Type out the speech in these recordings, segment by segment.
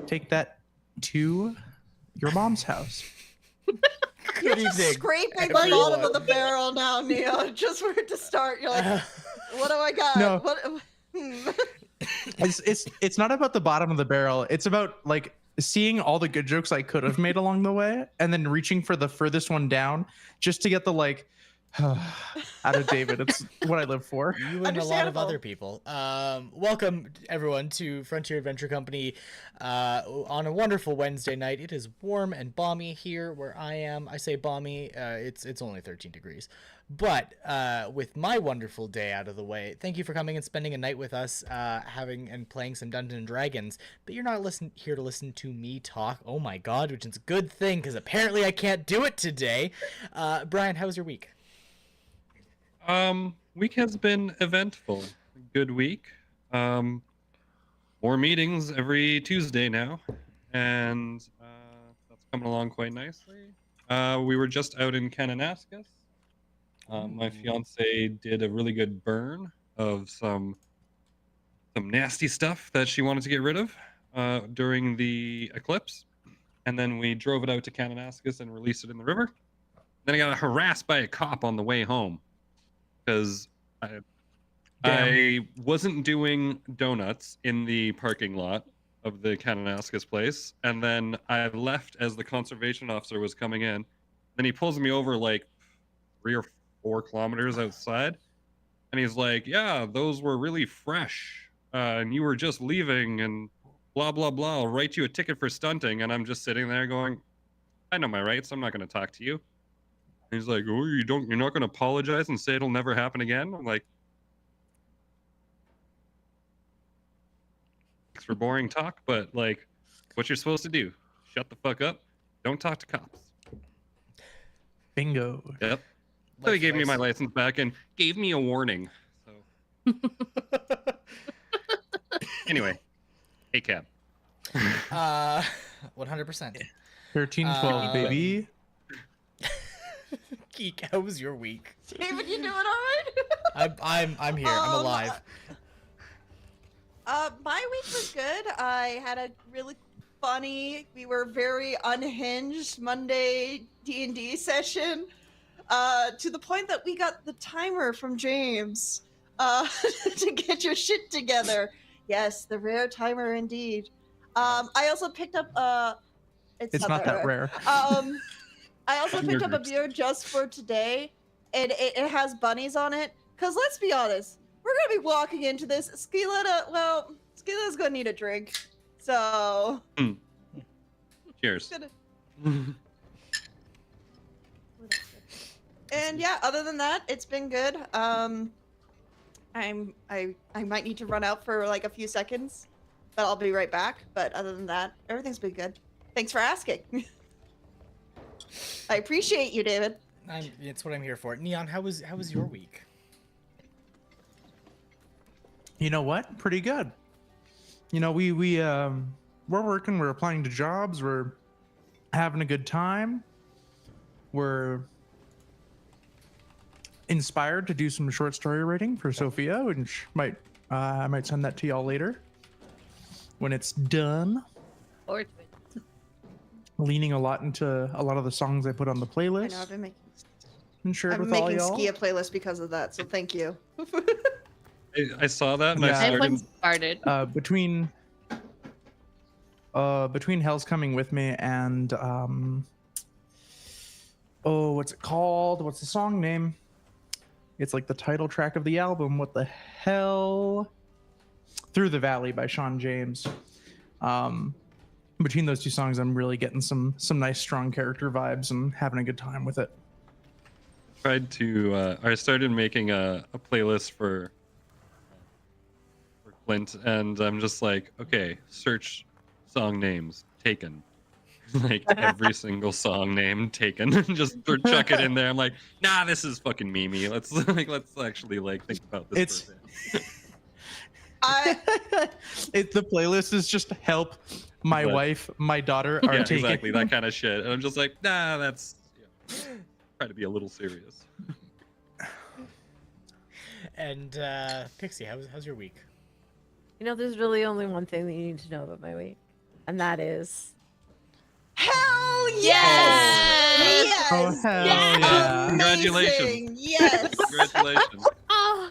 take that to your mom's house. You're just scraping the bottom of the barrel now, Neo. Just for it to start, you're like, what do I got? No. What? It's not about the bottom of the barrel. It's about like seeing all the good jokes I could have made along the way, and then reaching for the furthest one down just to get the like out of David. It's what I live for. You and a lot of other people. Welcome everyone to Frontier Adventure Company on a wonderful Wednesday night. It is warm and balmy here where I am. I say balmy, it's only 13 degrees. But with my wonderful day out of the way, thank you for coming and spending a night with us, having and playing some Dungeons and Dragons. But you're not here to listen to me talk. Oh my god, which is a good thing because apparently I can't do it today. Brian, how was your week? Week has been eventful. Good week. More meetings every Tuesday now, and that's coming along quite nicely. We were just out in Kananaskis. My fiance did a really good burn of some nasty stuff that she wanted to get rid of during the eclipse, and then we drove it out to Kananaskis and released it in the river. Then I got harassed by a cop on the way home because I wasn't doing donuts in the parking lot of the Kananaskis place, and then I left as the conservation officer was coming in. Then he pulls me over like 3 or 4 kilometers outside, and he's like, yeah, those were really fresh, and you were just leaving, and blah blah blah, I'll write you a ticket for stunting. And I'm just sitting there going, I know my rights, I'm not going to talk to you. And he's like, oh, you're not going to apologize and say it'll never happen again? I'm like, thanks for boring talk, but like, what you're supposed to do, shut the fuck up, don't talk to cops. Bingo. Yep. So he gave me my license back and gave me a warning. So anyway, hey cab. 100%. 13-12, baby. Geek, how was your week? David, you doing all right? I'm here. I'm alive. My week was good. I had a really funny, we were very unhinged Monday D&D session, to the point that we got the timer from James to get your shit together. Yes, the rare timer indeed. I also picked up it's not that rare. I also picked up a beer just for today, and it has bunnies on it. Because let's be honest, we're going to be walking into this. Skileta's going to need a drink. So. Cheers. And yeah, other than that, it's been good. I might need to run out for like a few seconds, but I'll be right back. But other than that, everything's been good. Thanks for asking. I appreciate you, David. It's what I'm here for. Neon, how was your week? You know what? Pretty good. You know, we're working, we're applying to jobs, we're having a good time. We're inspired to do some short story writing for Sophia, which I might send that to y'all later when it's done. Or Leaning a lot into a lot of the songs I put on the playlist. I know, I've been making. I'm making Skia playlist because of that, so thank you. I saw that and Yeah. I started. Between Hell's Coming With Me and what's it called? What's the song name? It's like the title track of the album. What the hell? Through the Valley by Sean James. Between those two songs, I'm really getting some nice strong character vibes and having a good time with it. I started making a playlist for Clint, and I'm just like, okay, search song names, Taken. Like every single song name taken. Just chuck it in there. I'm like, nah, this is fucking Mimi. Let's actually think about this. The playlist is just help my wife, my daughter are taken. Exactly, that kind of shit. And I'm just like, nah, that's try to be a little serious. And Pixie, how's your week? You know, there's really only one thing that you need to know about my week. and that is Hell yes! Yes! Yes! Oh hell Yes! yeah! Congratulations. Amazing. Yes! Congratulations. Oh,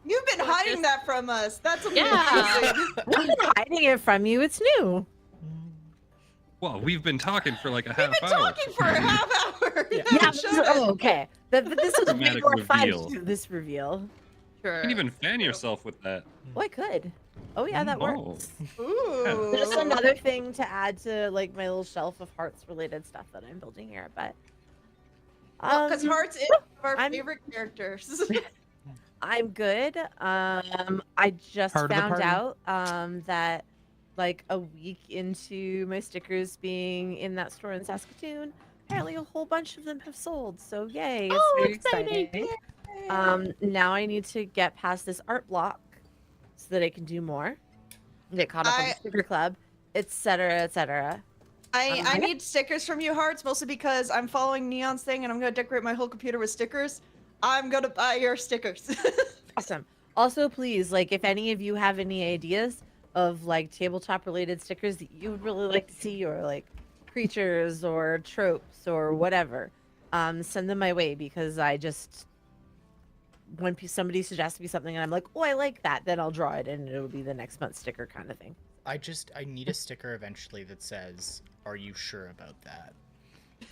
You've been hiding Gorgeous. that from us. That's amazing. Yeah. I'm not hiding it from you. It's new. Well, we've been talking for like a We've half been hour. talking for a half hour. Yeah. You Yeah. haven't showed us. Oh, okay. But this was way Dramatic more fun reveal. to do this reveal. sure. You can even fan yourself with that. Oh, I could. Oh yeah, that Oh. works. Ooh. There's another thing to add to like my little shelf of hearts related stuff that I'm building here, but Because Hearts is one of our I'm- favorite characters. I'm good. I just Part of the found party. out that like a week into my stickers being in that store in Saskatoon, apparently a whole bunch of them have sold. So yay! It's Oh, very exciting. exciting. Now I need to get past this art block so that I can do more, get caught up on the sticker club, etc., etc. I need stickers from you, Hearts, mostly because I'm following Neon's thing and I'm going to decorate my whole computer with stickers. I'm going to buy your stickers. Awesome. Also, please, like, if any of you have any ideas of like tabletop related stickers that you would really like to see, or like creatures or tropes or whatever, send them my way, because I just when somebody suggests me something and I'm like, oh, I like that, then I'll draw it and it'll be the next month's sticker kind of thing. I need a sticker eventually that says, "Are you sure about that?"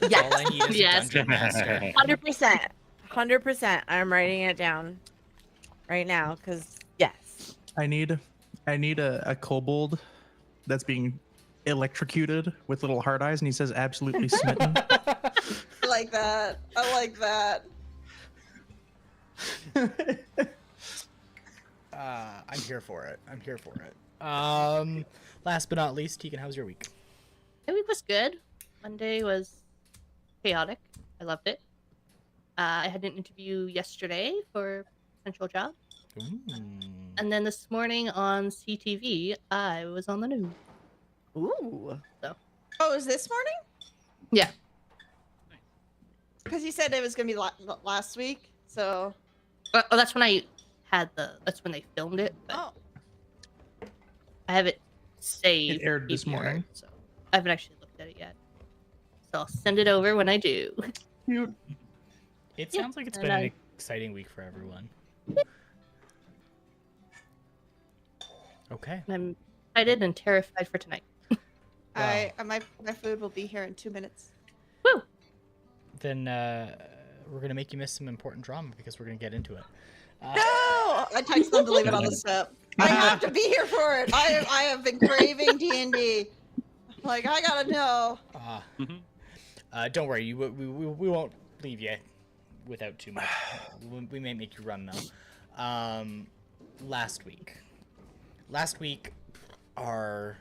Yes. All I need is Yes. a dungeon master. 100%. 100%. I'm writing it down right now because yes. I need a kobold that's being electrocuted with little hard eyes, and he says absolutely smitten. I like that. I like that. I'm here for it. I'm here for it. Last but not least, Teagan, how's your week? My week was good. Monday was chaotic. I loved it. I had an interview yesterday for a potential job. And then this morning on CTV, I was on the news. Ooh. Oh, is this morning? Yeah. Because you said it was going to be last week, so... Oh, that's when I had that's when they filmed it. But Oh. I have it saved. It aired this PVR, morning. So I haven't actually looked at it yet. So I'll send it over when I do. Cute. It Yeah, sounds like it's and been an I- exciting week for everyone. Okay. I'm excited and terrified for tonight. My food will be here in 2 minutes. Woo! Then we're gonna make you miss some important drama because we're gonna get into it. No! I texted them to leave it on the step. I have to be here for it. I have been craving D&D. Like, I gotta know. Don't worry, we won't leave you without too much. We may make you run though. Last week, our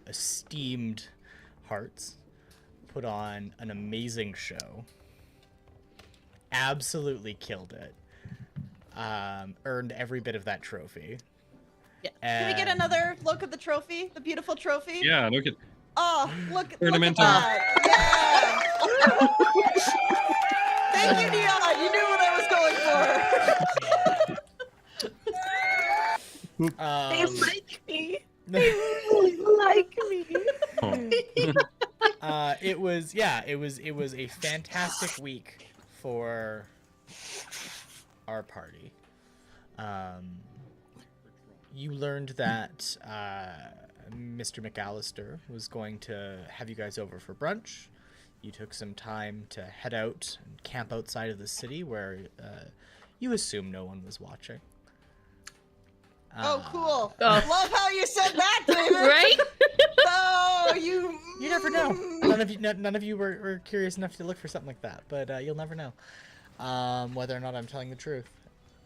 esteemed Hearts put on an amazing show. Absolutely killed it. Earned every bit of that trophy. Yeah. Can we get And- another look at the trophy? The beautiful trophy? Yeah, look at Oh, look at Ornamental. that. Yeah! Thank you, Neon. You knew what I was going for. They Um, like me. They really like me. it was a fantastic week for our party. You learned that Mr. McAllister was going to have you guys over for brunch. You took some time to head out and camp outside of the city where you assume no one was watching. Oh, cool. Oh. Love how you said that, David. Right? Oh, you... You never know. None of you were curious enough to look for something like that, but you'll never know whether or not I'm telling the truth.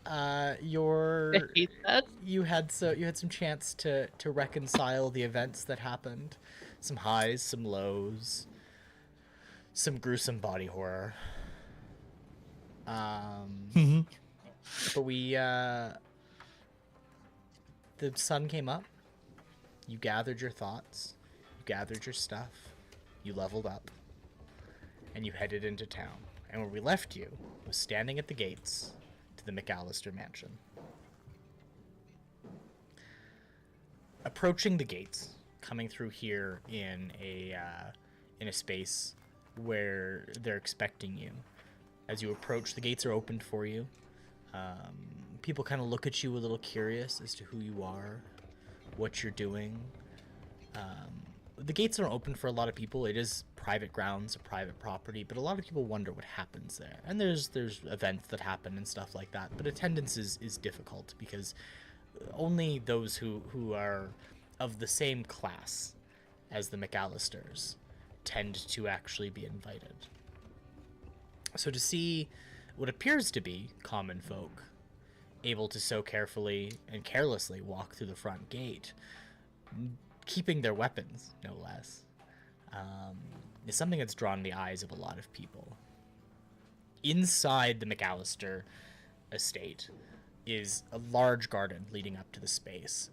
I hate that. You had some chance to reconcile the events that happened, some highs, some lows, some gruesome body horror. Mhm. But the sun came up. You gathered your thoughts, you gathered your stuff, you leveled up, and you headed into town. And where we left you was standing at the gates to the McAllsiter Mansion. Approaching the gates, coming through here in a space where they're expecting you. As you approach, the gates are opened for you. People kind of look at you a little curious as to who you are, what you're doing. The gates aren't open for a lot of people. It is private grounds, a private property, but a lot of people wonder what happens there. And there's events that happen and stuff like that, but attendance is difficult because only those who are of the same class as the McAllisters tend to actually be invited. So to see what appears to be common folk able to so carefully and carelessly walk through the front gate, keeping their weapons, no less, is something that's drawn the eyes of a lot of people. Inside the McAllister estate is a large garden leading up to the space.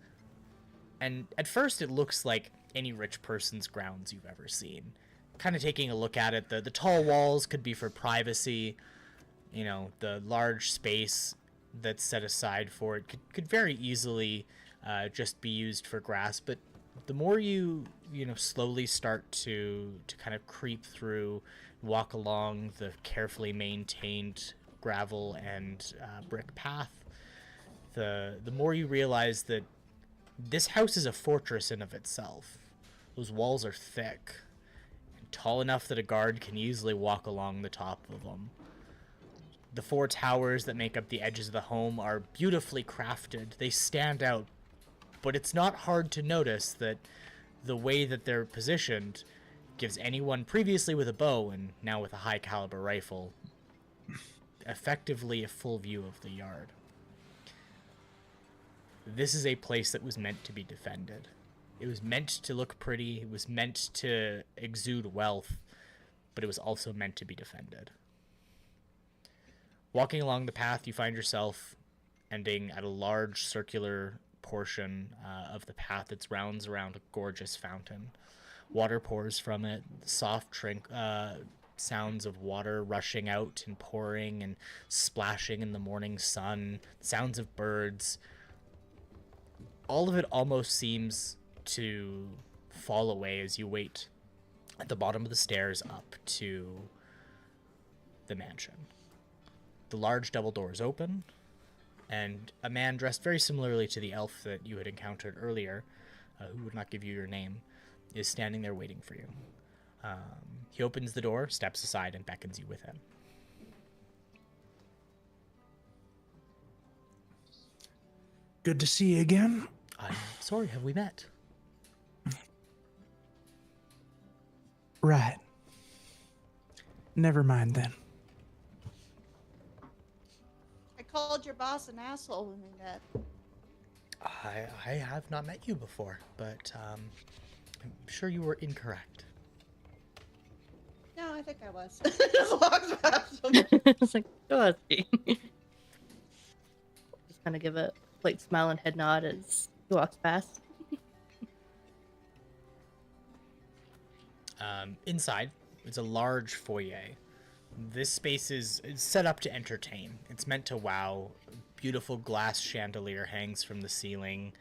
And at first it looks like any rich person's grounds you've ever seen. Kind of taking a look at it, the tall walls could be for privacy. You know, the large space that's set aside for it could very easily just be used for grass. But the more you slowly start to kind of creep through, walk along the carefully maintained gravel and brick path, the more you realize that this house is a fortress in of itself. Those walls are thick and tall enough that a guard can easily walk along the top of them. The 4 towers that make up the edges of the home are beautifully crafted. They stand out, but it's not hard to notice that the way that they're positioned gives anyone previously with a bow and now with a high caliber rifle effectively a full view of the yard. This is a place that was meant to be defended. It was meant to look pretty, it was meant to exude wealth, but it was also meant to be defended. Walking along the path, you find yourself ending at a large circular portion of the path that rounds around a gorgeous fountain. Water pours from it, soft sounds of water rushing out and pouring and splashing in the morning sun, sounds of birds. All of it almost seems to fall away as you wait at the bottom of the stairs up to the mansion. The large double doors open, and a man dressed very similarly to the elf that you had encountered earlier, who would not give you your name, is standing there waiting for you. He opens the door, steps aside, and beckons you with him. Good to see you again. I'm sorry, have we met? Right. Never mind then. I called your boss an asshole when we met. I have not met you before, but I'm sure you were incorrect. No, I think I was. Just walks past him. It's like, oh, just kind of give a light smile and head nod as he walks past. Inside, it's a large foyer. This space is set up to entertain. It's meant to wow. Beautiful glass chandelier hangs from the ceiling.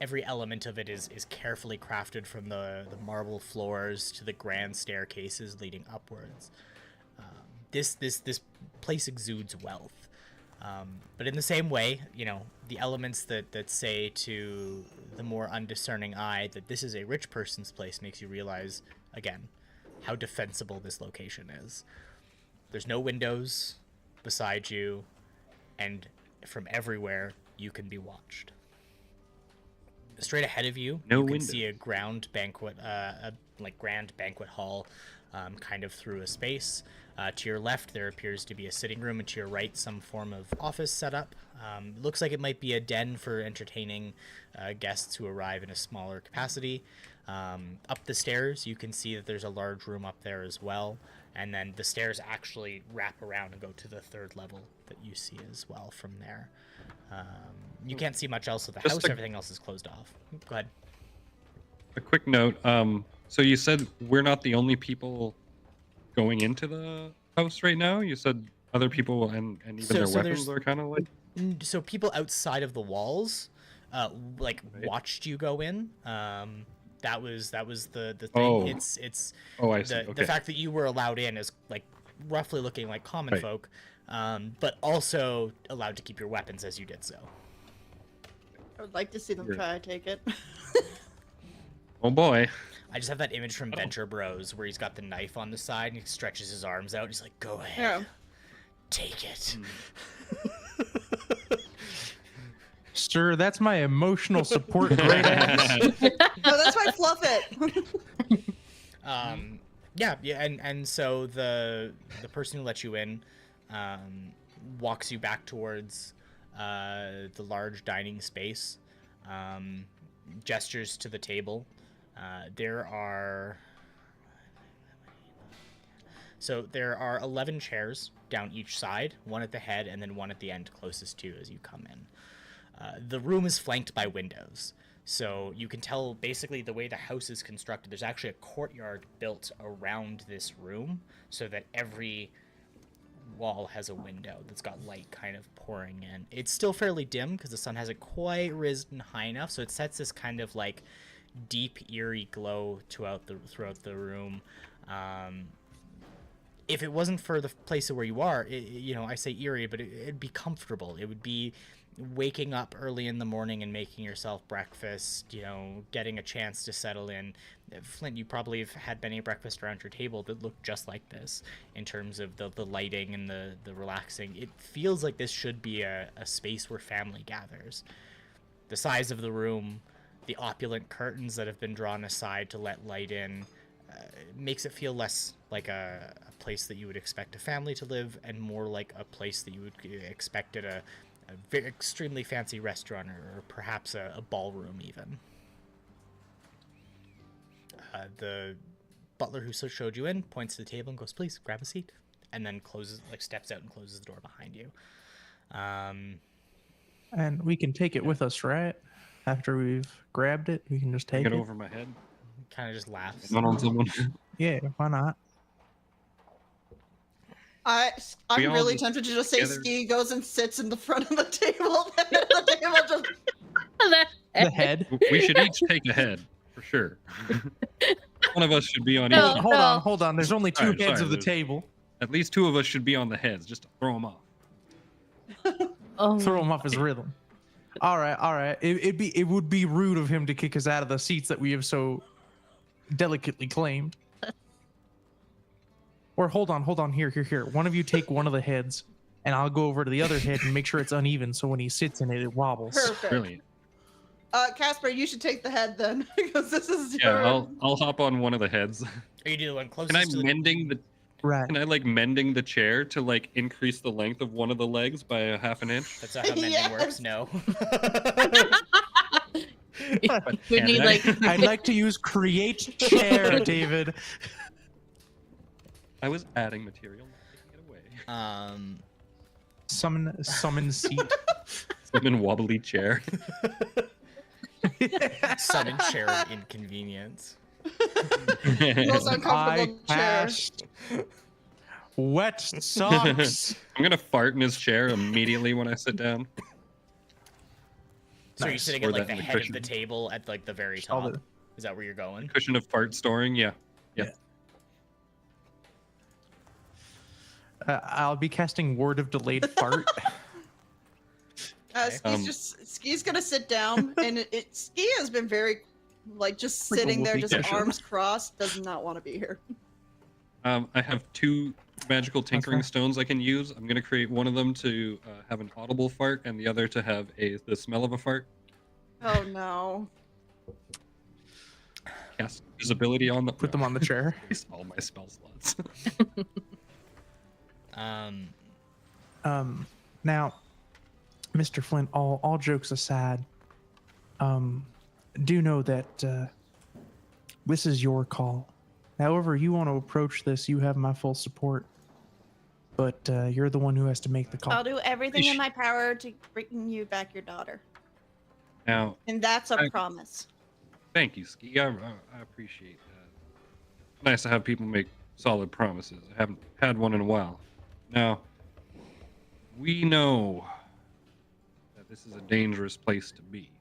Every element of it is carefully crafted, from the marble floors to the grand staircases leading upwards. This place exudes wealth. But in the same way, the elements that say to the more undiscerning eye that this is a rich person's place makes you realize, again, how defensible this location is. There's no windows beside you, and from everywhere you can be watched. Straight ahead of you, you can see a grand banquet hall, kind of through a space. To your left, there appears to be a sitting room, and to your right, some form of office setup. Looks like it might be a den for entertaining guests who arrive in a smaller capacity. Up the stairs, you can see that there's a large room up there as well, and then the stairs actually wrap around and go to the 3rd level that you see as well from there. You can't see much else of the house. Everything else is closed off. Go ahead. A quick note. So you said we're not the only people going into the house right now? You said other people and even their weapons are kind of like... So people outside of the walls, watched you go in. That was the thing. Oh. It's I see. the Okay. fact that you were allowed in is like roughly looking like common Right. folk, but also allowed to keep your weapons as you did so. I would like to see them Yeah. try to take it. Oh boy. I just have that image from Venture Bros where he's got the knife on the side and he stretches his arms out. He's like, "Go ahead, Yeah. take it." Sir, that's my emotional support great ass. No, that's why I fluff it. Yeah, and so the person who let you in walks you back towards the large dining space, gestures to the table. There are 11 chairs down each side, one at the head and then one at the end closest to you as you come in. The room is flanked by windows, so you can tell basically the way the house is constructed. There's actually a courtyard built around this room so that every wall has a window that's got light kind of pouring in. It's still fairly dim because the sun hasn't quite risen high enough, so it sets this kind of like deep, eerie glow throughout the room. If it wasn't for the place where you are, I say eerie, but it'd be comfortable. It would be waking up early in the morning and making yourself breakfast, getting a chance to settle in. Flint, you probably have had many a breakfast around your table that look just like this in terms of the lighting and the relaxing. It feels like this should be a space where family gathers. The size of the room, the opulent curtains that have been drawn aside to let light in, makes it feel less like a place that you would expect a family to live and more like a place that you would expect at a very extremely fancy restaurant or perhaps a ballroom even. The butler who showed you in points to the table and goes, "Please grab a seat," and then steps out and closes the door behind you. And we can take it with us, right? After we've grabbed it, we can just take Take it. it over my head. Kind of just laughs. Not on someone. Yeah, why not? I'm We all really just tempted to just say together- Ski goes and sits in the front of the table. The table just The head. We should each take a head for sure. One of us should be on No. each. Hold on. There's only two Alright, heads sorry, of the there's- table. At least two of us should be on the heads, just to throw them off. Oh, Throw him off his rhythm. All right. It would be rude of him to kick us out of the seats that we have so delicately claimed. Or hold on. Here. One of you take one of the heads, and I'll go over to the other head and make sure it's uneven, so when he sits in it, it wobbles. perfect. Brilliant. Casper, you should take the head then, because this is Yeah, your. I'll hop on one of the heads. Are you do the one closest Can I to the... Right. mending the chair to like increase the length of one of the legs by a half an inch? That's not how mending Yes. works, no. we need I? like I'd like to use create chair, David. I was adding material, not taking it away. Summon seat. Summon wobbly chair. Sudden share of inconvenience. Most I uncomfortable chair. cast wet socks. I'm gonna fart in his chair immediately when I sit down. So you're Nice. sitting Or at like that the in the head of cushion. the table at like the very All top. the- Is that where you're going? Cushion of fart storing, yeah. I'll be casting word of delayed fart. Okay. Ski's gonna sit down, and Ski has been very, just Like a sitting there, whoopee just cushion. arms crossed, does not want to be here. I have two magical tinkering fine. stones I can use. I'm gonna create one of them to have an audible fart, and the other to have the smell of a fart. Oh no. Cast visibility on the. Put them on the chair. Waste all my spell slots. Now, Mr. Flint, all jokes aside, do know that this is your call. However you want to approach this, you have my full support. But you're the one who has to make the call. I'll do everything in my power to bring you back your daughter, Now, and that's a I- promise. thank you, Ski. I appreciate that. Nice to have people make solid promises. I haven't had one in a while. Now, we know that this is a dangerous place to be.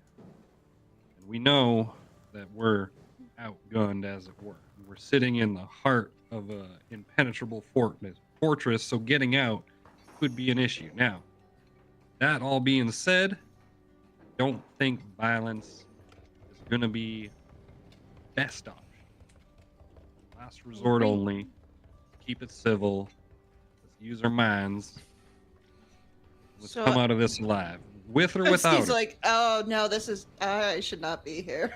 And we know that we're outgunned, as it were. We're sitting in the heart of a impenetrable fortress, so getting out could be an issue. Now, that all being said, I don't think violence is going to be best option. Last resort only. Keep it civil. Let's use our minds. Let's So- come out of this alive, with or without Steve's her. like, oh no, this is I should not be here.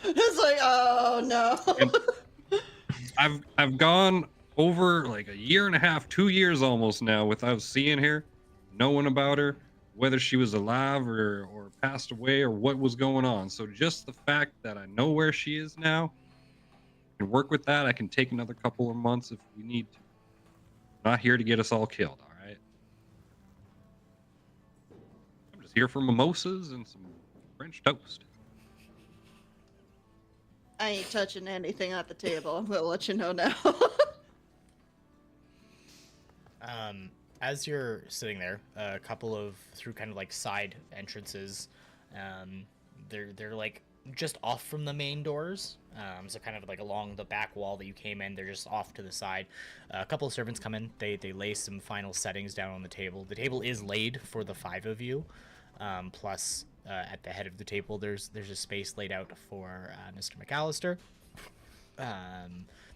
It's like, oh no. I've gone over like a year and a half, 2 years almost now without seeing her, knowing about her, whether she was alive or passed away or what was going on. So just the fact that I know where she is now, I can work with that. I can take another couple of months if we need to. I'm not here to get us all killed, all right? I'm just here for mimosas and some French toast. I ain't touching anything at the table. I'm gonna let you know now. As you're sitting there, a couple of through kind of like side entrances, they're like just off from the main doors. So kind of like along the back wall that you came in, they're just off to the side. A couple of servants come in. They lay some final settings down on the table. The table is laid for the 5 of you. Plus, at the head of the table, there's a space laid out for Mr. McAllister.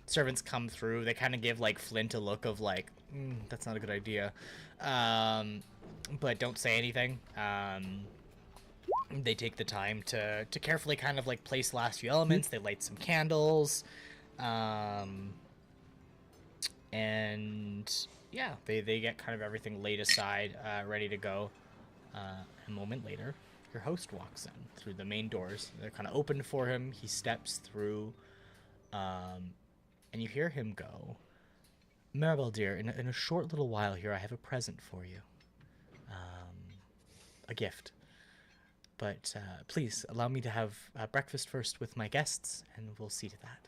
Servants come through. They kind of give like Flint a look of like, that's not a good idea, but don't say anything. They take the time to carefully kind of like place the last few elements. They light some candles, and yeah, they get kind of everything laid aside, ready to go. A moment later, your host walks in through the main doors. They're kind of opened for him. He steps through, and you hear him go, "Maribel, dear, in a short little while here, I have a present for you. A gift. But please, allow me to have breakfast first with my guests, and we'll see to that."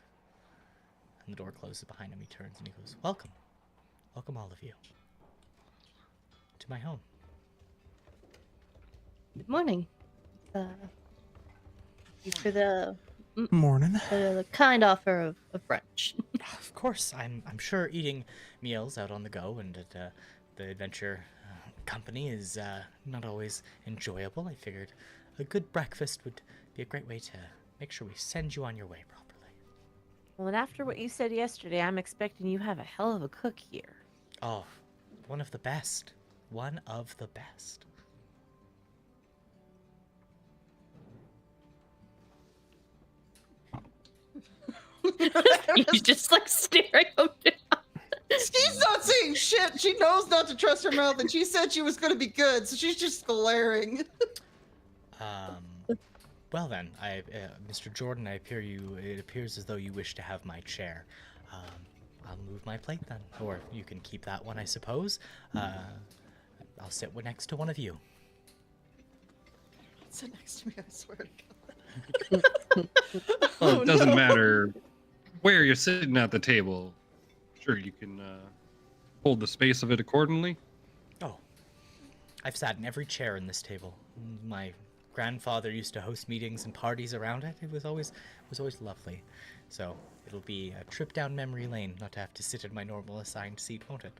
And the door closes behind him. He turns and he goes, "Welcome. Welcome, all of you, to my home." Good morning. Thank you for the Morning. kind offer of brunch. Of course, I'm sure eating meals out on the go and at the adventure company is not always enjoyable. I figured a good breakfast would be a great way to make sure we send you on your way properly. Well, and after what you said yesterday, I'm expecting you have a hell of a cook here. Oh, one of the best. One of the best. He's just like staring him down. She's not saying shit. She knows not to trust her mouth, and she said she was gonna be good, so she's just glaring. Well then, Mr. Jordan, it appears as though you wish to have my chair. I'll move my plate then, or you can keep that one, I suppose. I'll sit next to one of you. Sit next to me, I swear to God. Well, Oh, it doesn't no. matter where you're sitting at the table. Sure, you can hold the space of it accordingly. Oh, I've sat in every chair in this table. My grandfather used to host meetings and parties around it. It was always lovely. So it'll be a trip down memory lane not to have to sit in my normal assigned seat, won't it?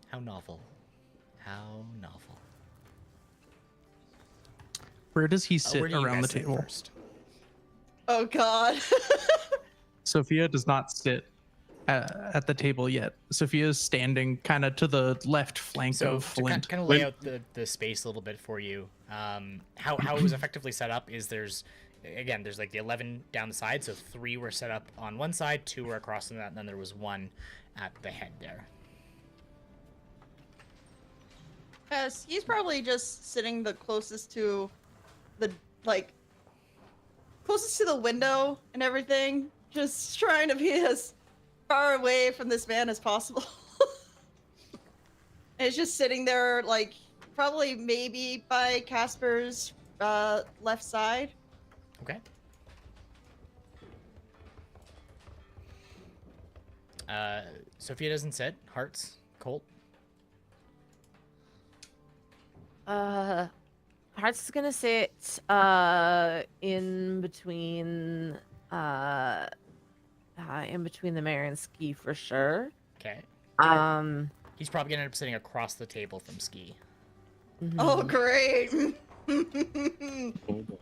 How novel. How novel. Where does he sit Where do you around the guys sit table? first? Oh God. Sophia does not sit at the table yet. Sophia's standing kind of to the left flank So of to Flint. kind of lay out the space a little bit for you, how it was effectively set up is there's like the 11 down the side, so 3 were set up on one side, 2 were across from that, and then there was 1 at the head there. Yes, he's probably just sitting the closest to the closest to the window and everything, just trying to be as far away from this man as possible. And it's just sitting there, like, probably maybe by Casper's left side. Okay. Sophia doesn't sit. Hearts. Colt. Hearts is gonna sit in between in between the mayor and Ski for sure. Okay. Um, He's probably gonna end up sitting across the table from Ski. Oh, mhm. great. Oh boy.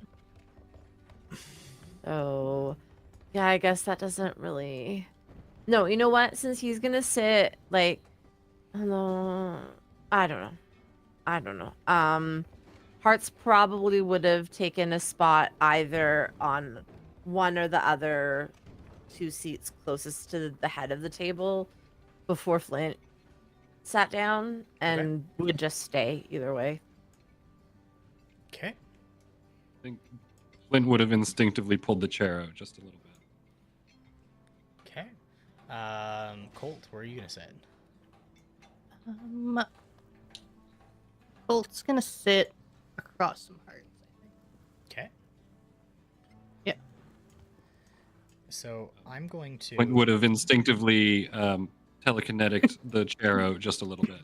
So, yeah, I guess that doesn't really. No, you know what? Since he's gonna sit like, no, I don't know. I don't know. Hearts probably would have taken a spot either on one or the other two seats closest to the head of the table before Flint sat down and would just stay either way. Okay. I think Flint would have instinctively pulled the chair out just a little bit. Okay. Colt, where are you gonna sit? Colt's gonna sit across from Hearts, I think. Okay. Yep. So I'm going to. Flint would have instinctively telekinetic the chair out just a little bit.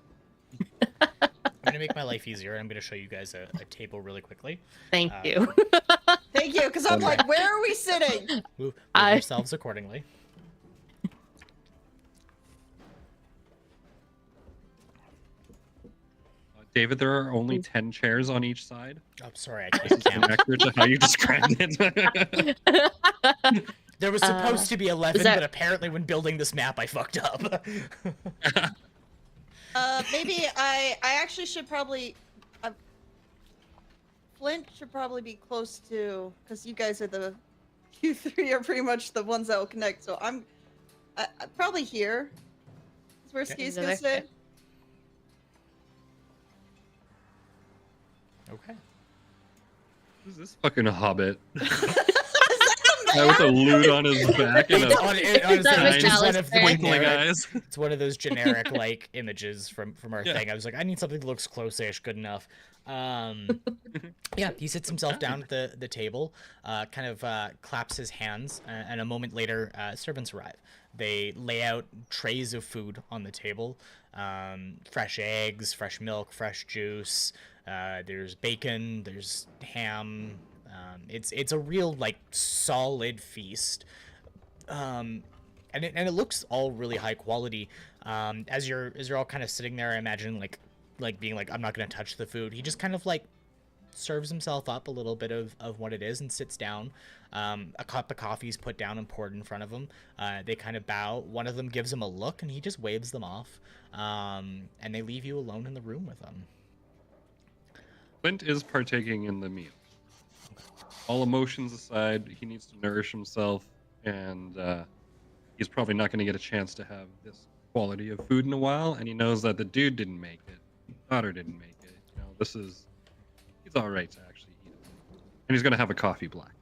I'm gonna make my life easier. I'm gonna show you guys a table really quickly. Thank Uh, you. Thank you, because I'm like, where are we sitting? Move I- yourselves accordingly. David, there are only 10 chairs on each side. Oh, sorry, I This can't is count. inaccurate to how you described it. There was supposed to be 11, that- but apparently when building this map, I fucked up. Maybe I actually should probably. Flint should probably be close to, because you guys are you three are pretty much the ones that will connect. So I'm probably here. Is where Okay. Ski's Okay. gonna sit. Okay. Who's this fucking hobbit? Guy with a loot on his back and It's a one of the McAllister? twinkling generic- eyes. It's one of those generic like images from our Yeah. thing. I was like, I need something that looks close-ish, good enough. Yeah, he sits himself down at the table, kind of claps his hands, and a moment later, servants arrive. They lay out trays of food on the table, fresh eggs, fresh milk, fresh juice. There's bacon, there's ham. It's a real like solid feast, and it looks all really high quality. As you're all kind of sitting there, I imagine like being like, I'm not gonna touch the food. He just kind of like serves himself up a little bit of what it is and sits down. A cup of coffee is put down and poured in front of him. They kind of bow. One of them gives him a look and he just waves them off. And they leave you alone in the room with them. Flint is partaking in the meal. All emotions aside, he needs to nourish himself, and he's probably not going to get a chance to have this quality of food in a while. And he knows that the dude didn't make it, his daughter didn't make it. You know, he's all right to actually eat it, and he's going to have a coffee black.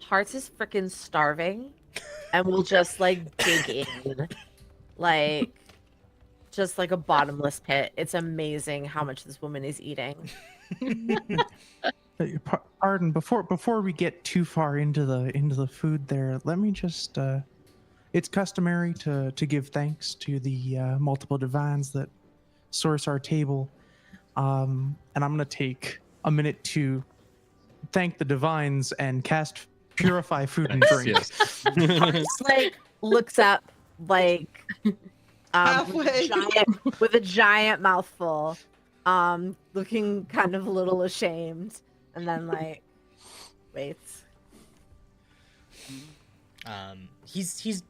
Hearts is freaking starving and will just like dig in. Like just like a bottomless pit. It's amazing how much this woman is eating. Pardon, before we get too far into the food there, let me just it's customary to give thanks to the multiple divines that source our table. And I'm gonna take a minute to thank the divines and cast purify food and drink. Yes. Hearts like looks up like Halfway. with a giant mouthful, looking kind of a little ashamed, and then like waits. He's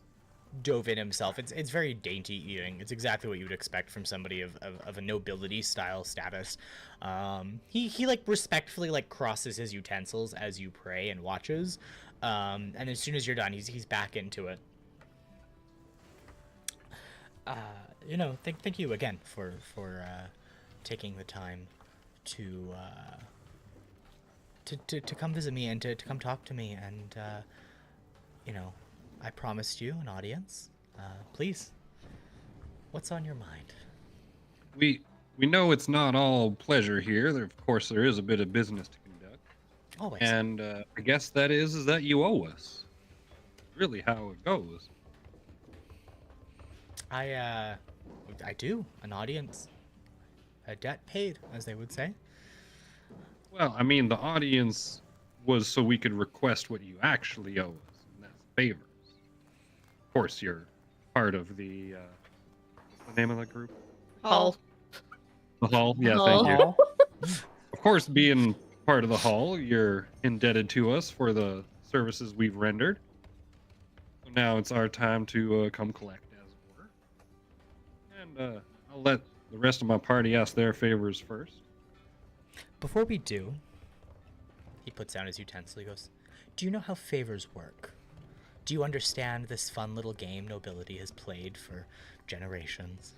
dove in himself. It's very dainty eating. It's exactly what you would expect from somebody of a nobility style status. He like respectfully like crosses his utensils as you pray and watches. And as soon as you're done, he's back into it. Thank you again for taking the time to come visit me and to come talk to me, and I promised you an audience. Please, what's on your mind? We know it's not all pleasure here. Of course, there is a bit of business to conduct, Always. and I guess that is that you owe us. Really, how it goes. I do an audience, a debt paid, as they would say. Well, I mean, the audience was so we could request what you actually owe us, and that's favors. Of course, you're part of the what's the name of the group? Hall. The Hall. Yeah, Hall. thank you. Hall. Of course, being part of the Hall, you're indebted to us for the services we've rendered. So now it's our time to come collect, as it were. And I'll let the rest of my party ask their favors first. Before we do, he puts down his utensil. He goes, "Do you know how favors work? Do you understand this fun little game nobility has played for generations?"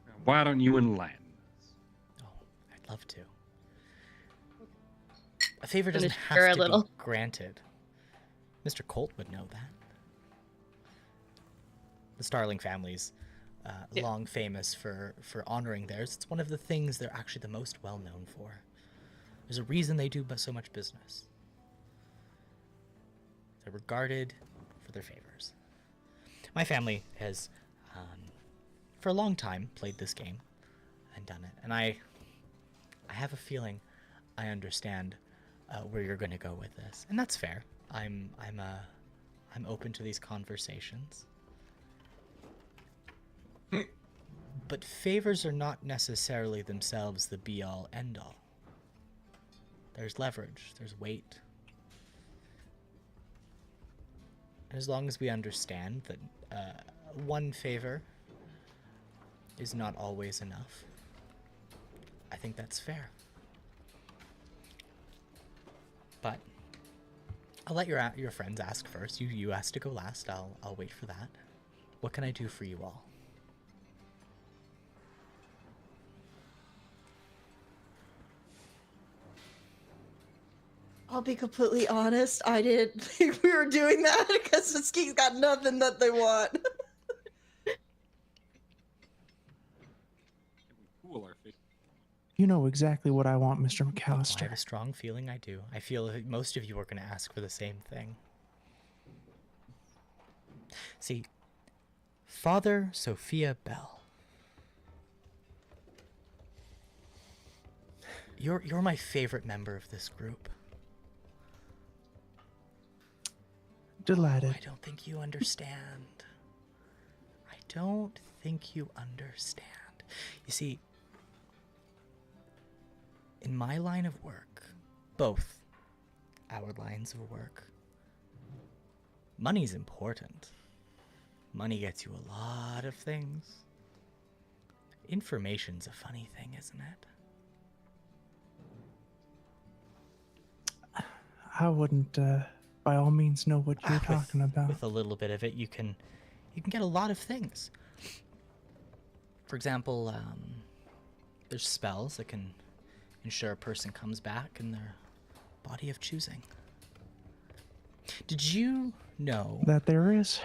Now, why don't you enlighten us? Oh, I'd love to. A favor Gonna doesn't stir a have to little. be granted. Mr. Colt would know that. The Starling family's Yeah. long famous for honoring theirs. It's one of the things they're actually the most well known for. There's a reason they do so much business. They're regarded for their favors. My family has, for a long time, played this game and done it, and I have a feeling I understand where you're going to go with this, and that's fair. I'm open to these conversations. But favors are not necessarily themselves the be-all, end-all. There's leverage, there's weight. And as long as we understand that one favor is not always enough, I think that's fair. But I'll let your friends ask first. You asked to go last. I'll wait for that. What can I do for you all? I'll be completely honest. I didn't think we were doing that because the Ski's got nothing that they want. Cool our face. You know exactly what I want, Mr. I have McAllister. a strong feeling I do. I feel that most of you are going to ask for the same thing. See, Father Sophia Belle. You're my favorite member of this group. Delighted. I don't think you understand. I don't think you understand. You see, in my line of work, both our lines of work, money's important. Money gets you a lot of things. Information's a funny thing, isn't it? I wouldn't, by all means, know what you're talking about. With a little bit of it, you can get a lot of things. For example, there's spells that can ensure a person comes back in their body of choosing. Did you know That there is.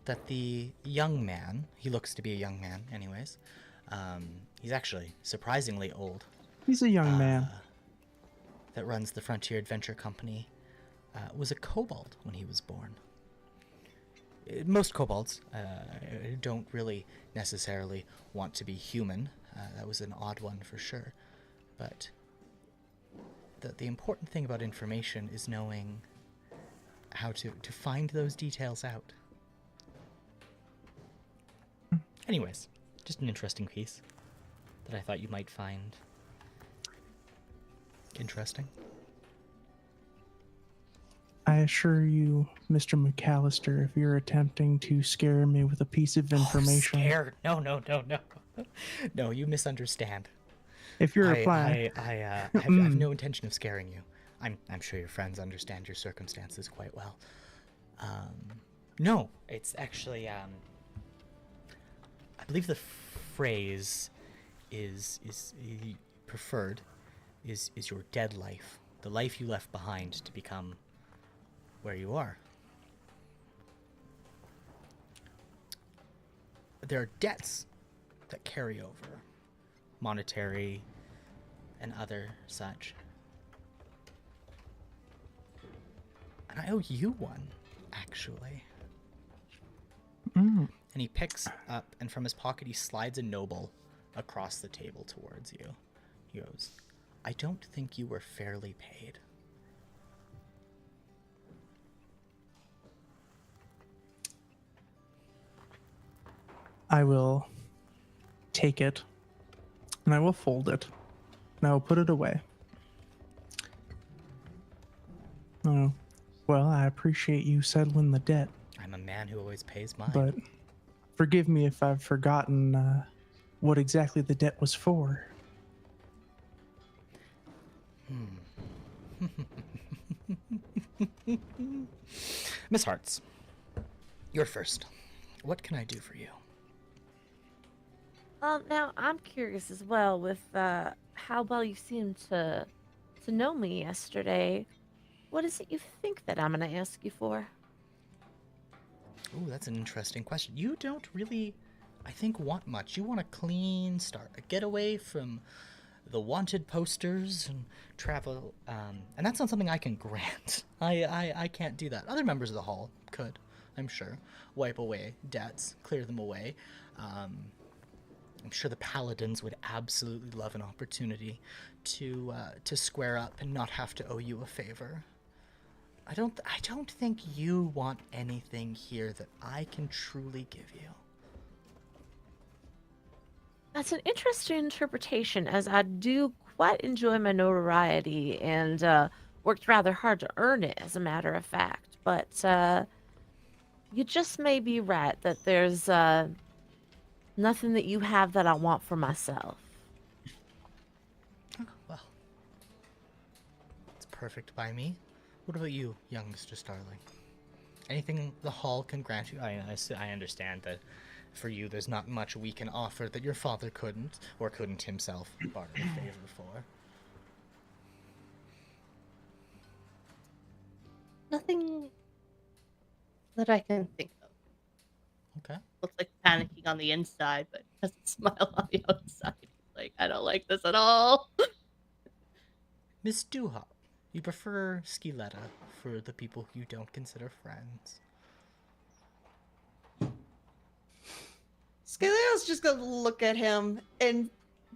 that the young man, he looks to be a young man anyways, he's actually surprisingly old, He's a young man. that runs the Frontier Adventure Company, was a kobold when he was born. Most kobolds don't really necessarily want to be human. That was an odd one for sure. But the important thing about information is knowing how to find those details out. Anyways, just an interesting piece that I thought you might find interesting. I assure you, Mr. McAllister, if you're attempting to scare me with a piece of information, Scared? No. No, you misunderstand. if you're I applying, have no intention of scaring you. I'm sure your friends understand your circumstances quite well. No, it's actually I believe the phrase is preferred is your dead life, the life you left behind to become where you are. There are debts that carry over, monetary and other such. And I owe you one, actually. Mm. And he picks up, and from his pocket he slides a noble across the table towards you. He goes, "I don't think you were fairly paid. I will take it and I will fold it and I will put it away. Oh, well, I appreciate you settling the debt, I'm a man who always pays mine. but forgive me if I've forgotten what exactly the debt was for. Miss Hartz, you're first. What can I do for you? Now I'm curious as well with how well you seemed to know me yesterday. What is it you think that I'm gonna ask you for? Ooh, that's an interesting question. You don't really, I think, want much. You want a clean start, a getaway from the wanted posters and travel, and that's not something I can grant. I can't do that. Other members of the hall could, I'm sure, wipe away debts, clear them away. I'm sure the paladins would absolutely love an opportunity to square up and not have to owe you a favor. I don't think you want anything here that I can truly give you. That's an interesting interpretation, as I do quite enjoy my notoriety and worked rather hard to earn it, as a matter of fact. But you just may be right that there's nothing that you have that I want for myself. Oh, well, it's perfect by me. What about you, young Mr. Starling? Anything the hall can grant you? I understand that for you there's not much we can offer that your father couldn't, or couldn't himself barter a favor for. Nothing that I can think of. Okay. Looks like panicking on the inside, but has a smile on the outside. Like, I don't like this at all. Miss Duhop, you prefer Skileta for the people you don't consider friends. Skileta's just gonna look at him and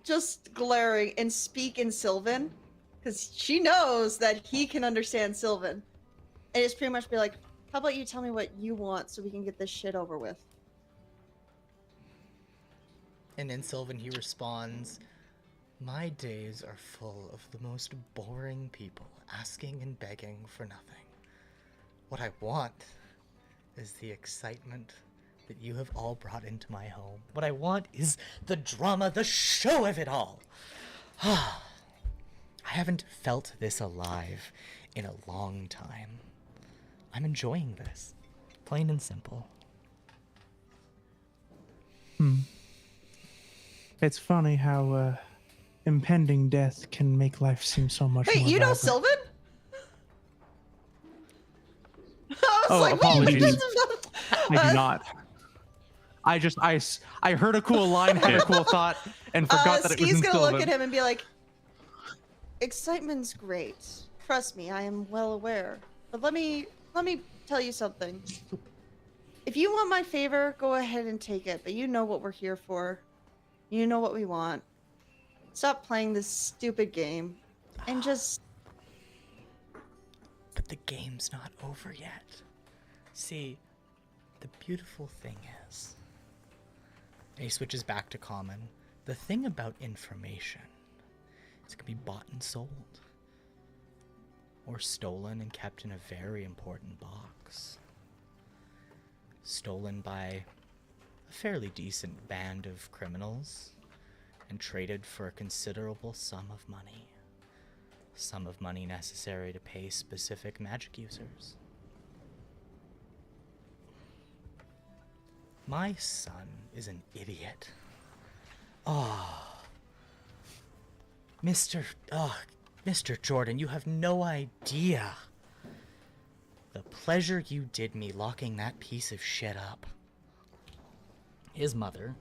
just glaring and speak in Sylvan, because she knows that he can understand Sylvan. And it's pretty much be like, how about you tell me what you want so we can get this shit over with? And in Sylvan he responds, "My days are full of the most boring people asking and begging for nothing. What I want is the excitement that you have all brought into my home. What I want is the drama, the show of it all. I haven't felt this alive in a long time. I'm enjoying this. Plain and simple." It's funny how impending death can make life seem so much Wait, more you know vibrant. Sylvan? I was like, apologies. wait, I do not. I heard a cool line, had a cool thought, and forgot that it was Ski's in gonna Sylvan. look at him and be like, excitement's great. Trust me, I am well aware. But let me tell you something. If you want my favor, go ahead and take it. But you know what we're here for. You know what we want. Stop playing this stupid game. And just... But the game's not over yet. See, the beautiful thing is, and he switches back to common, the thing about information is it can be bought and sold. Or stolen and kept in a very important box. Stolen by a fairly decent band of criminals and traded for a considerable sum of money. Sum of money necessary to pay specific magic users. My son is an idiot. Mr. Jordan, you have no idea the pleasure you did me locking that piece of shit up. His mother,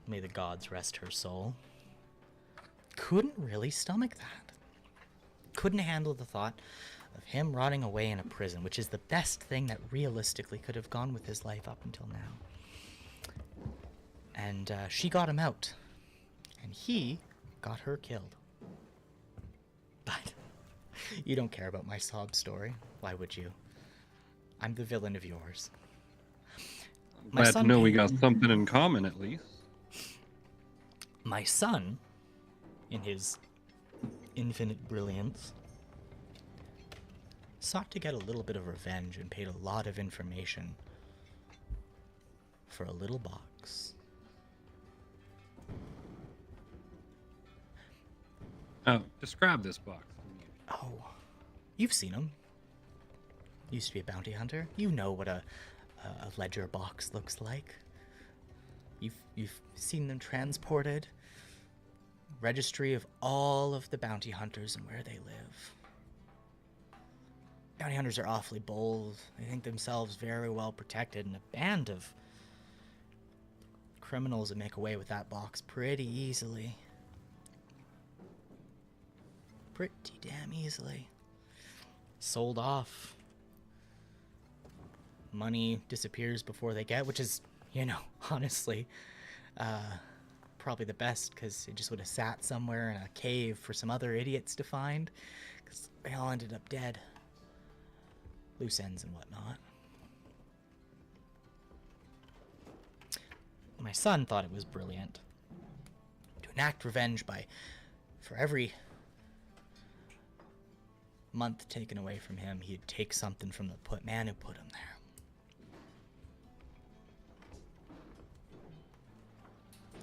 may the gods rest her soul, couldn't really stomach that. Couldn't handle the thought of him rotting away in a prison, which is the best thing that realistically could have gone with his life up until now. And she got him out, and he got her killed. But you don't care about my sob story. Why would you? I'm the villain of yours. My Glad to son know we came- got something in common at least. My son, in his infinite brilliance, sought to get a little bit of revenge and paid a lot of information for a little box. Oh, describe this box to me. Oh, you've seen him. Used to be a bounty hunter. You know what a ledger box looks like. You've seen them transported. Registry of all of the bounty hunters and where they live. Bounty hunters are awfully bold. They think themselves very well protected, and a band of criminals would make away with that box pretty easily. Pretty damn easily. Sold off. Money disappears before they get, which is, honestly, probably the best, because it just would have sat somewhere in a cave for some other idiots to find, because they all ended up dead. Loose ends and whatnot. My son thought it was brilliant to enact revenge by, for every month taken away from him, he'd take something from the man who put him there.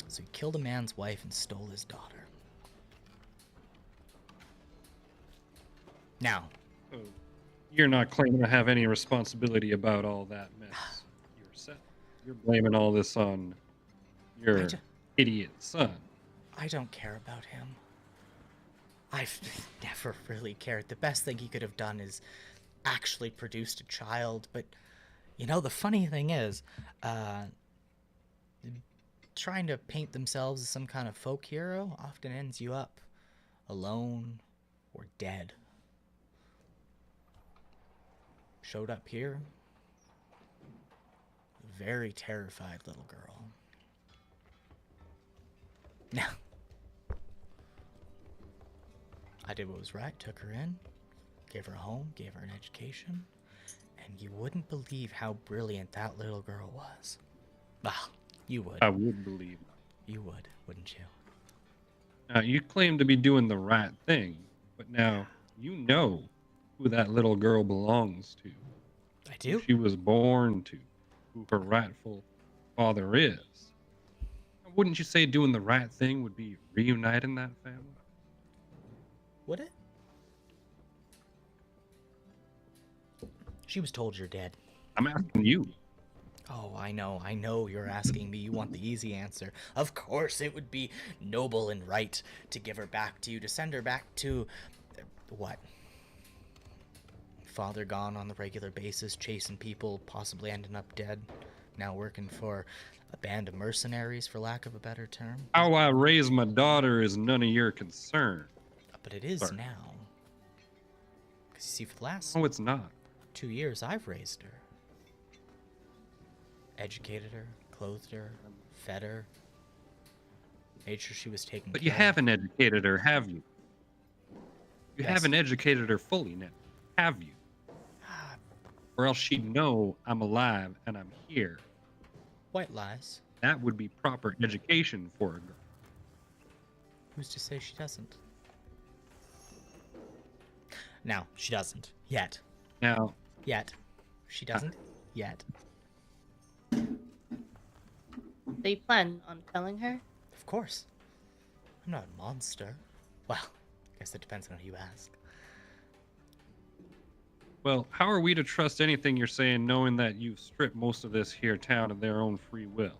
So he killed a man's wife and stole his daughter. Now, So you're not claiming to have any responsibility about all that mess yourself. You're blaming all this on your idiot son. I don't care about him. I've never really cared. The best thing he could have done is actually produced a child, but the funny thing is, trying to paint themselves as some kind of folk hero often ends you up alone or dead. Showed up here, a very terrified little girl. Now, I did what was right, took her in, gave her a home, gave her an education, and you wouldn't believe how brilliant that little girl was. Well, you would. I would believe. You would, wouldn't you? Now, you claim to be doing the right thing, but now you know who that little girl belongs to. I do. Who she was born to, who her rightful father is. Wouldn't you say doing the right thing would be reuniting that family? Would it? She was told you're dead. I'm asking you. Oh, I know you're asking me. You want the easy answer. Of course, it would be noble and right to give her back to you, to send her back to... what? Father gone on the regular basis, chasing people, possibly ending up dead, now working for a band of mercenaries, for lack of a better term. How I raise my daughter is none of your concern. But it is Sorry. now. Because you see, for the last No, it's not. 2 years, I've raised her. Educated her, clothed her, fed her, made sure she was taken But care you of. haven't educated her, have you? You Yes. haven't educated her fully now, have you? Or else she'd know I'm alive and I'm here. White lies. That would be proper education for a girl. Who's to say she doesn't? Now, she doesn't. Yet. Now, Yet. She doesn't. Yet. They plan on telling her? Of course. I'm not a monster. Well, I guess it depends on who you ask. well, how are we to trust anything you're saying knowing that you've stripped most of this here town of their own free will?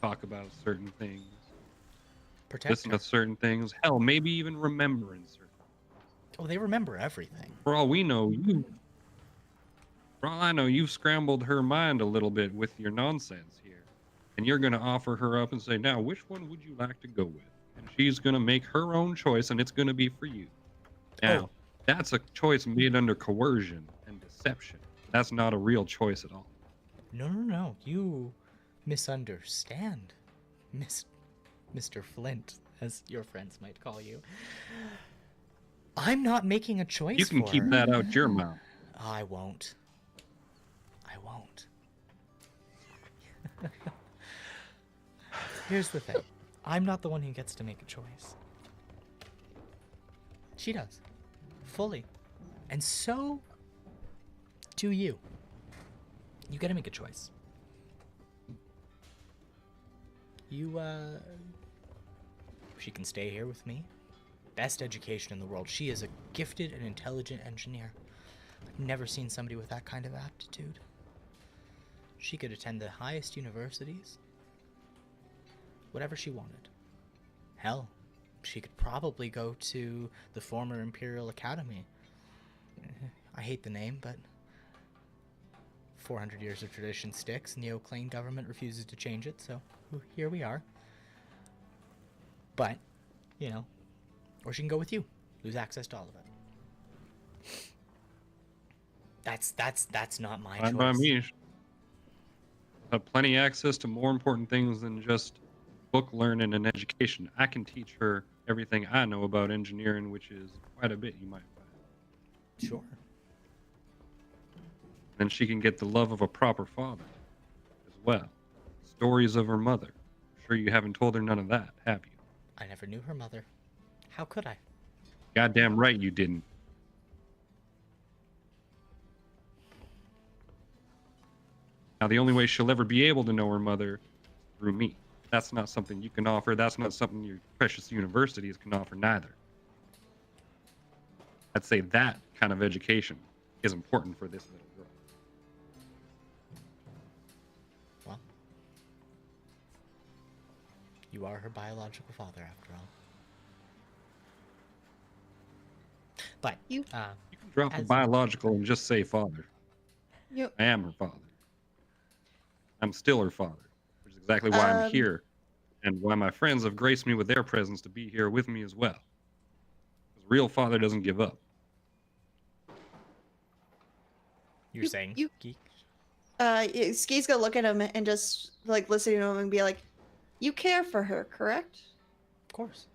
Talk about certain things, Protect listen her. to certain things, hell, maybe even remembering certain. Oh, they remember everything. For all we know, for all I know, you've scrambled her mind a little bit with your nonsense here. And you're going to offer her up and say, now, which one would you like to go with? And she's going to make her own choice, and it's going to be for you. Now, that's a choice made under coercion and deception. That's not a real choice at all. No. You misunderstand, Mr. Flint, as your friends might call you. I'm not making a choice You can for keep her. that out your mouth. I won't. Here's the thing. I'm not the one who gets to make a choice. She does. Fully. And so do you. You gotta make a choice. She can stay here with me. Best education in the world. She is a gifted and intelligent engineer. I've never seen somebody with that kind of aptitude. She could attend the highest universities. Whatever she wanted. Hell, she could probably go to the former Imperial Academy. I hate the name, but 400 years of tradition sticks, and the O'Clain government refuses to change it, so here we are. But, you know, or she can go with you, lose access to all of it. That's not my choice. By me. Have plenty access to more important things than just book learning and education. I can teach her everything I know about engineering, which is quite a bit, you might find. Sure. Then she can get the love of a proper father as well. Stories of her mother. I'm sure you haven't told her none of that, have you? I never knew her mother. How could I? Goddamn right you didn't. Now, the only way she'll ever be able to know her mother is through me. That's not something you can offer. That's not something your precious universities can offer neither. I'd say that kind of education is important for this little girl. Well, you are her biological father, after all. But You- You can drop the biological and just say father. You, I am her father. I'm still her father, which is exactly why I'm here, and why my friends have graced me with their presence to be here with me as well. Because real father doesn't give up. you're saying, you- Geek? Ski's gonna look at him and just like listen to him and be like, "You care for her, correct? Of course.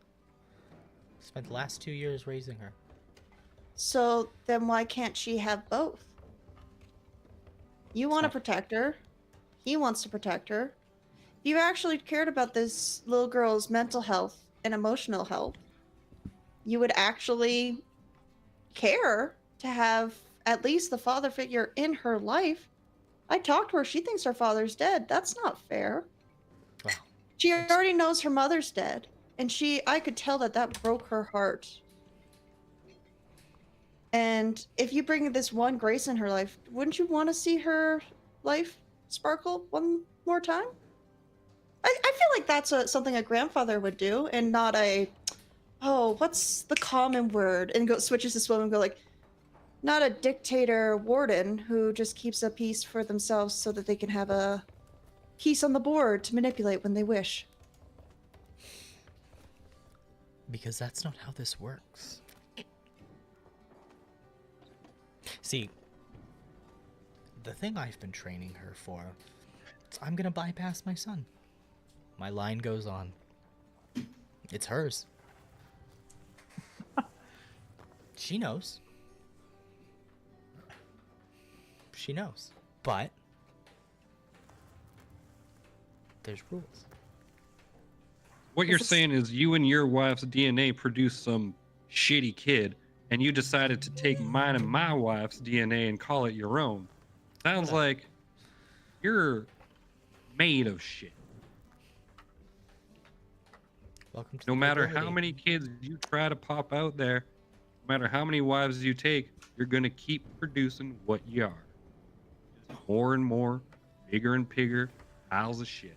Spent the last 2 years raising her. So then why can't she have both? You want to not- protect her. He wants to protect her. If you actually cared about this little girl's mental health and emotional health, you would actually care to have at least the father figure in her life. I talked to her. She thinks her father's dead. That's not fair. Wow. She already knows her mother's dead. And I could tell that broke her heart. And if you bring this one grace in her life, wouldn't you want to see her life sparkle one more time? I feel like that's something a grandfather would do, and not what's the common word? And switches to swim and go like, not a dictator warden who just keeps a piece for themselves so that they can have a piece on the board to manipulate when they wish. Because that's not how this works. See, the thing I've been training her for is I'm gonna bypass my son. My line goes on. It's hers. She knows. She knows. But there's rules. What you're This is- saying is you and your wife's DNA produced some shitty kid, and you decided to take mine and my wife's DNA and call it your own. Sounds Hold on. like you're made of shit. Welcome to No the matter how nobility. many kids you try to pop out there, no matter how many wives you take, you're gonna keep producing what you are. Just more and more, bigger and bigger, piles of shit.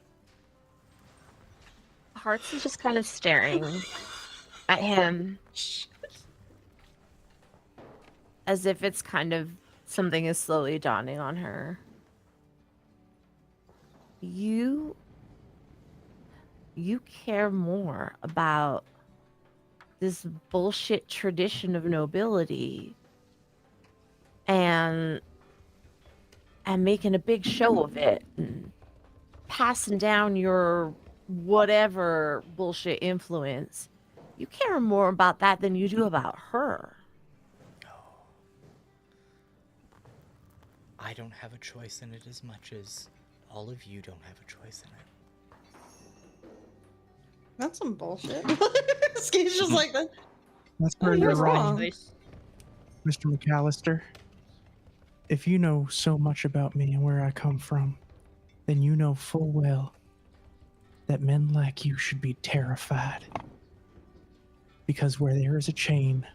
Hearts is just kind of staring at him As if it's kind of something is slowly dawning on her. You care more about this bullshit tradition of nobility and making a big show of it and passing down your whatever bullshit influence. You care more about that than you do about her. I don't have a choice in it as much as all of you don't have a choice in it. That's some bullshit. Skeet's just like that. That's Oh, where you're you're wrong, wrong. Nice. Mr. McAllister. If you know so much about me and where I come from, then you know full well that men like you should be terrified. Because where there is a chain,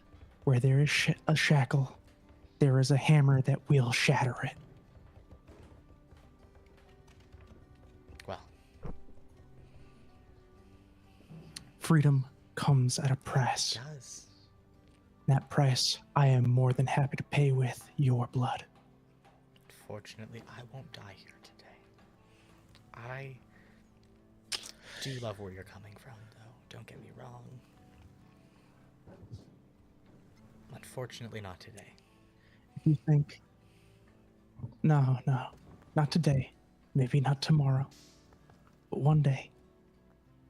where there is a shackle, there is a hammer that will shatter it. Well, Freedom comes at a price. it does. That price I am more than happy to pay with your blood. Fortunately, I won't die here today. I do love where you're coming from, though. Don't get me wrong. Unfortunately, not today. If you think, no, not today, maybe not tomorrow, but one day.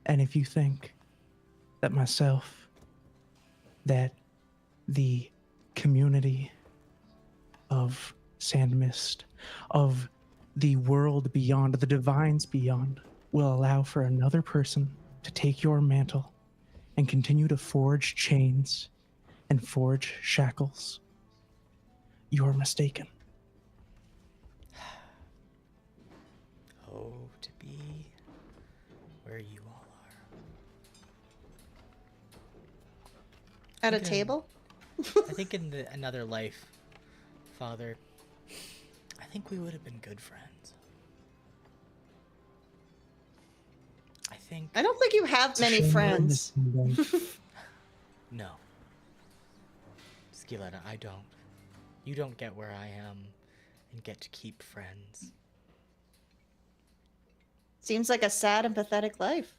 And if you think that myself, that the community of Sandmist, of the world beyond, the divines beyond, will allow for another person to take your mantle and continue to forge chains and forge shackles, you're mistaken. Oh, to be where you all are. At a Okay. table? I think in another life, Father, I think we would have been good friends. I think... I don't think you have It's a many shame we're in friends. this someday. No. Skileta, I don't. You don't get where I am and get to keep friends. Seems like a sad and pathetic life.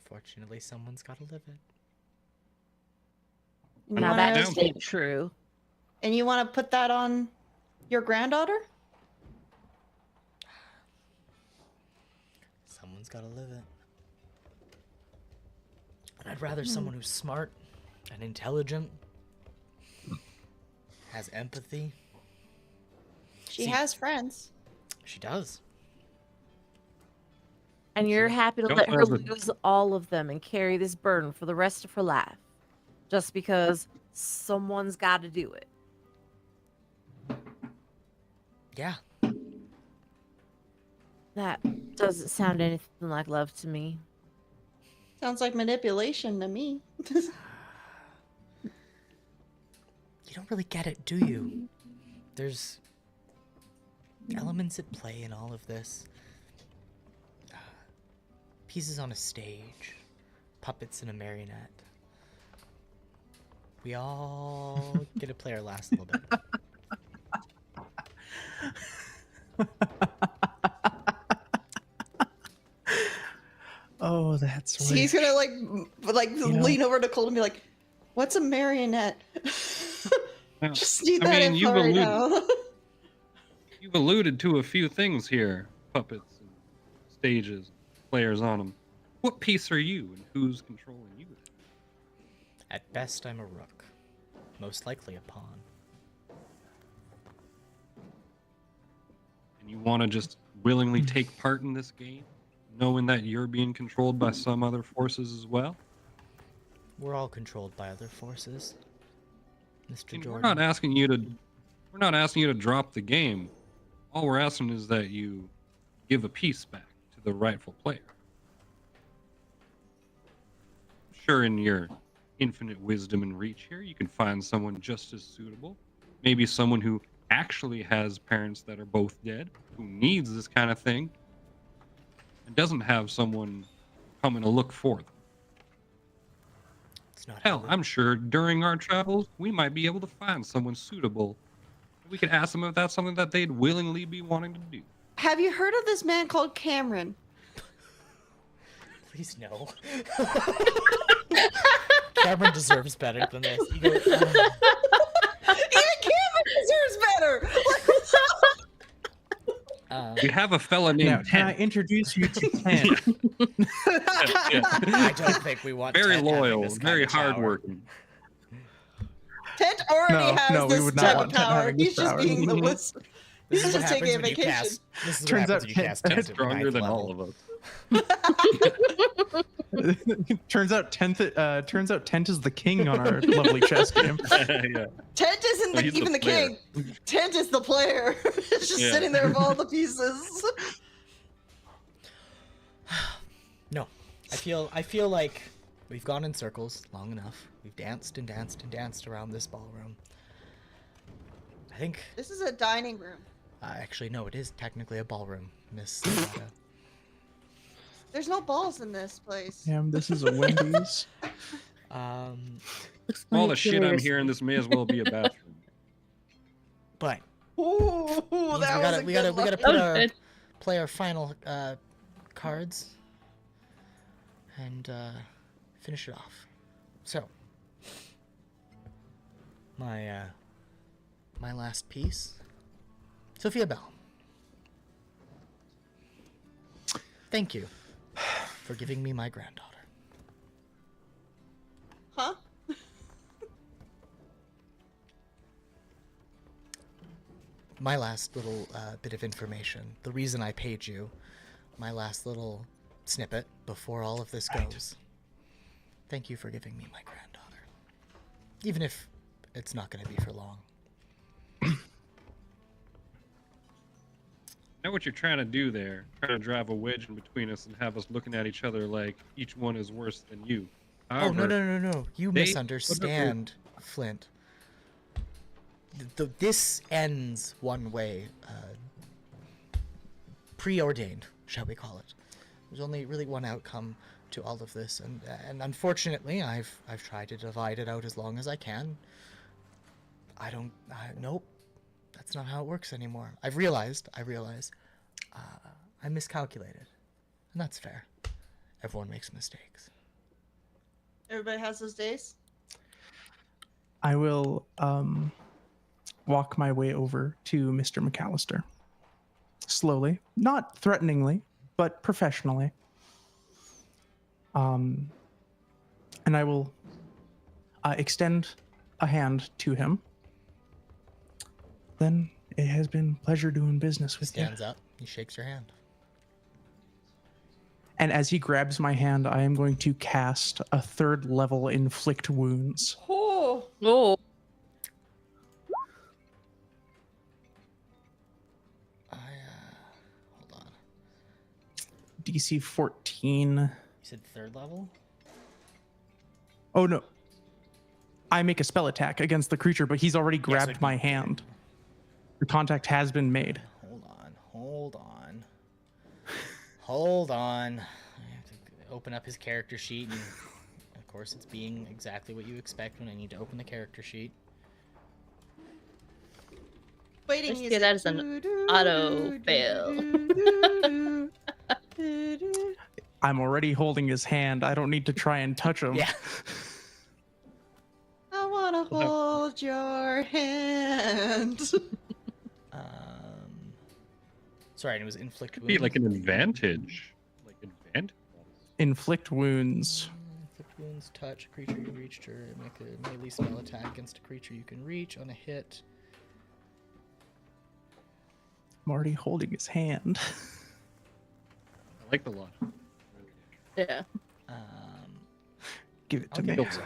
Fortunately, someone's got to live it. You Now wanna- that's ain't true. And you want to put that on your granddaughter? Someone's got to live it. And I'd rather someone who's smart and intelligent, has empathy. She See- has friends. She does. And you're happy to Don't let her ever- lose all of them and carry this burden for the rest of her life. Just because someone's got to do it. Yeah. That doesn't sound anything like love to me. Sounds like manipulation to me. You don't really get it, do you? There's elements at play in all of this. Pieces on a stage, puppets in a marionette. We all get to play our last little bit. Oh, that's So he's right. gonna like know- lean over to Colt and be like, "What's a marionette?" Now, Just need I that mean, info right now. You've alluded to a few things here: puppets, and stages, players on them. What piece are you, and who's controlling you? At best, I'm a rook. Most likely a pawn. And you want to just willingly take part in this game, knowing that you're being controlled by some other forces as well? We're all controlled by other forces, Mr. And Jordan. we're not asking you to drop the game. All we're asking is that you give a piece back to the rightful player. Sure, in your infinite wisdom and reach here, you can find someone just as suitable. Maybe someone who actually has parents that are both dead, who needs this kind of thing, and doesn't have someone coming to look for them. It's not Hell, how I'm sure during our travels, we might be able to find someone suitable. We could ask them if that's something that they'd willingly be wanting to do. Have you heard of this man called Cameron? Please no. Cameron deserves better than this. You go, Even Cameron deserves better. We have a fella Now, named can I Ted. introduce you to Ken? I don't think we want Very Ted having loyal, this kind very of power. hardworking. Ted already No, has no, we this would not type want of Ted power. having this He's just power. being the whisper. This He's is what just taking happens a when you vacation. cast. This is what Turns happens out when you Ted- cast Ted's Ted's at Stronger ninth than level. all of us. Turns out Tent is the king on our lovely chess game. Yeah. Tent isn't No, he's even the player. king. Tent is the player. It's just Yeah. sitting there with all the pieces. No, I feel like we've gone in circles long enough. We've danced and danced and danced around this ballroom. I think. This is a dining room. Actually, no, it is technically a ballroom, Miss Skileta. There's no balls in this place. Damn, this is a Wendy's. All the shit I'm hearing, this may as well be a bathroom. But Ooh, means that was a we good gotta line. put was our good. play our final cards and finish it off. So my last piece, Sophia Belle. Thank you for giving me my granddaughter. Huh? My last little bit of information, the reason I paid you, my last little snippet before all of this goes. Thank you for giving me my granddaughter. Even if it's not going to be for long. I know what you're trying to do there. Trying to drive a wedge in between us and have us looking at each other like each one is worse than you. Oh, no, However, no. You they- misunderstand, Flint. This ends one way. Preordained, shall we call it. There's only really one outcome to all of this, and unfortunately, I've tried to divide it out as long as I can. Nope. That's not how it works anymore. I realize, I miscalculated. And that's fair. Everyone makes mistakes. Everybody has those days. I will walk my way over to Mr. McAllister. Slowly, not threateningly, but professionally. And I will extend a hand to him. Then it has been pleasure doing business He with you. stands up. He shakes your hand. And as he grabs my hand, I am going to cast a 3rd level inflict wounds. Oh, Oh, Hold on. DC 14. You said 3rd level? Oh no. I make a spell attack against the creature, but he's already grabbed it'd my be- hand. The contact has been made. Hold on. I have to open up his character sheet, and of course it's being exactly what you expect when I need to open the character sheet. waiting. I see that as an auto fail. I'm already holding his hand. I don't need to try and touch him. Yeah. I wanna hold your hand. Sorry, and it was inflict It'd be wounds. like an advantage. Like advantage. Inflict wounds. Inflict wounds, touch a creature you reached, or make a melee spell attack against a creature you can reach on a hit. I'm already holding his hand. I like the lot. yeah. Give it to I'll me. give it to you.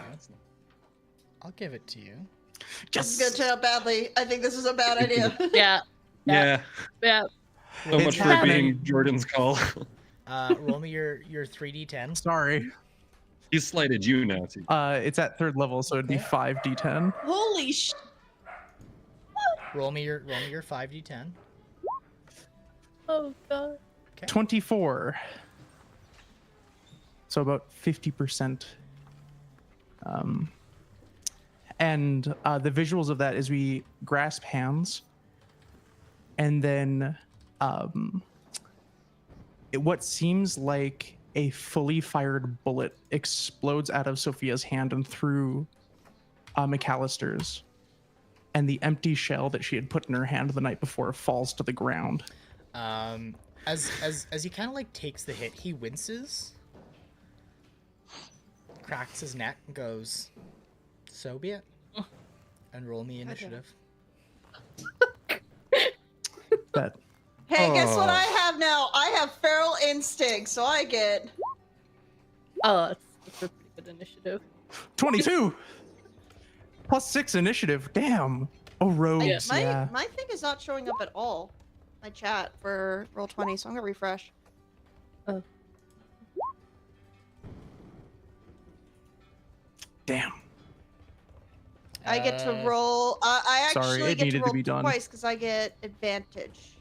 I'll give it to you. This is gonna turn out badly. I think this is a bad idea. Yeah. Yeah. Yeah. So It's much for happening. being Jordan's call. Roll me your 3d10. Sorry. He's slighted you now, too. It's at 3rd level, so it'd be 5d10. Holy sh! Roll me your 5d10. Oh god. 24. So about 50%. And the visuals of that is we grasp hands, and then what seems like a fully fired bullet explodes out of Sophia's hand and through McAllister's, and the empty shell that she had put in her hand the night before falls to the ground. As he kind of like takes the hit, he winces, cracks his neck, and goes, "So be it." And roll me initiative. Bet. Hey, guess what Oh. I have now? I have feral instinct, so I get. Oh, that's a pretty good initiative. 22 plus 6 initiative. Damn. Oh, rogues. My Yeah. my thing is not showing up at all. My chat for Roll20, so I'm gonna refresh. Damn. I get to roll. I Sorry, actually it get to needed to roll be done. twice because I get advantage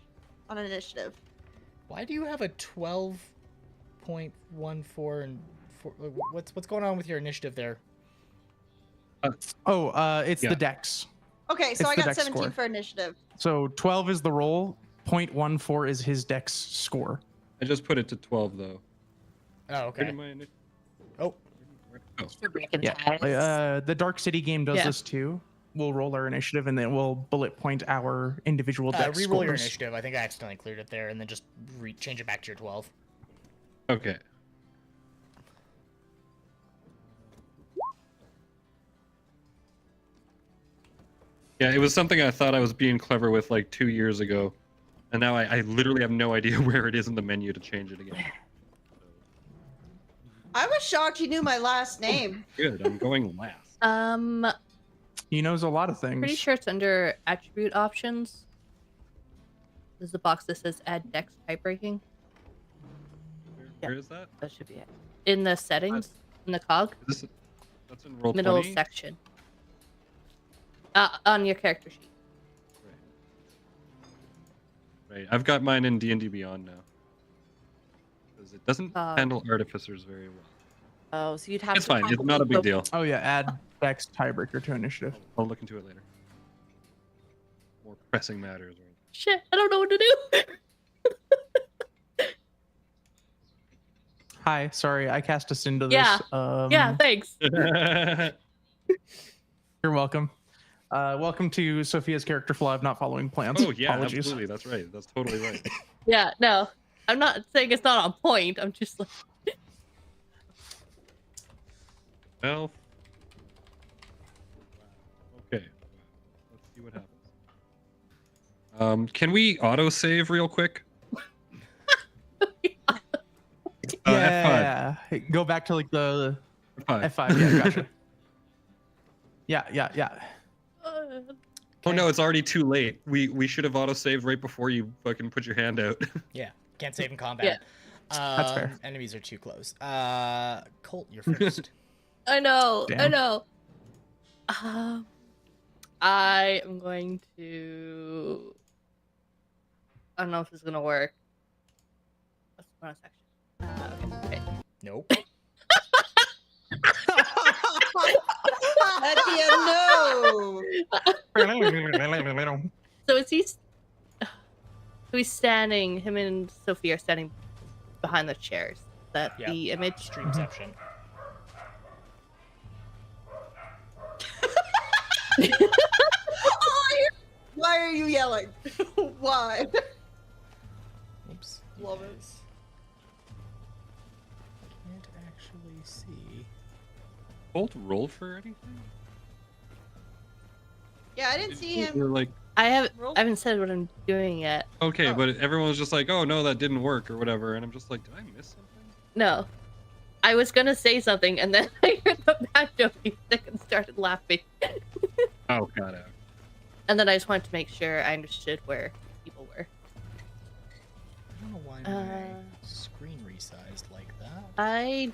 on initiative. Why do you have a 12.14 and what's going on with your initiative there? Oh, it's Yeah. the dex. Okay, so It's I the got dex 17 score. for initiative. So 12 is the roll. 0.14 is his dex score. I just put it to 12 though. Oh, Where okay. did my initiative? Oh, Where'd it go? You're breaking Yeah. ties. The Dark City game does Yeah. this too. We'll roll our initiative and then we'll bullet point our individual dex re-roll your scores. initiative. I think I accidentally cleared it there, and then just change it back to your 12. Okay. Yeah, it was something I thought I was being clever with like 2 years ago, and now I literally have no idea where it is in the menu to change it again. I was shocked you knew my last name. Good, I'm going last. He knows a lot of things. Pretty sure it's under attribute options. There's a box that says add dex typebreaking Where is that? That should be it. in the settings in the cog Is this, that's in roll middle 20? section. On your character sheet. Right, I've got mine in D&D Beyond now. Because it doesn't handle artificers very well. Oh, so you'd have It's to fine, it's not a big deal. Oh yeah, add dex tiebreaker to initiative. I'll look into it later. More pressing matters. Right? Shit, I don't know what to do. Hi, sorry, I cast us into this. Yeah. Yeah, thanks. You're welcome. Welcome to Sophia's character flaw of not following plans. Oh yeah, Apologies. absolutely. That's right. That's totally right. Yeah, no. I'm not saying it's not on point. I'm just like Well. Okay. Let's see what happens. Can we autosave real quick? F5. Yeah, go back to like the F5. F5. Yeah, gotcha. Yeah. Oh no, it's already too late. We should have autosaved right before you fucking put your hand out. Yeah, can't save in combat. That's fair. Enemies are too close. Colt, you're first. I know. I Damn. know. I am going to. I don't know if this is gonna work. Let's go on a section. Okay. Nope. At the end, no. So is he? So he's standing. Him and Sophia are standing behind the chairs. Is that Yeah. the image? Streamception. Why are you yelling? Why? Oops. Love it. Guys. Can't actually see. Colt roll for anything? Yeah, I didn't see him. You're like, I Roll. haven't said what I'm doing yet. okay, Oh. but everyone was just like, oh no, that didn't work or whatever, and I'm just like, did I miss something? No. I was gonna say something and then I heard the bad joke stick and started laughing. Oh, got it. And then I just wanted to make sure I understood where people were. I don't know why my screen resized like that. I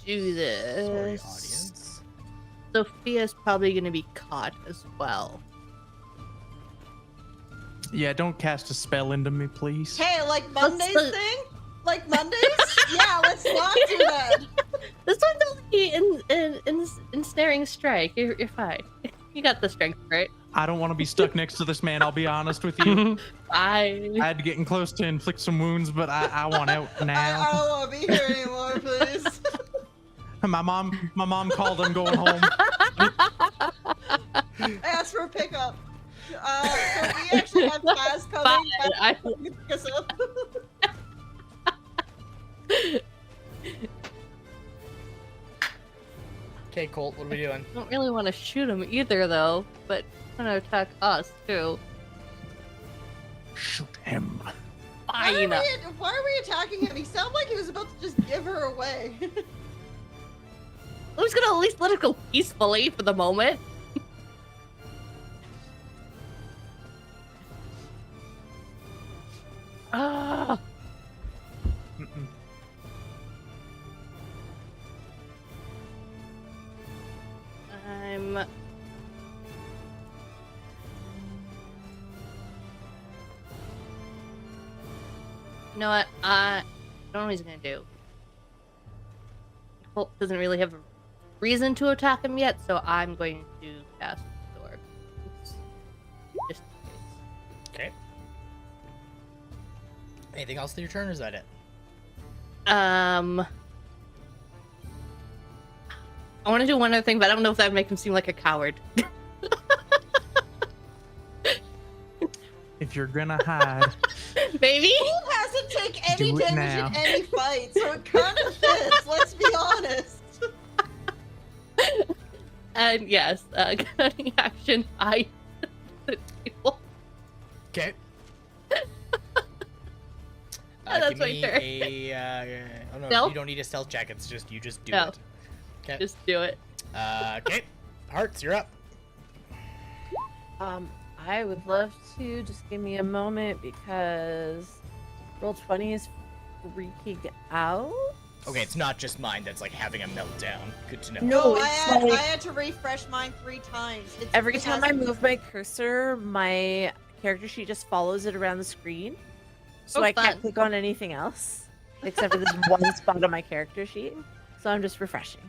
do this. Sorry, audience. Sophia's probably gonna be caught as well. Yeah, don't cast a spell into me, please. Hey, like Monday's the- thing? Like Mondays? Yeah, let's not do that. This one's only ensnaring strike. You're fine. You got the strength, right? I don't want to be stuck next to this man. I'll be honest with you. I I had to get in close to inflict some wounds, but I want out I now. don't want to be here anymore, please. My mom called. I'm going home. I asked for a pickup. So we actually have Kaz coming. Fine, I- You can pick us up. Okay, Colt, what are we doing? don't really want to shoot him either, though. But I'm gonna attack us too. Shoot him. Fine. Why are we attacking him? He sounded like he was about to just give her away. I was gonna at least let it go peacefully for the moment. Ah. Mm-mm. I'm. You know what? I don't know what he's gonna do. Colt doesn't really have a reason to attack him yet, so I'm going to cast Sword. Oops. Just in case. Okay. Anything else to your turn, or is that it? I want to do one other thing, but I don't know if that would make him seem like a coward. If you're gonna hide, Maybe? Colt hasn't taken any Do it damage now. in any fight, so it kind of fits, let's be honest. And yes, cutting action, I the table. Okay. That's give my me turn. oh no, Stealth? you don't need a stealth check. It's just you just do No. it. Okay. Just do it. Okay. Hearts, you're up. I would love to just give me a moment because roll 20 is freaking out. Okay, it's not just mine that's like having a meltdown. Good to know. No, I it's had, like- I had to refresh mine 3 times. Every it time has- I move my cursor, my character sheet just follows it around the screen. So Oh, I can't fun. click on anything else except for this one spot on my character sheet. So I'm just refreshing.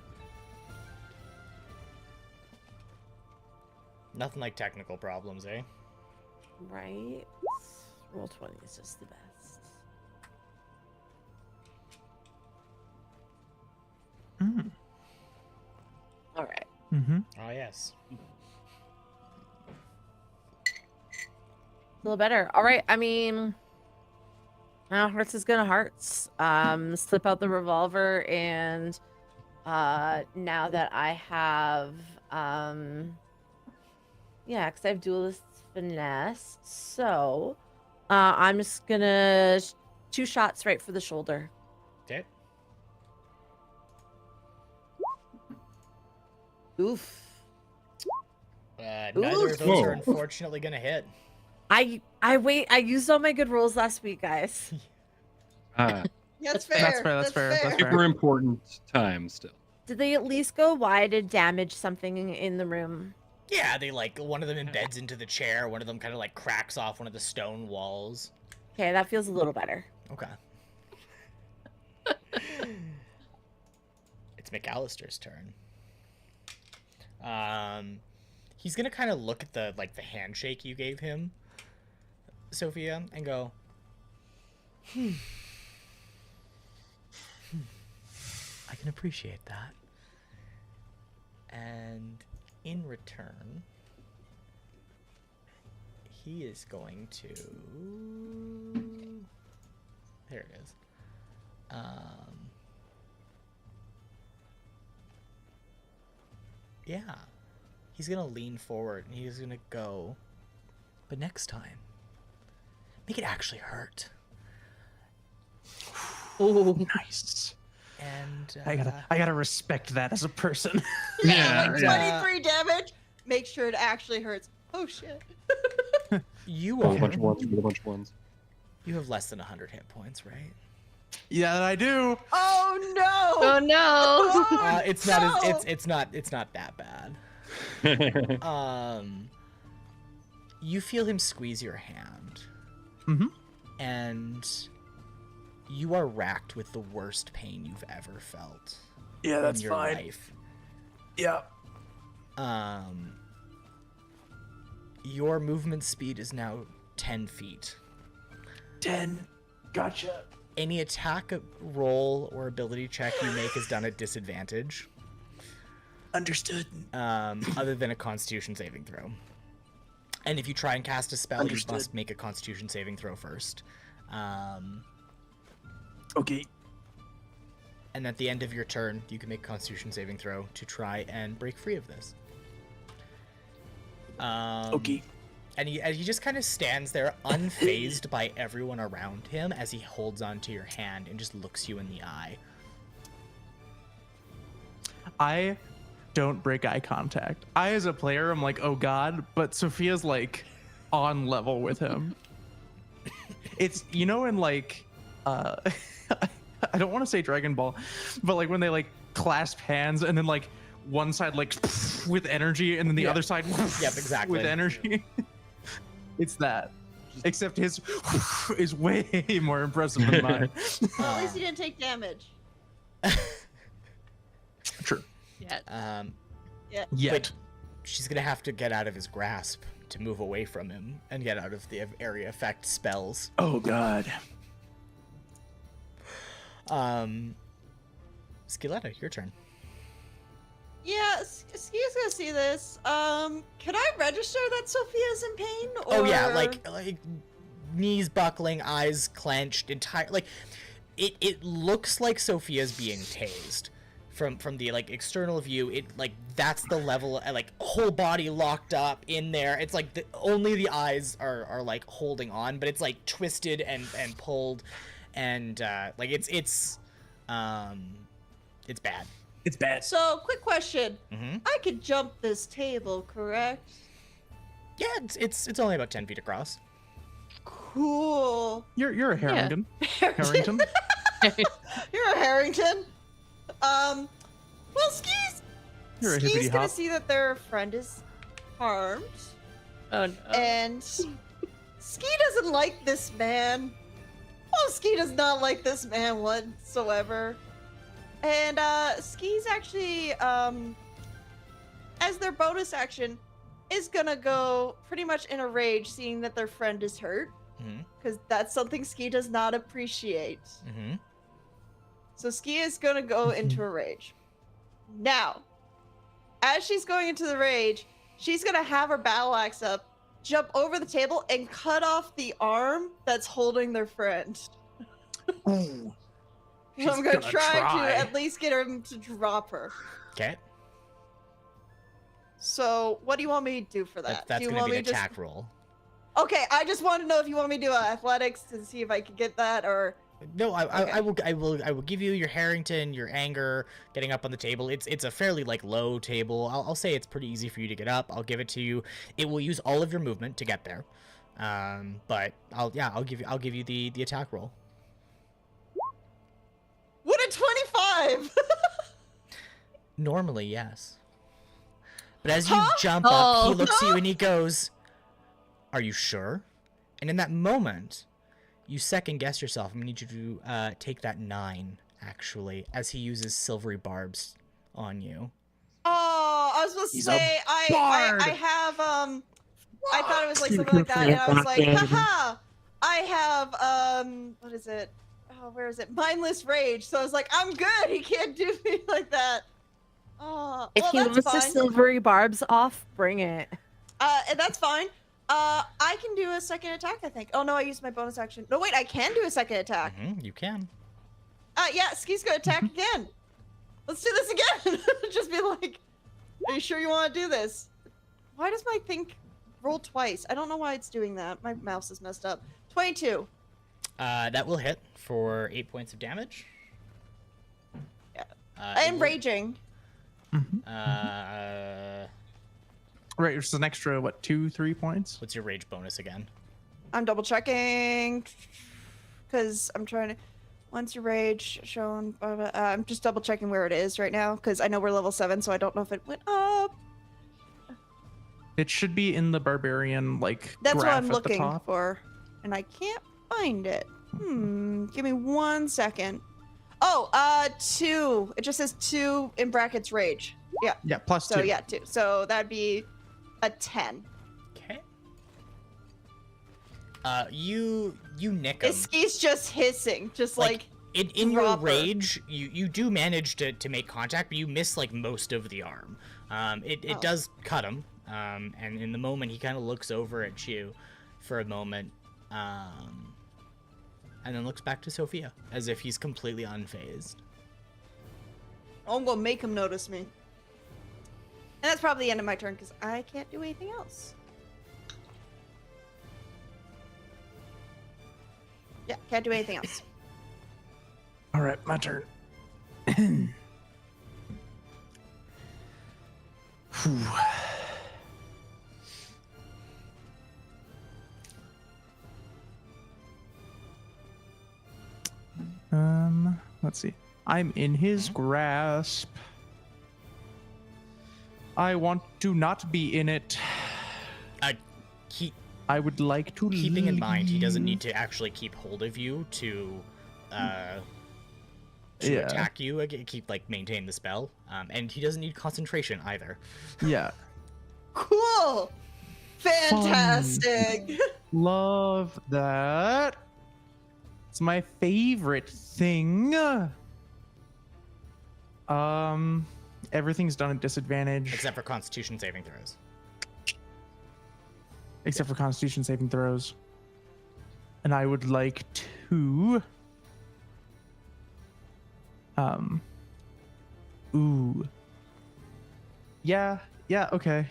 Nothing like technical problems, eh? Right? Roll 20 is just the best. Mm. All right. Mm-hmm. Oh yes. A little better. All right. I mean, hearts is gonna hearts. Slip out the revolver, and now that I have, yeah, because I have duelist finesse, so I'm just gonna 2 shots right for the shoulder. Okay. Oof. Neither of those Whoa. are unfortunately gonna hit. I used all my good rolls last week, guys. That's That's fair. fair. That's fair, that's fair. Super important time still. Did they at least go wide and damage something in the room? Yeah, they like one of them embeds into the chair, one of them kind of like cracks off one of the stone walls. Okay, that feels a little better. Okay. It's McAllister's turn. He's gonna kind of look at the the handshake you gave him, Sophia, and go, I can appreciate that. And in return, he is going to. There it is. Yeah. He's gonna lean forward and he's gonna go, but next time, make it actually hurt. Oh, Nice. And I gotta respect that as a person. Yeah, and, yeah. 23 damage. Make sure it actually hurts. Oh shit. you Roll a are bunch of ones. Roll a bunch of ones. you have less than 100 hit points, right? Yeah, I do. Oh no. oh no! It's not it's not that bad. You feel him squeeze your hand, Mm-hmm. and you are racked with the worst pain you've ever felt Yeah, in that's your fine. life. Yeah. Your movement speed is now 10 feet. 10. Gotcha. Any attack roll or ability check you make is done at disadvantage, Understood. other than a Constitution saving throw. And if you try and cast a spell, you Understood. must make a Constitution saving throw first. Okay. And at the end of your turn, you can make a Constitution saving throw to try and break free of this. Okay. And he just kind of stands there unfazed by everyone around him as he holds onto your hand and just looks you in the eye. I don't break eye contact. I, as a player, I'm like, oh god, but Sophia's like on level with him. It's, you know, in like, I don't want to say Dragon Ball, but like when they like clasp hands and then like one side like with energy and then the other side Yep, exactly. with energy. It's that. Except his is way more impressive than mine. Well, at least he didn't take damage. True. Yeah. Yeah. But she's gonna have to get out of his grasp to move away from him and get out of the area effect spells. Oh god. Skileta, your turn. Yeah, Ski's gonna see this. Can I register that Sophia's in pain? Or... Oh yeah, like knees buckling, eyes clenched, entire like it looks like Sophia's being tased. From the like external view, it like that's the level, like whole body locked up in there. It's like only the eyes are like holding on, but it's like twisted and pulled, and like it's bad. It's bad. So, quick question. Mm-hmm. I could jump this table, correct? Yeah, it's only about 10 feet across. Cool. You're a Harrington. Harrington. You're a Harrington. Well, Ski's You're a gonna hippity hop. see that their friend is harmed, Oh no. and Ski doesn't like this man. Oh, Ski does not like this man whatsoever. And Ski's actually, as their bonus action, is gonna go pretty much in a rage, seeing that their friend is hurt, because that's something Ski does not appreciate. Mm-hmm. So Ski is gonna go into a rage. Now, as she's going into the rage, she's gonna have her battle axe up, jump over the table, and cut off the arm that's holding their friend. Ooh. I'm gonna try to at least get him to drop her. Okay. So, what do you want me to do for that? That's do you gonna want be me an to attack roll. Okay, I just want to know if you want me to do athletics to see if I can get that, or No, Okay. I will give you your Harrington, your anger, getting up on the table. It's a fairly like low table. I'll say it's pretty easy for you to get up. I'll give it to you. It will use all of your movement to get there. But I'll give you the attack roll. what a 25! Normally, yes. But as you jump up, he looks at you and he goes, "Are you sure?" And in that moment, you second guess yourself. I'm gonna need you to take that 9, actually, as he uses silvery barbs on you. Oh, I was supposed to He's a say I have I thought it was like something like that, and I was like, haha! I have what is it? Oh, where is it? Mindless rage. So I was like, I'm good. He can't do me like that. Oh, If well, he that's wants the fine. silvery barbs off, bring it. And that's fine. I can do a second attack, I think. Oh no, I used my bonus action. No, wait, I can do a second attack. You can. Yeah, Ski's gonna attack again. Let's do this again. Just be like, are you sure you want to do this? Why does my thing roll twice? I don't know why it's doing that. My mouse is messed up. 22. That will hit for 8 points of damage. Yeah. It And will- raging. Right, it's an extra, what, 2-3 points? What's your rage bonus again? I'm double checking because I'm trying to. Once your rage shown, I'm just double checking where it is right now because I know we're level 7, so I don't know if it went up. It should be in the barbarian, like, That's what graph I'm at the looking top. for, and I can't find it. Give me 1 second. Oh, 2. It just says 2 in brackets rage. Yeah. Yeah, plus So 2. yeah, 2. So that'd be a 10. Okay. You nick him. He's just hissing, just like in your drop her. rage, you do manage to make contact, but you miss like most of the arm. It does cut him. And in the moment, he kind of looks over at you for a moment, and then looks back to Sophia as if he's completely unfazed. I'm gonna make him notice me. And that's probably the end of my turn because I can't do anything else. Yeah, can't do anything else. All right, my turn. Whew. Let's see. I'm in his grasp. I want to not be in it. I would like to Keeping in mind, he doesn't leave. need to actually keep hold of you to Yeah. attack you. Keep maintain the spell, and he doesn't need concentration either. Yeah. Cool. Fantastic. Love that. It's my favorite thing. Everything's done at disadvantage. Except for Constitution saving throws. Except for Constitution saving throws. And I would like to... Ooh. Yeah, okay.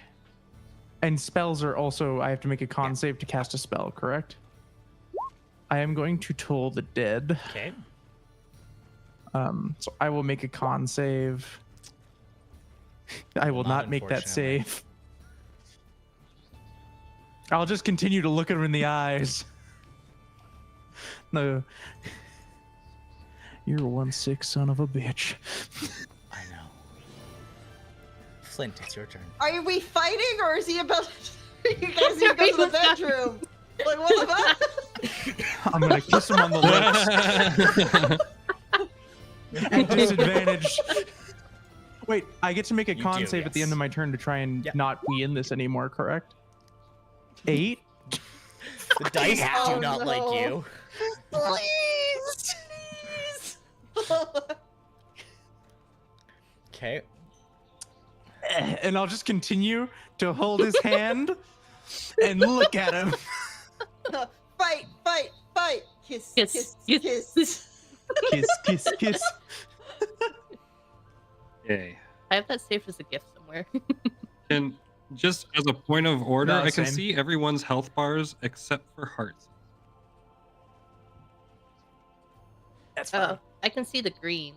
And spells are also... I have to make a con save to cast a spell, correct? I am going to Toll the Dead. Okay. So I will make a con save. I will not make that Unfortunately. save. I'll just continue to look at him in the eyes. No. You're one sick son of a bitch. I know. Flint, it's your turn. Are we fighting or is he about to... You guys need to go to the bedroom. Like, what the fuck? I'm gonna kiss him on the lips. At disadvantage. Wait, I get to make a You con do, save at the yes. end of my turn to try and Yep. not be in this anymore, correct? 8? The dice Oh, do not like no. you. Please. Okay. And I'll just continue to hold his hand and look at him. Fight, fight, fight. Kiss, Kiss, kiss, kiss. kiss. Kiss, kiss, kiss. Yay. I have that saved as a gift somewhere. And just as a point of order, No, I can same. see everyone's health bars except for hearts. That's Oh, I can see the green.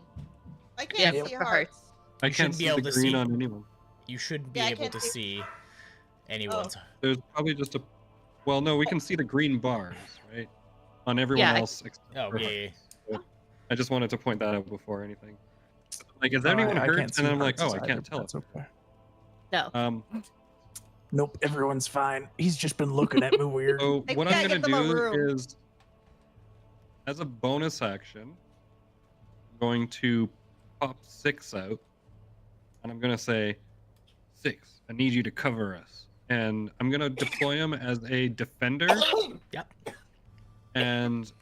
I Yeah, can't see for hearts. hearts. I You can't shouldn't see be able the to green see. on anyone. You should be Yeah, I able can't to see- see anyone's. There's probably just a... Well, no, we can see the green bars, right? On everyone Yeah, I- else except Oh, for yeah. hearts. I just wanted to point that out before anything. Like, is Oh, anyone I hurt? can't see And then I'm like, hearts oh, I either, can't but tell. That's okay. No. Nope, everyone's fine. He's just been looking at me weird. So Like, what yeah, I'm give gonna them a room. do is, as a bonus action, I'm going to pop 6 out, and I'm gonna say, 6, I need you to cover us. And I'm gonna deploy him as a defender. Yep. And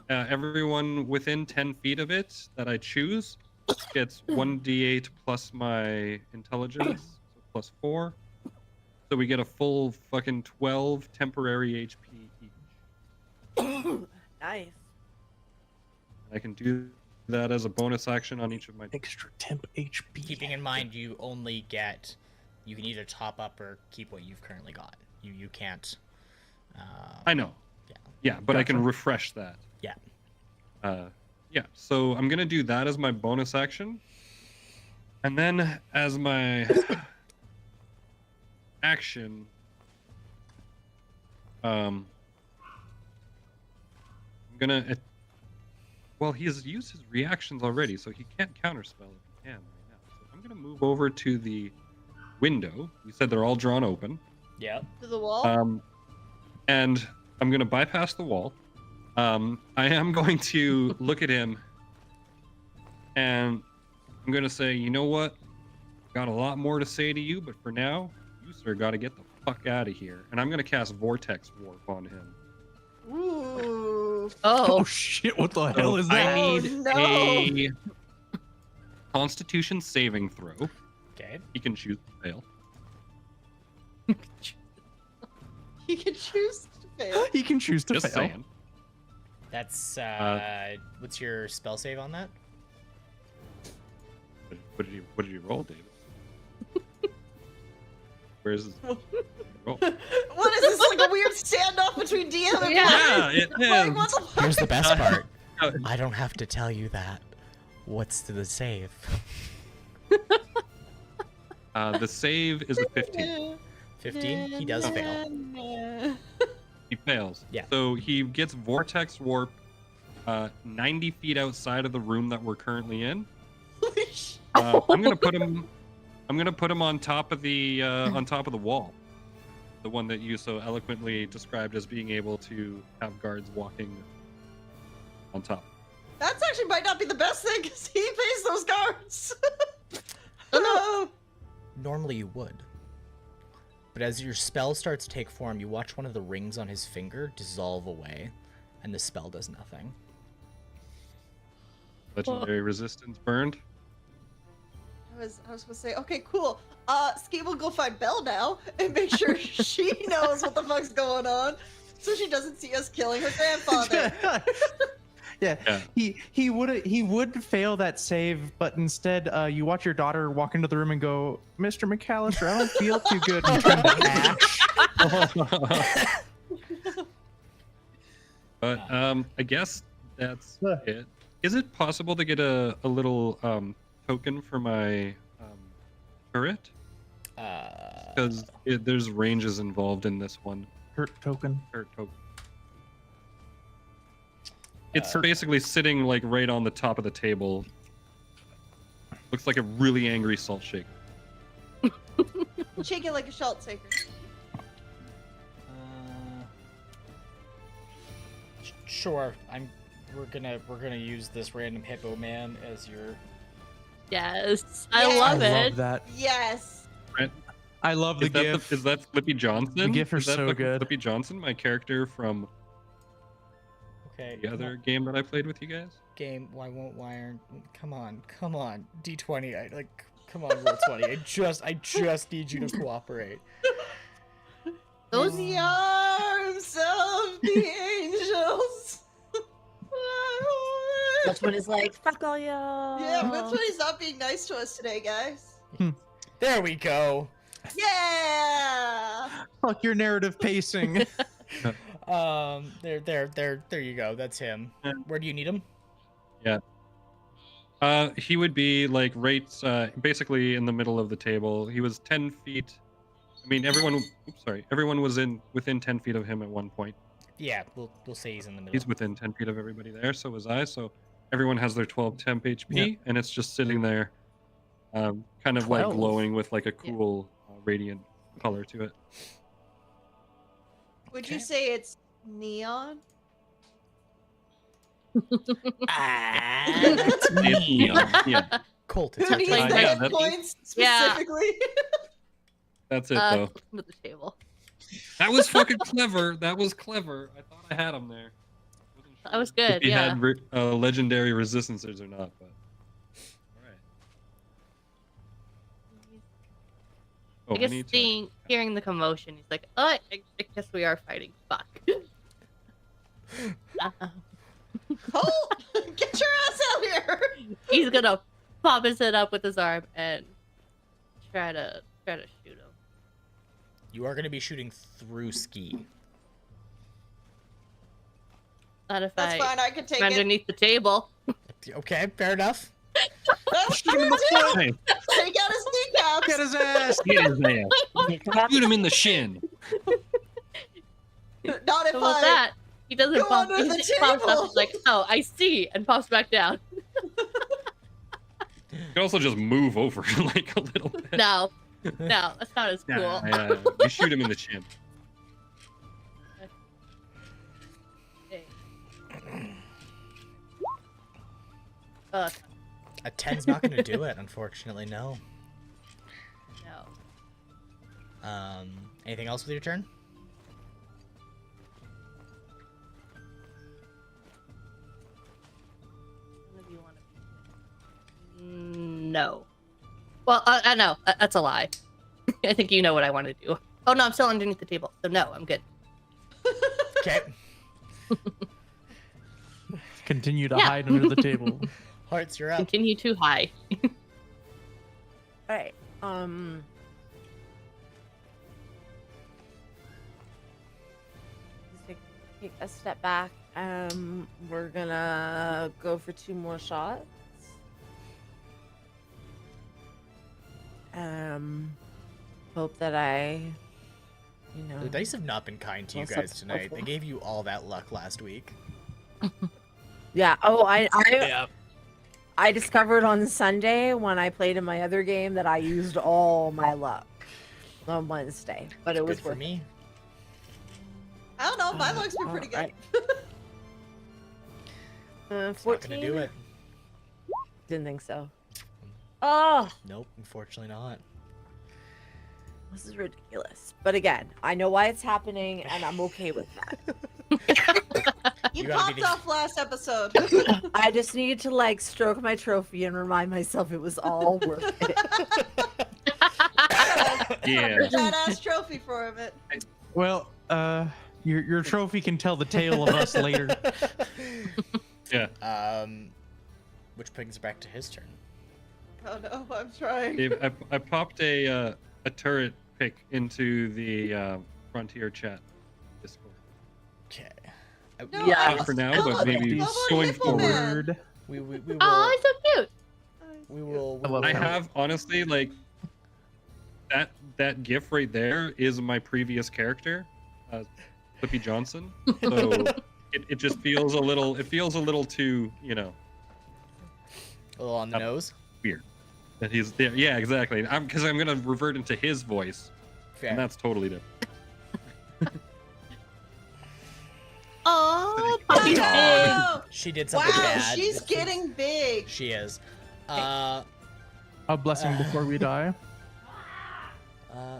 everyone within 10 feet of it that I choose gets 1d8 plus my intelligence, so plus 4. So we get a full fucking 12 temporary HP each. Nice. I can do that as a bonus action on each of my. Extra temp HP. Keeping in mind, you only get. You can either top up or keep what you've currently got. You can't. I know. Yeah. Yeah, but I can Gotcha. refresh that. Yeah. Yeah. So I'm gonna do that as my bonus action, and then as my action, I'm gonna. Well, he has used his reactions already, so he can't counterspell if he can right now. So I'm gonna move over to the window. You said they're all drawn open. Yep. To the wall. And I'm gonna bypass the wall. I am going to look at him, and I'm gonna say, you know what? Got a lot more to say to you, but for now, you sir got to get the fuck out of here. And I'm gonna cast Vortex Warp on him. Ooh. Oh Oh, shit, what the hell So is I that? need Oh, no. a Constitution saving throw. Okay. He can choose to fail. He can choose to fail. He can choose to Just fail. saying. That's what's your spell save on that? What did you roll, David? Where's oh. What is this, like a weird standoff between DM and Yeah. Yeah, it Like, is. what the fuck? Here's the best part. Uh, I don't have to tell you that. What's to the save? The save is a 15. 15? He does fail. He fails. Yeah. So he gets vortex warp 90 feet outside of the room that we're currently in. I'm gonna put him on top of the wall, the one that you so eloquently described as being able to have guards walking on top. That's actually might not be the best thing because he pays those guards. Normally you would. But as your spell starts to take form, you watch one of the rings on his finger dissolve away, and the spell does nothing. Legendary resistance burned. I was gonna say, okay, cool. Ski will go find Belle now and make sure she knows what the fuck's going on, so she doesn't see us killing her grandfather. Yeah. Yeah. He would fail that save, but instead you watch your daughter walk into the room and go, "Mr. McAllister, I don't feel too good," and turn to ash. But I guess that's it. Is it possible to get a little token for my turret? Because there's ranges involved in this one. Hurt token. Turret token. It's basically sitting like right on the top of the table. Looks like a really angry salt shaker. Shake it like a salt shaker. Sure. We're gonna use this random hippo man as your. Yes, I Yeah. love I it. love that. Yes. I love the GIF. Is that Flippy Johnson? The GIF are Is that so fucking good. Flippy Johnson, my character from Okay. the other game that I played with you guys. Game. Why won't Wire? Come on. D20. Come on, roll 20. I just need you to cooperate. Those In the arms of the angels. That's when it's like, fuck all y'all. Yeah, that's when he's not being nice to us today, guys. There we go. Yeah. Fuck your narrative pacing. There you go. That's him. Yeah. Where do you need him? He would be like right, basically in the middle of the table. He was 10 feet. I mean, everyone was within 10 feet of him at one point. Yeah, we'll say he's in the middle. He's within 10 feet of everybody there. So was I. So everyone has their 12 temp HP, Yeah. and it's just sitting there, kind of 12? like glowing with like a cool radiant color to it. Would you say it's neon? That's It's me. neon. Yeah, Colt, Who it's your needs turn. the yeah, hit that's- points Yeah. specifically? that's it though. With the table. That was fucking clever. That was clever. I thought I had him there. Wasn't That was sure good, If he yeah. had legendary resistances or not, but all right. Oh, I guess need to- hearing the commotion, he's like, "Oh, I guess we are fighting. Fuck." Colt, get your ass out here! He's gonna pop his head up with his arm and try to shoot him. You are going to be shooting through Ski. Not if That's fine, I can take it. underneath the table. Okay, fair enough. That's true too. Hey, Take out his kneecaps. Get his ass. get his ass. Shoot him in the shin. Not if So with I. that, he doesn't go pop. under He the just pops up. table. He's like, "Oh, I see," and pops back down. You can also just move over like a little bit. No, that's not as cool. Yeah, you shoot him in the chin. Okay. A 10's not going to do it, unfortunately, no. No. Anything else with your turn? What do you want to be? No. Well, I know. That's a lie. I think you know what I want to do. Oh, no, I'm still underneath the table. So, no, I'm good. Okay. Continue to Yeah. hide under the table. Hearts, you're up. Continue too high. All right. take a step back. We're gonna go for 2 more shots. Hope that The dice have not been kind to you Well, guys so- tonight. They gave you all that luck last week. Yeah. Oh, I discovered on Sunday when I played in my other game that I used all my luck on Wednesday, but it was Good for worth me. I don't know. My luck's been pretty good. Alright. It's not 14. gonna do it. Didn't think so. Oh, Nope, unfortunately not. this is ridiculous. But again, I know why it's happening, and I'm okay with that. You You gotta popped be- off last episode. I just needed to like stroke my trophy and remind myself it was all worth it. Yeah. Badass trophy for him. Well, your trophy can tell the tale of us later. Yeah. Which brings it back to his turn. Oh no, I'm trying. Dave, I popped a turret pick into the Frontier chat Discord. Okay. No, Yeah. I Not for was now, still but maybe Double going Hippo Man. forward. We will. Oh, it's so cute. We will. I love I that. have honestly like that GIF right there is my previous character, Flippy Johnson. So it just feels a little. It feels a little too, A little on the nose. weird that he's there. Yeah, exactly. Because I'm gonna revert into his voice, Fair. and that's totally different. Oh, Oh, puppy no. She did something Wow, bad. she's getting big. She is. A blessing before we die.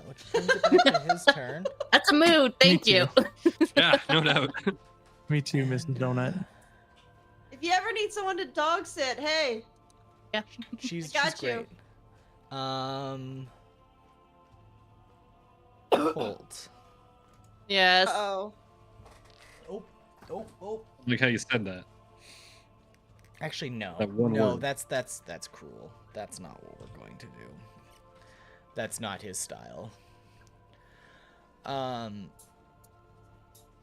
Which brings it back to his turn. That's a mood. Thank Me you. Yeah, no doubt. Me too, Miss Donut. If you ever need someone to dog sit, hey. She's I got great. you. Colt. Yes. Uh-oh. Oh. Like how you said that. Actually, no. That one No, word. that's cruel. That's not what we're going to do. That's not his style.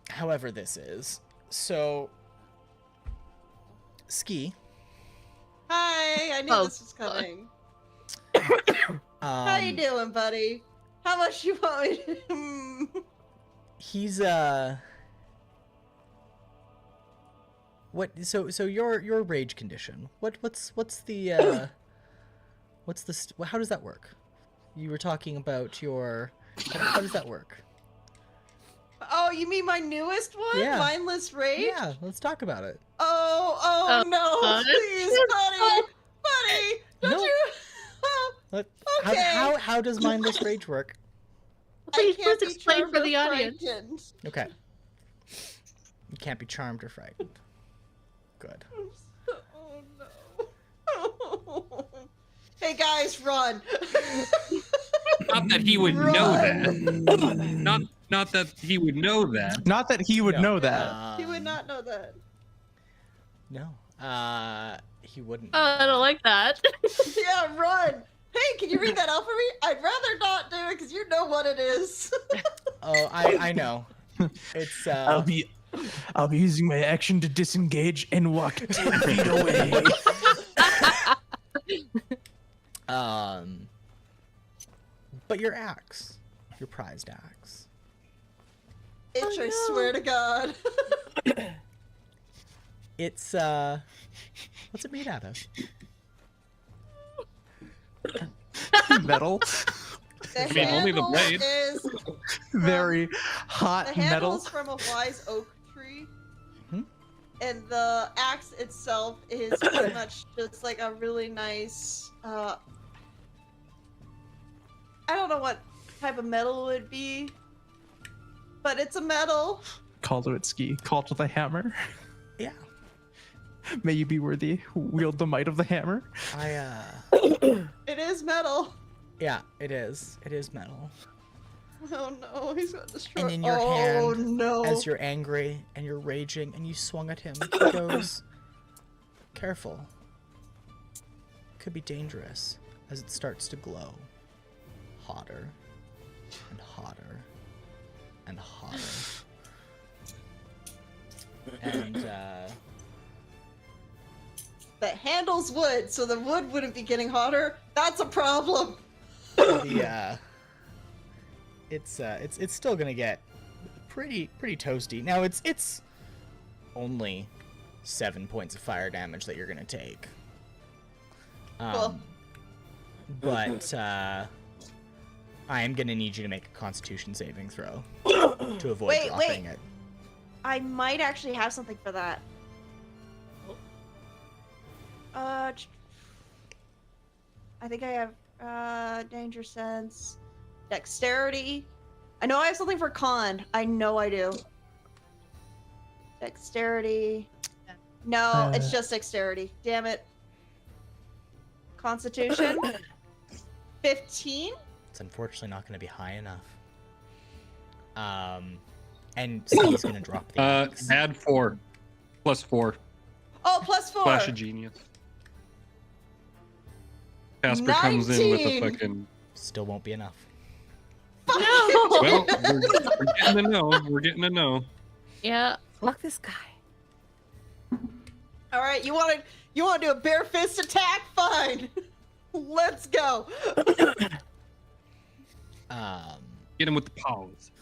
However, this is so. Ski. Hi, I knew Oh, this was coming. Um, How you doing, buddy? How much you want me to... He's What? So your rage condition. What's the how does that work? You were talking about your. How does that work? Oh, you mean my newest one? Yeah. Mindless Rage? Yeah, let's talk about it. Oh no, that's please, buddy! Buddy! Don't No. you... Let, Okay. how does mindless rage work? Please, I can't please be explain charmed for or the audience. frightened. Okay. You can't be charmed or frightened. Good. Oh no. Hey guys, run! Not that he would know that. Not that he would know that. Not that he would No. know that. He would not know that. No. He wouldn't. Oh, I don't like that. Yeah, run! Hey, can you read that out for me? I'd rather not do it because you know what it is. Oh, I know. It's I'll be using my action to disengage and walk 10 feet away. But your axe, your prized axe. Itch, Oh, I no. swear to God. It's what's it made out of? Metal. The I mean, only the handle blade. is Very hot the handle metal. is from a wise oak tree, Hmm? and the axe itself is pretty much just like a really nice. I don't know what type of metal it would be, but it's a metal. Call to it, Ski. Call to the hammer. Yeah. May you be worthy. Wield the might of the hammer. It is metal. Yeah, it is. It is metal. Oh no, he's gonna destroy. And in your oh hand, no! as you're angry and you're raging and you swung at him, he goes, "Careful. Could be dangerous." As it starts to glow, hotter and hotter and hotter. And That handles wood, so the wood wouldn't be getting hotter. That's a problem. it's still gonna get pretty toasty. Now it's only 7 points of fire damage that you're gonna take. Cool. But I am gonna need you to make a Constitution saving throw to avoid dropping it. I might actually have something for that. I think I have danger sense, dexterity. I know I have something for con. I know I do. Dexterity. No, it's just dexterity. Damn it. Constitution. 15. It's unfortunately not gonna be high enough. And Steve's gonna drop the axe. Add 4. Plus 4. Oh, plus 4. Flash of genius. Casper comes in with a 19. fucking... Still won't be enough. No. Well, we're getting to know. We're getting to know. Yeah. Fuck this guy. All right, you want to do a bare fist attack? Fine. Let's go. Get him with the paws.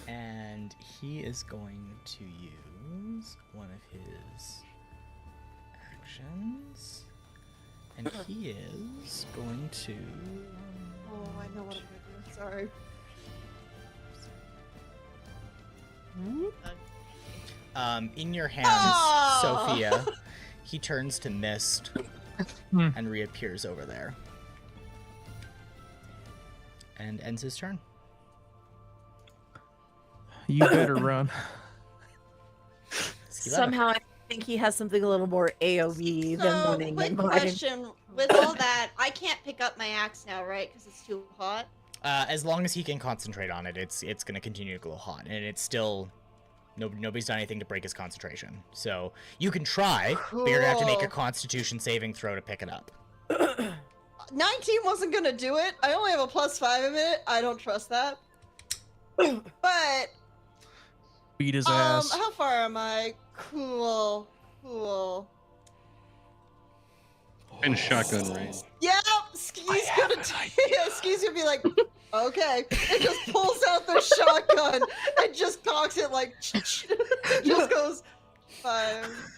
And he is going to use one of his actions. And he is going to... Oh, I know what I'm gonna do. Sorry. In your hands, Oh! Sophia, he turns to mist and reappears over there. And ends his turn. You better run. Skileta. Somehow I think he has something a little more AoE than So, running quick in mind. question. With all that, I can't pick up my axe now, right? Because it's too hot. As long as he can concentrate on it, it's going to continue to glow hot, and it's still nobody's done anything to break his concentration. So you can try, but you're gonna have to make a Cool. Constitution saving throw to pick it up. 19 wasn't gonna do it. I only have a +5 in it. I don't trust that. But Beat his ass. how far am I? Cool. And shotgun range. Yep, Ski's gonna be like, okay. It just pulls out the shotgun and just cocks it like, just goes 5.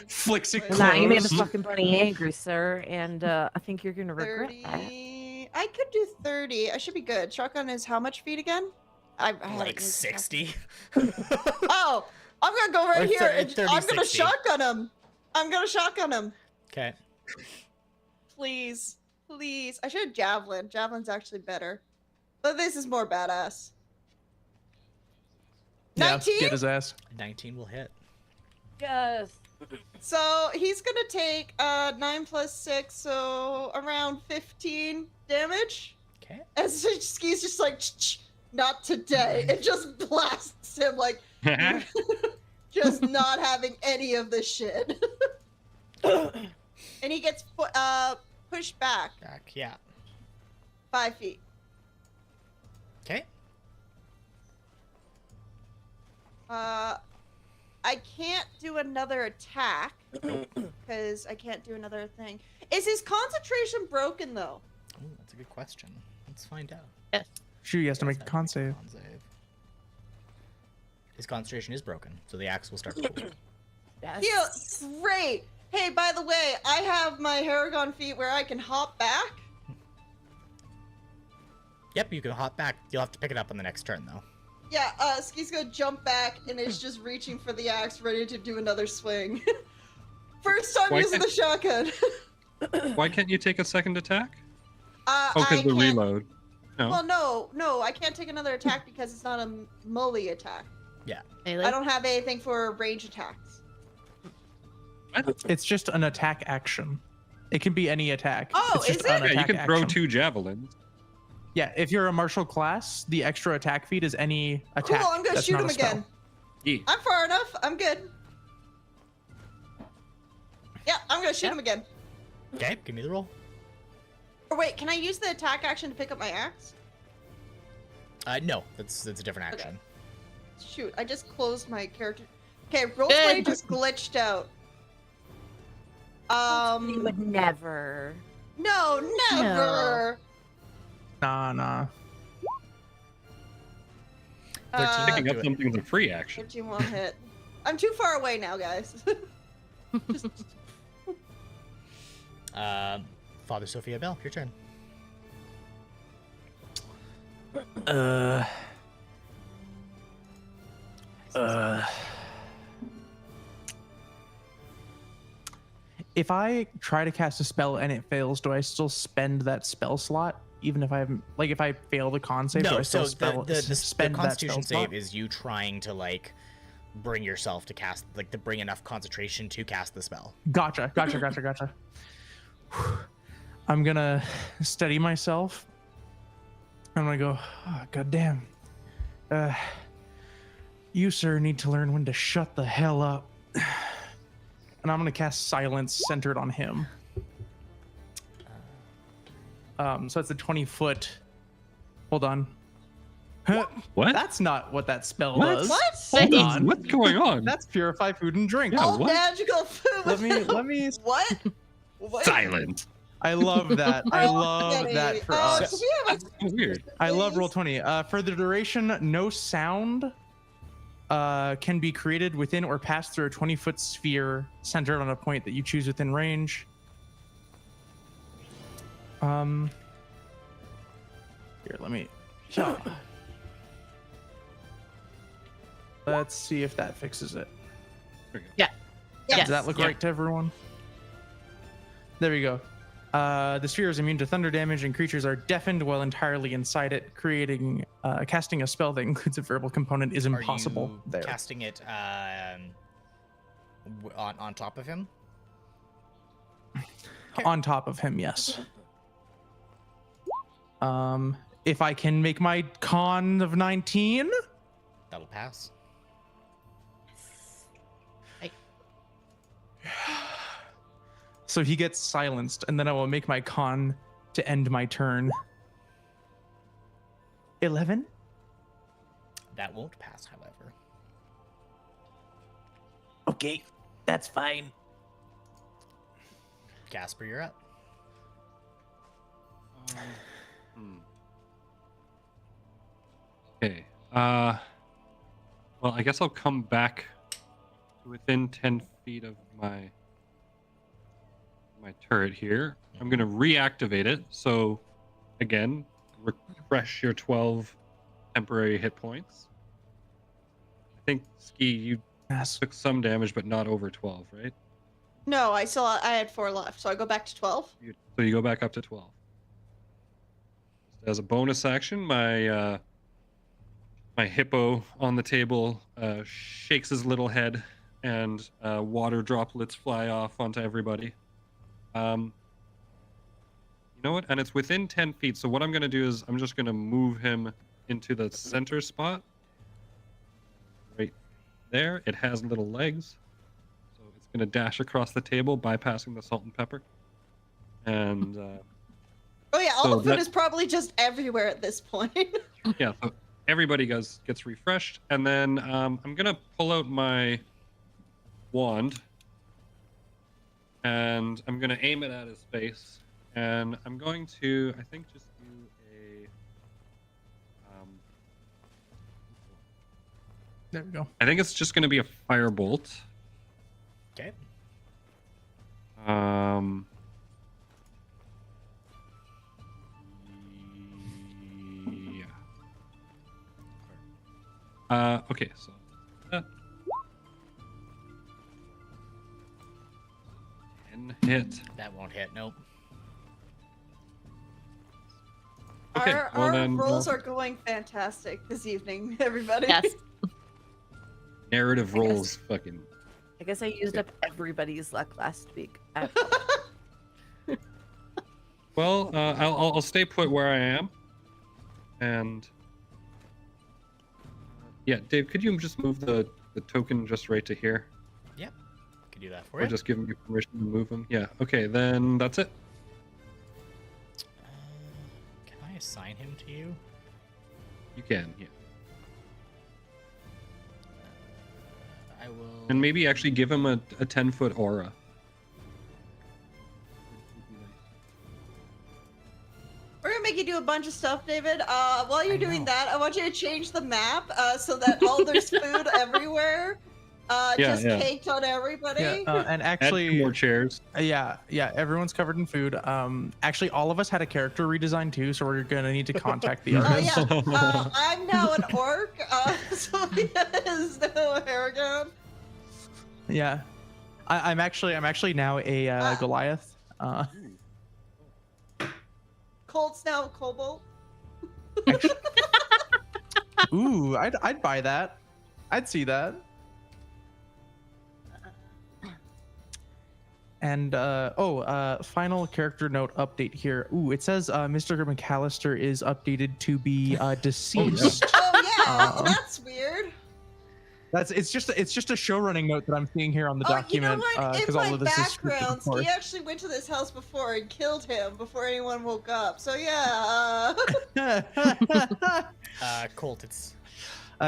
Flicks it Well, Nah, you made the close. fucking bunny angry, sir, and I think you're gonna regret 30. I could do 30. I should be good. Shotgun is how much feet again? I haven't Like used 60. Oh, I'm gonna go right Or here and 30, I'm gonna 60. shotgun him. I'm gonna shotgun him. Okay. Please. I should have javelin. Javelin's actually better. But this is more badass. Yeah, 19? get his ass. 19 will hit. Yes. So he's gonna take 9 + 6, so around 15 damage. Okay. And so Ski's just like, not today. It just blasts him like, just not having any of this shit. And he gets pushed back Back. Yeah. 5 feet. Okay. I can't do another attack because I can't do another thing. Is his concentration broken though? Ooh, that's a good question. Let's find out. Yes. Shoot, he has to make a Yes, con save. con save. His concentration is broken, so the axe will start to cool. Yes. Yeah, great. Hey, by the way, I have my Haragon feat where I can hop back. Yep, you can hop back. You'll have to pick it up on the next turn, though. Yeah, Ski's gonna jump back and is just reaching for the axe, ready to do another swing. First time Why using the shotgun. Why can't you take a second attack? Oh, because the reload. No. Well, no, I can't take another attack because it's not a melee attack. Melee? I don't have anything for range attacks. It's just an attack action. It can be any attack. Oh, it's just is it? an Yeah, you attack can throw action. 2 javelins. Yeah, if you're a martial class, the extra attack feat is any attack. Cool, I'm gonna that's shoot not him a spell. again. Yeah. I'm far enough. I'm good. Yeah, I'm gonna shoot him again. Okay, give me the roll. Or wait, can I use the attack action to pick up my axe? No, that's a different action. shoot, I just closed my character. Okay, roll Good. 20 just glitched out. You would never. No, never. Nah. 13. Picking Do up it. something's a free action. 13 won't hit. I'm too far away now, guys. Father Sophia Belle, your turn. If I try to cast a spell and it fails, do I still spend that spell slot? Even if I haven't, like, if I fail the con save, do I No, still so the spend that Constitution spell save slot? is you trying to like bring yourself to cast, like to bring enough concentration to cast the spell. Gotcha. I'm gonna steady myself. I'm gonna go, oh, God damn. You, sir, need to learn when to shut the hell up. And I'm gonna cast Silence centered on him. So it's a 20-foot. Hold on. What? That's not what that spell What? does. What? Hold on. What's going on? That's purify food and drink. Yeah, All what? magical food. Let me. What? What? Silent. I love that. I love Okay. that for Oh, us. do we have That's so weird. I love roll 20. For the duration, no sound can be created within or pass through a 20-foot sphere centered on a point that you choose within range. Here, let me. Let's see if that fixes it. Yeah. Does that look Yeah. right to everyone? There we go. The sphere is immune to thunder damage, and creatures are deafened while entirely inside it. Casting a spell that includes a verbal component is impossible Are you there. casting it on top of him? On top of him, yes. If I can make my con of 19, That'll pass. so he gets silenced, and then I will make my con to end my turn. 11. That won't pass, however. Okay, that's fine. Casper, you're up. Okay. Well, I guess I'll come back to within 10 feet of my turret here. I'm gonna reactivate it. So, again, refresh your 12 temporary hit points. I think Ski, you Yes. took some damage, but not over 12, right? No, I had 4 left, so I go back to 12. So you go back up to 12. As a bonus action, my hippo on the table shakes his little head, and water droplets fly off onto everybody. You know what? And it's within 10 feet. So what I'm going to do is I'm just going to move him into the center spot. Right there. It has little legs. So it's going to dash across the table, bypassing the salt and pepper. And Oh yeah, all So the food that- is probably just everywhere at this point. yeah, so everybody gets refreshed. And then I'm going to pull out my wand. And I'm going to aim it at his face. And I'm going to, I think, just do a... There we go. I think it's just going to be a firebolt. Okay. Yeah. Okay, so... hit. That won't hit. Nope. Okay, our well then, rolls are going fantastic this evening, everybody. Yes. narrative rolls fucking... I guess I used up everybody's luck last week. Well, I'll stay put where I am. And... yeah, Dave, could you just move the token just right to here? Yep. Could do that for Or you. just give me permission to move them? Yeah, okay, then that's it. Can I assign him to you? You can, yeah. I will. And maybe actually give him a 10-foot aura. We're gonna make you do a bunch of stuff, David. While you're doing know. that, I want you to change the map so that there's food everywhere. Just yeah. caked on everybody. Yeah, and Add 2 actually, more chairs. yeah, everyone's covered in food. Actually, all of us had a character redesign too, so we're gonna need to contact the Oh artist. yeah. I'm now an orc. Sophia is now a Aragon. Yeah, I'm actually now a Goliath. Colt's now a kobold. Actually, ooh, I'd buy that. I'd see that. And final character note update here. Ooh, it says Mr. McAllister is updated to be deceased. Oh yeah, that's weird. It's just a show running note that I'm seeing here on the document You know what? In because all my of this is scripted, of backgrounds, course. he actually went to this house before and killed him before anyone woke up. So yeah. Colt, it's.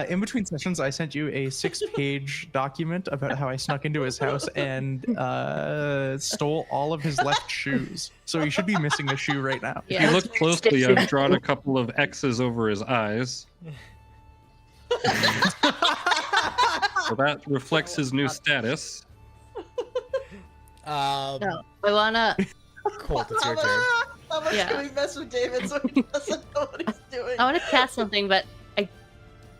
In between sessions, I sent you a 6-page document about how I snuck into his house and stole all of his left shoes. So he should be missing a shoe right now. Yeah. If you look closely, I've drawn a couple of X's over his eyes. So that reflects his new status. No, I wanna. Colt, it's your turn. How much Yeah. can we mess with David so he doesn't know what he's doing? I want to cast something, but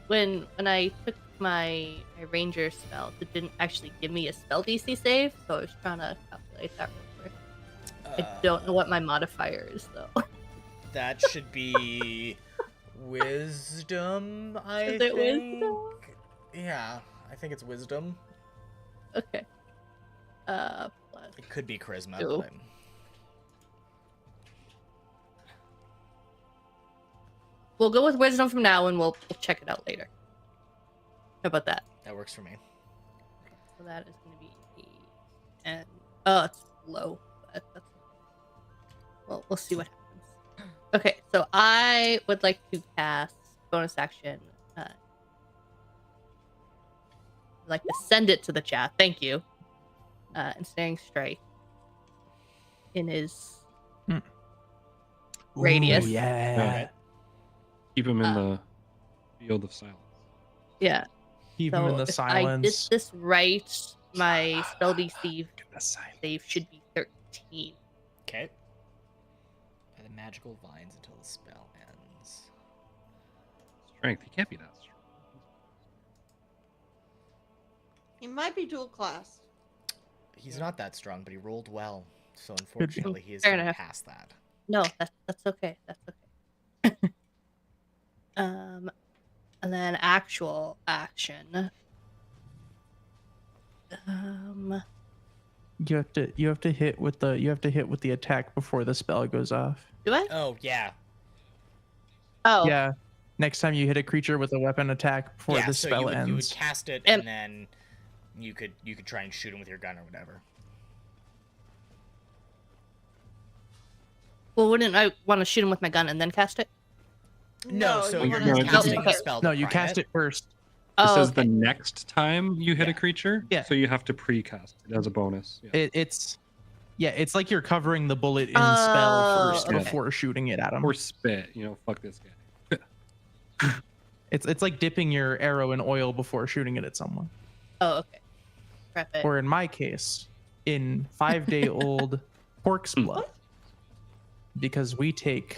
when I took my ranger spell, it didn't actually give me a spell DC save, so I was trying to calculate that real quick. I don't know what my modifier is though. That should be wisdom, I Is think. it wisdom? Yeah, I think it's wisdom. Okay. Plus. It could be charisma, Ew. but We'll go with wisdom from now, and we'll check it out later. How about that? that works for me. So that is going to be 8, and it's low. But that's well, we'll see what happens. Okay, so I would like to cast bonus action. I'd like to send it to the chat. Thank you. Ensnaring strike in his radius. Ooh, yeah. Okay. Keep him in the field of silence. Yeah. Keep him in the if silence. I did this right, my spell DC The silence. save should be 13. Okay. By the magical vines until the spell ends. Strength. He can't be that strong. He might be dual class. He's not that strong, but he rolled well, so be. unfortunately he is Fair going to enough. pass that. No, that's okay. That's okay. And then actual action. You have to hit with the attack before the spell goes off. Do I? Oh, yeah. Oh, Yeah. Next time you hit a creature with a weapon attack before yeah, the so spell you would ends. cast it, And- and then you could try and shoot him with your gun or whatever. well, wouldn't I want to shoot him with my gun and then cast it? No, so you you're wanna just no, casting okay. the spell. No, to you prime cast it first. It Oh, says okay. the next time you hit Yeah. a creature. Yeah. So you have to pre-cast it as a bonus. Yeah. It's like you're covering the bullet in Oh, spell first okay. before shooting it at him. Or spit. Fuck this guy. It's like dipping your arrow in oil before shooting it at someone. Oh, okay. Prep it. Or in my case, in 5-day-old pork's blood. Because we take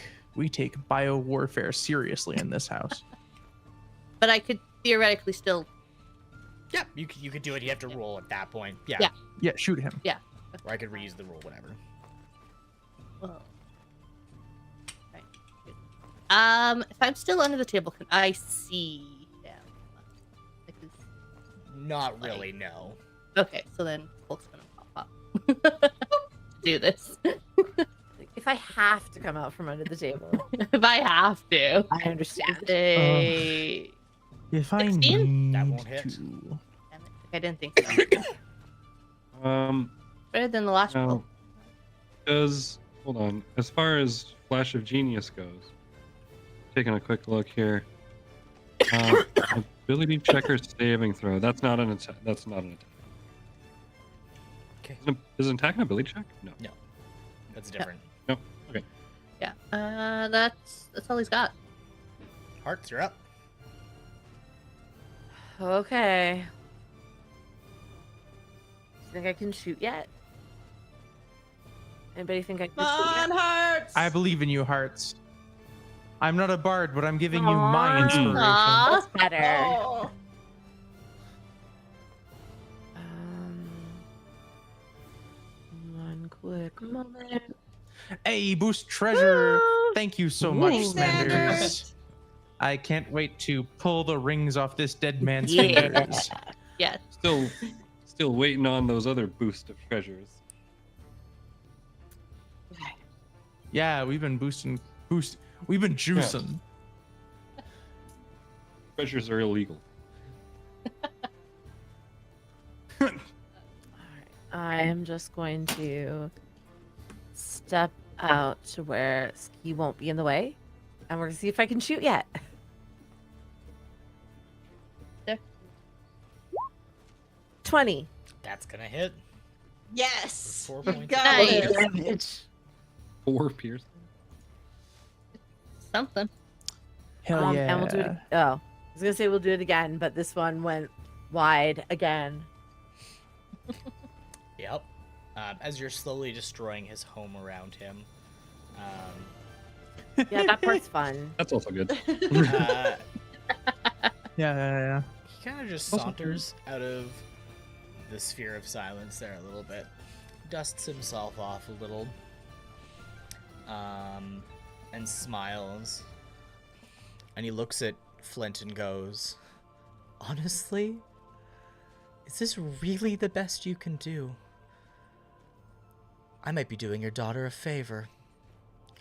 bio warfare seriously in this house. But I could theoretically still. Yeah, you could do it. You have to roll at that point. Yeah. Yeah. Yeah, shoot him. Or I could reuse the roll, whatever. Well, right. If I'm still under the table, can I see him? Because Not really, no. okay, so then Colt's gonna pop up. Do this. If I have to come out from under the table, If I have to. I understand. Say, If I 16? need That won't hit. to. damn it, I didn't think so. Better than the last Now, roll. hold on. As far as Flash of Genius goes, taking a quick look here. Ability checker saving throw. That's not an attack. That's not an attack. Okay. Is an attack an ability check? No. No, that's different. No. Okay. Yeah. That's all he's got. Hearts, you're up. Okay. Do you think I can shoot yet? Anybody think I can Come shoot on, yet? Hearts. I believe in you, Hearts. I'm not a bard, but I'm giving you Aw. my inspiration. Aw. That's better. Oh. One quick moment. Hey, boost treasure. Woo! Thank you so Ooh. much, Standard. Smenders. I can't wait to pull the rings off this dead man's Yeah. fingers. Yes. Still waiting on those other boost of treasures. Yeah, we've been we've been juicing. Treasures are illegal. I am just going to step out to where Ski won't be in the way, and we're gonna see if I can shoot yet. There. 20. That's gonna hit. Yes. 4 You points. got Nice. it. Damage. 4 piercing. Something. Hell yeah. And we'll do it. Oh, I was gonna say we'll do it again, but this one went wide again. Yep. As you're slowly destroying his home around him, Yeah, that part's fun. That's also good. Yeah. he kind of just Also saunters out of the sphere of silence there a little bit, dusts himself off a little, and smiles. And he looks at Flint and goes, "Honestly, is this really the best you can do? I might be doing your daughter a favor."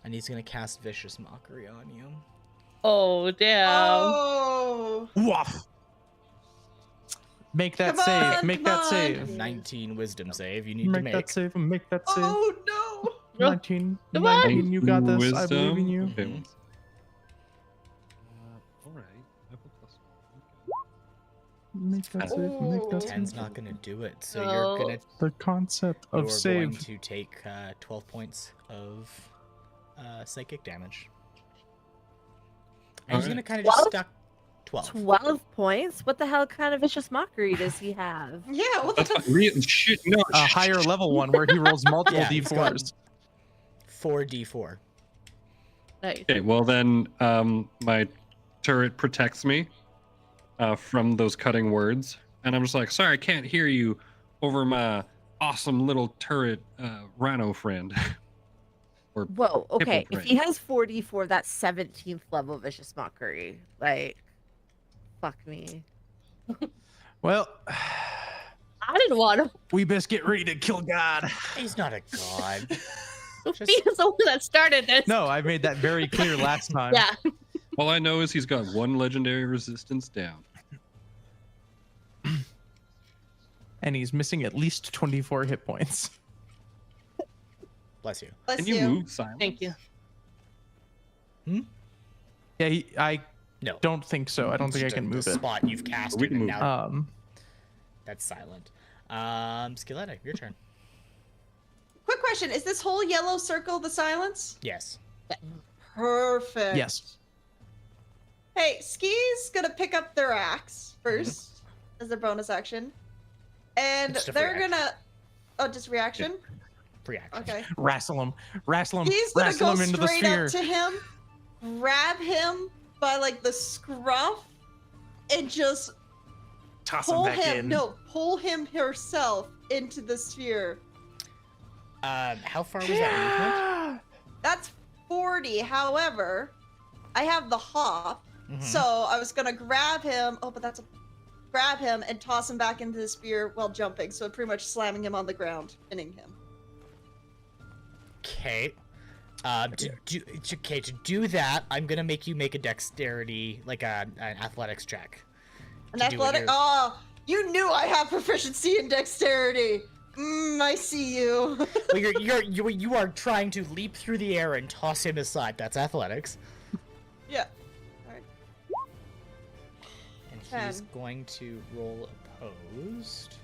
And he's gonna cast Vicious Mockery on you. Oh damn. Oh. Woof. Make that Come save. on, Make come that on. save. 19 Wisdom save you need to Make make. that save. Make that save. Oh no. 19. Come on. 19. You got this. I believe in you. Okay, Mhm. one second. Alright. Level plus Make that save. Make that 10's save. not gonna do it, so No. you're gonna The concept of you're save. going to take 12 points of psychic damage. And he's gonna Alright. kind of just 12? stuck 12. 12 points? What the hell kind of vicious mockery does he have? Yeah. What the? That's fine. Shit, no. A higher level one where he rolls multiple Yeah, it's got- d4s. 4d4. Nice. Okay, well then, my turret protects me from those cutting words, and I'm just like, sorry, I can't hear you over my awesome little turret rhino friend. Or Whoa, okay. If brain. he has 44, that's 17th level vicious mockery. Like, fuck me. Well, I didn't want to. we best get ready to kill God. He's not a god. Sophia's the one that started this. No, I made that very clear last time. Yeah. all I know is he's got 1 legendary resistance down. And he's missing at least 24 hit points. Bless you. Bless Can you move silent? Thank you. Yeah, I No. don't think so. I don't think I Just can the move it. spot you've cast We it, can and move. now That's silent. Skileta, your turn. Quick question: is this whole yellow circle the silence? Yes. Perfect. yes. Hey, Ski's gonna pick up their axe 1st as their bonus action, and Just a they're free action. gonna. Oh, just reaction. Free action. Okay. Wrestle him. Wrestle him. He's gonna Wrestle go him into the straight sphere. up to him, grab him by like the scruff, and just Toss him pull back him. in. No, pull him herself into the sphere. How far was that That's 40. However, I have the hop, movement? so I was gonna grab him. Oh, but that's a grab him and toss him back into the spear while jumping. So pretty much slamming him on the ground, pinning him. Okay. To do that, I'm gonna make you make a dexterity, like an athletics check. An To do what athletic. you're- Oh, you knew I have proficiency in dexterity. I see you. Well, you are trying to leap through the air and toss him aside. That's athletics. Yeah. And he's 10. going to roll opposed.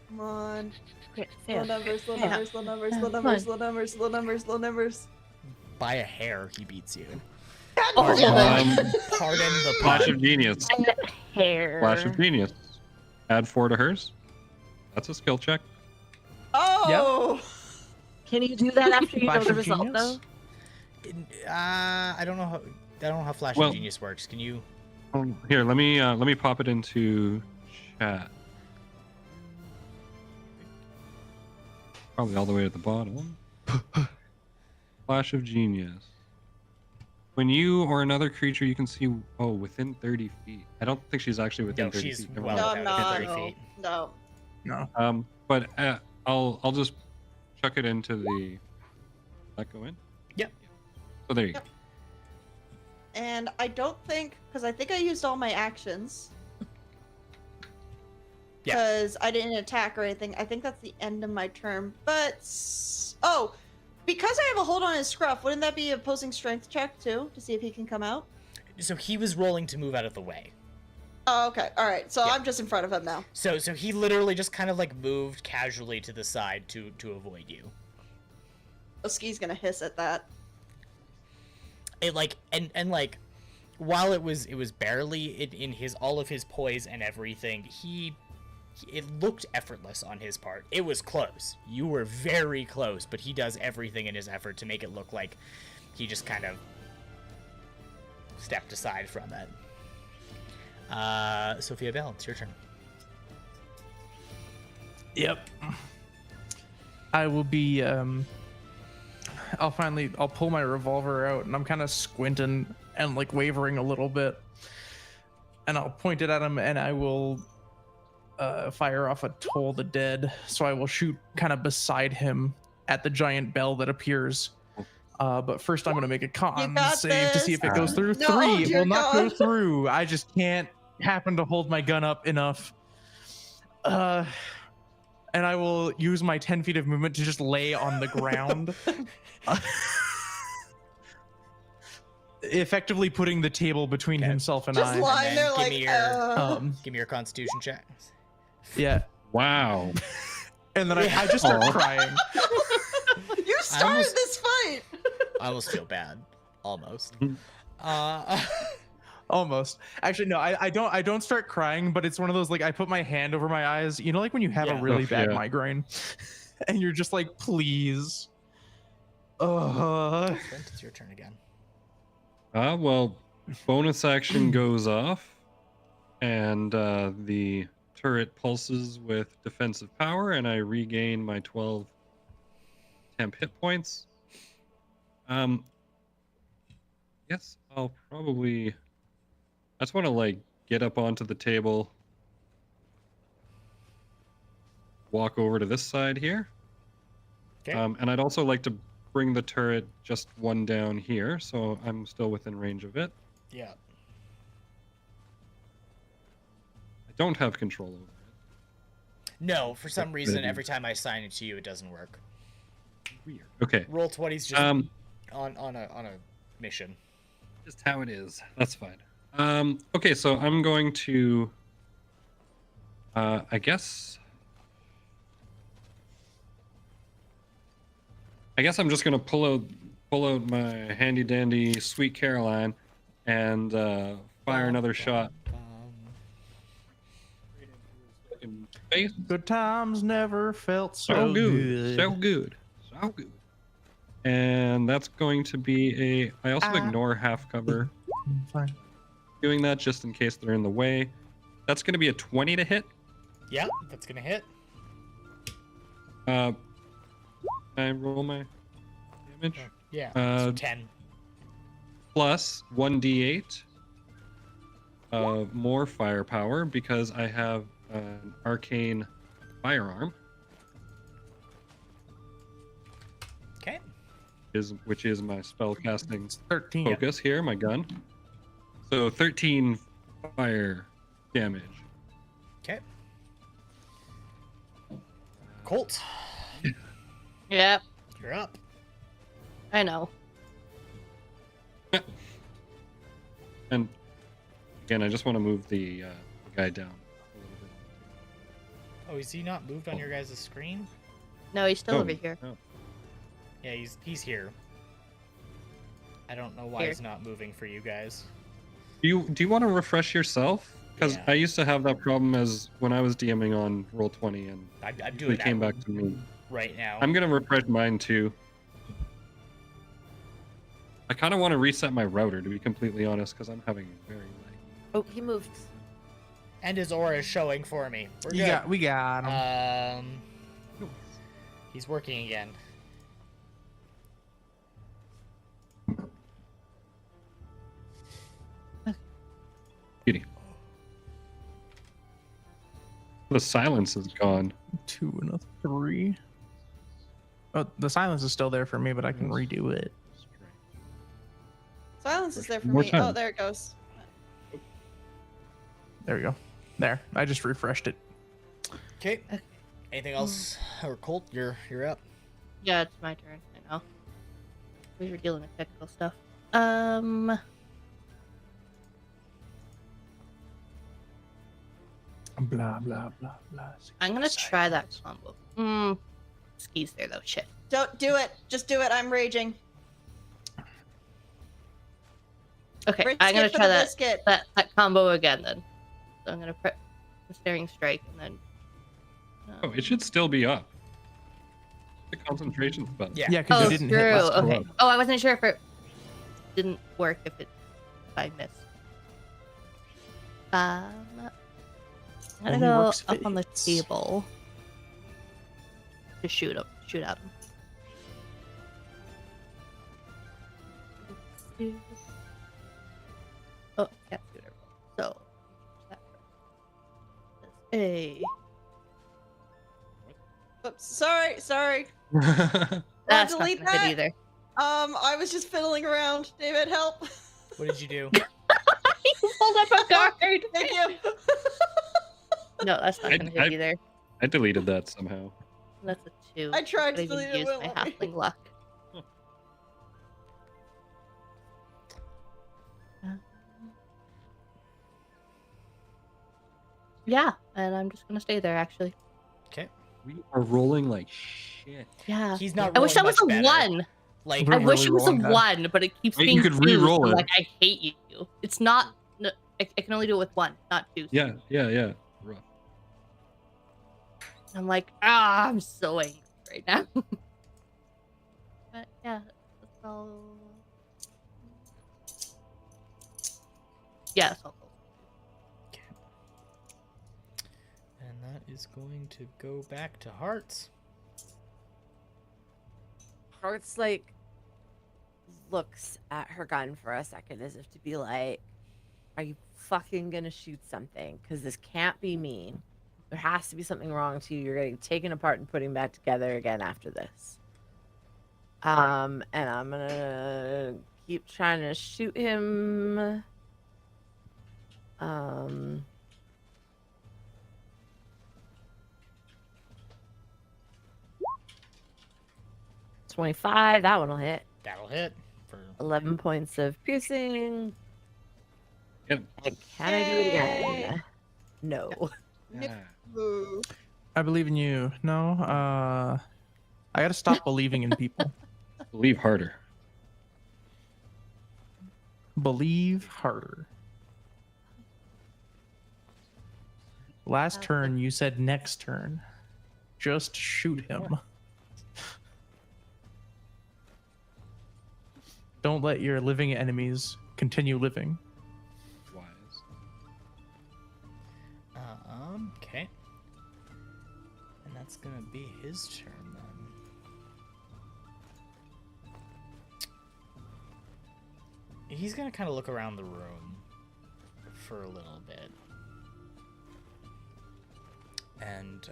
Come on. Fail. Low numbers, low Fail. numbers, low numbers, low Come numbers, on. low numbers, low numbers, low numbers. By a hair, he beats you. God damn it. Pardon the Flash pun. of genius. Hair. Flash of genius. Add 4 to hers. That's a skill check. Oh! Can you do that after you know Flash the of result, genius? though? I don't know how. I don't know how Flash Well- of Genius works. Can you? Here, let me pop it into chat. Probably all the way at the bottom. Flash of genius. When you or another creature you can see within 30 feet. I don't think she's actually within No, 30 she's feet. Never well mind. No, within I'm 30 not. feet. No. No. But I'll just chuck it into the. That go in? Yep. So there you Yep. go. And I don't think, because I think I used all my actions. Yeah. Because I didn't attack or anything. I think that's the end of my turn. But oh, because I have a hold on his scruff, wouldn't that be an opposing strength check too to see if he can come out? So he was rolling to move out of the way. Oh, okay. All right. So Yeah. I'm just in front of him now. So he literally just kind of like moved casually to the side to avoid you. Oski's gonna hiss at that. It like and like while it was barely in his all of his poise and everything, it looked effortless on his part. It was close. You were very close, but he does everything in his effort to make it look like he just kind of stepped aside from it. Sophia, Belle, it's your turn. Yep. I will be I'll pull my revolver out, and I'm kind of squinting and like wavering a little bit, and I'll point it at him, and I will fire off a Toll the Dead. So I will shoot kind of beside him at the giant bell that appears. But first I'm gonna make a con got save to see this. if it goes through. No, 3. It dear will not go God. through. I just can't happen to hold my gun up enough. And I will use my 10 feet of movement to just lay on the ground. Effectively putting the table between Okay. himself and Just I. lying there give like, me your- Um, Give me your Constitution check. yeah. Wow. And then I just start Aw. crying. You started almost- this fight. I almost feel bad. Almost. Mhm. Almost. Actually, no, I don't start crying, but it's one of those like I put my hand over my eyes. You know, like when you have Yeah. a really bad Yeah. migraine, and you're just like, please. Brent, it's your turn again. Well, bonus action goes off, and the turret pulses with defensive power, and I regain my 12 temp hit points. Yes, I'll probably. I just want to like get up onto the table, walk over to this side here. Okay. And I'd also like to bring the turret just one down here, so I'm still within range of it. Yeah. I don't have control over it. No, for some That's reason, good. every time I assign it to you, it doesn't work. Weird. Okay. Roll 20's just on a mission. Just how it is. That's fine. Okay, so I'm going to. I guess I'm just gonna pull out my handy dandy Sweet Caroline, and fire another shot in face. Good times never felt so, So good. good. So good. So good. And that's going to be a. I also Ah. ignore half cover. Fine. Doing that just in case they're in the way. That's going to be a 20 to hit. Yeah, that's gonna hit. Can I roll my damage? Yeah, Uh, 10. Plus 1d8 more firepower because I have an arcane firearm, Okay. which is my spellcasting It's 13. focus here, my gun. So 13 fire damage. Okay. Colt, Yep, you're up. I know. And again, I just want to move the the guy down a little bit. Oh, is he not moved on your guys' screen? No, he's still Oh, over here. no. Yeah, he's here. I don't know why Here. he's not moving for you guys. Do you want to refresh yourself? Because Yeah. I used to have that problem as when I was DMing on Roll20, and I'm they doing came that back to me. right now. I'm gonna refresh mine too. I kind of want to reset my router, to be completely honest, because I'm having very lag. Oh, he moved. And his aura is showing for me. We're good. We got him. He's working again. Beauty. The silence is gone. 2 and a 3. Oh, the silence is still there for me, but I can redo it. Silence is there for More me. time. Oh, there it goes. There we go. There. I just refreshed it. Okay. Anything else? Or Colt, you're up. Yeah, it's my turn. I know. We were dealing with technical stuff. Blah, blah, blah, blah. I'm gonna try that combo. Skis there though. Shit. Don't do it. Just do it. I'm raging. Okay, Brisket I'm gonna for try the that, biscuit. that combo again then. So I'm gonna prep the staring strike and then. Oh, it should still be up. The concentration spell. Yeah. Yeah, because Oh, you didn't true. hit last Okay. roll. Oh, I wasn't sure if it didn't work if I missed. I'm gonna Only go works if up it on the hits. table to shoot at him. Oh, can't shoot her. So, a Oops. Sorry. that's not delete gonna hit that. either. I was just fiddling around. David, help. What did you do? You pulled up a card. Thank you. No, that's not gonna hit either. I deleted that somehow. That's a 2. I tried to I delete even it, used wouldn't my let me. halfling luck. Yeah, and I'm just gonna stay there actually. Okay. We are rolling like shit. Yeah. He's not. I wish that rolling was a much better. 1. Like, We're I wish really it was a rolling bad. 1, but it keeps Wait, being you could 2s, re-roll so, it. like, I hate you. It's not. No, I can only do it with 1, not 2. Yeah. Rough. I'm like, I'm so angry right now. But yeah, that's all. Yeah, that's all. and that is going to go back to hearts. Hearts like looks at her gun for a second as if to be like, are you fucking gonna shoot something? Because this can't be me. There has to be something wrong to you. You're getting taken apart and putting back together again after this. And I'm gonna keep trying to shoot him. 25, that one will hit. That'll hit for 11 points of piercing. Yeah. And can I do it again? No. Yeah. Ooh. I believe in you. No, I gotta stop believing in people. Believe harder. Believe harder. Last turn, you said next turn. Just shoot him. Don't let your living enemies continue living. Wise. okay. And that's gonna be his turn then. He's gonna kind of look around the room for a little bit. And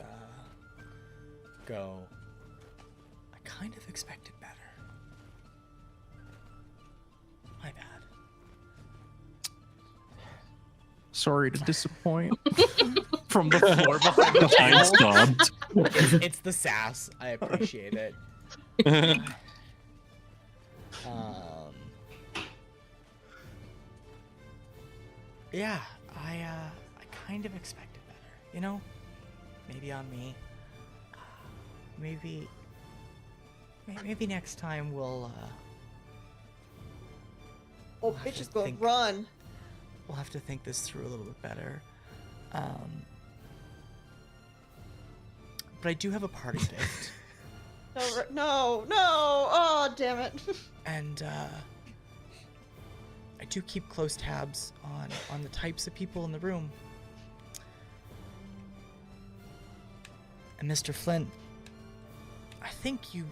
go, I kind of expected better. My bad. Sorry to disappoint. From the floor behind the Time table. stopped. It's the sass. I appreciate it. Yeah, I kind of expected better, you know? Maybe on me. Maybe next time we'll Oh, have bitch to is going think- to run. we'll have to think this through a little bit better. But I do have a party gift. No. Oh, damn it. And I do keep close tabs on the types of people in the room. And Mr. Flint, I think you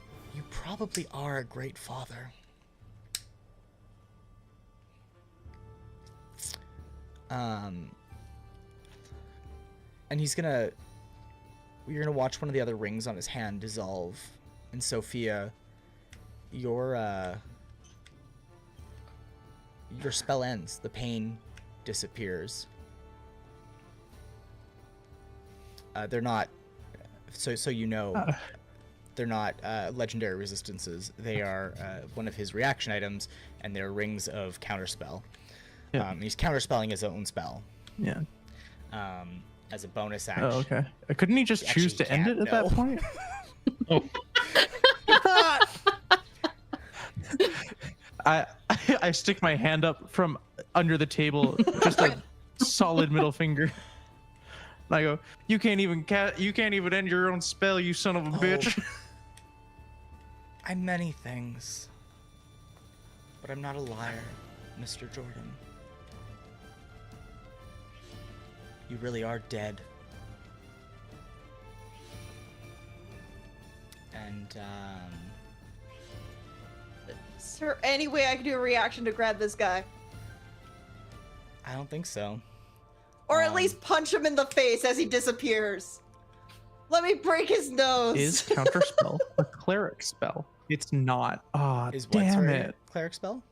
probably are a great father. And you're gonna watch one of the other rings on his hand dissolve. And Sophia, your spell ends. The pain disappears. They're not, so you know, they're not legendary resistances. They are one of his reaction items, and they're rings of counterspell. Yeah. He's counterspelling his own spell. Yeah. As a bonus action. Oh, okay. Couldn't he just Actually, choose to end it can't, at no. that point? Oh, I stick my hand up from under the table, just a solid middle finger. And I go, you can't even end your own spell, you son of a bitch. I'm many things, but I'm not a liar, Mr. Jordan. You really are dead. And, Is there any way I can do a reaction to grab this guy? I don't think so. Or at least punch him in the face as he disappears. Let me break his nose. Is counterspell a cleric spell? It's not. Ah, Is what, damn sorry, it. cleric spell?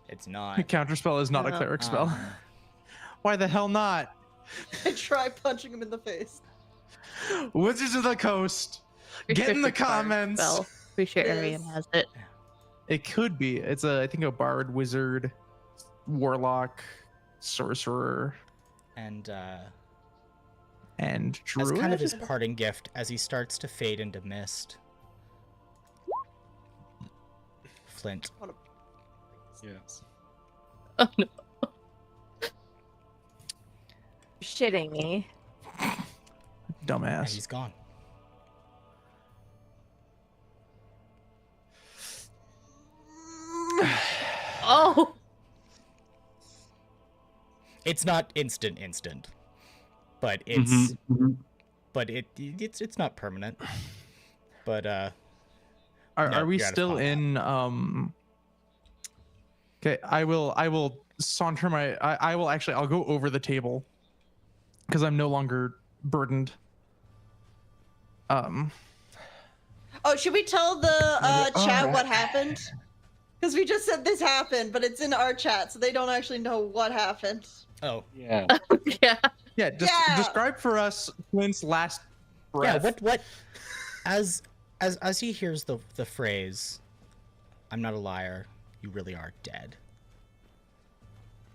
It's not. Counterspell is not a No. cleric spell. Why the hell not? I try punching him in the face. Wizards of the Coast, get in the Restricted bard comments. spell. Pretty sure Yes. Arian has it. It could be. It's I think a bard, wizard, warlock, sorcerer, And, and as druid. kind of his parting gift, as he starts to fade into mist, Flint, yes. Oh no. Shitting me. and Dumbass. he's gone. Oh. It's not instant, but it's Mhm. but it's not permanent. But no, Are we you're out of still combat. in? Okay, I will saunter my. I'll go over the table because I'm no longer burdened. Oh, should we tell the chat Alright. what happened? Because we just said this happened, but it's in our chat, so they don't actually know what happened. Oh, Yeah. Yeah. Yeah, just Yeah. describe for us Clint's last breath. yeah. What? As he hears the phrase, "I'm not a liar. You really are dead."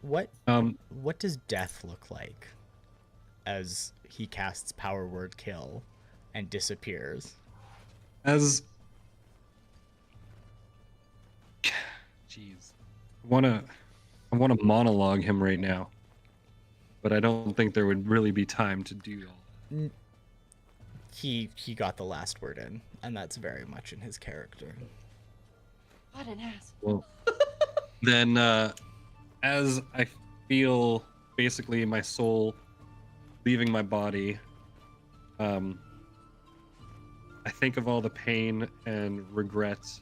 What does death look like? As he casts Power Word Kill, and disappears. As jeez, I wanna monologue him right now, but I don't think there would really be time to do all. He got the last word in, and that's very much in his character. What an ass. Well, then as I feel basically my soul leaving my body, I think of all the pain and regrets,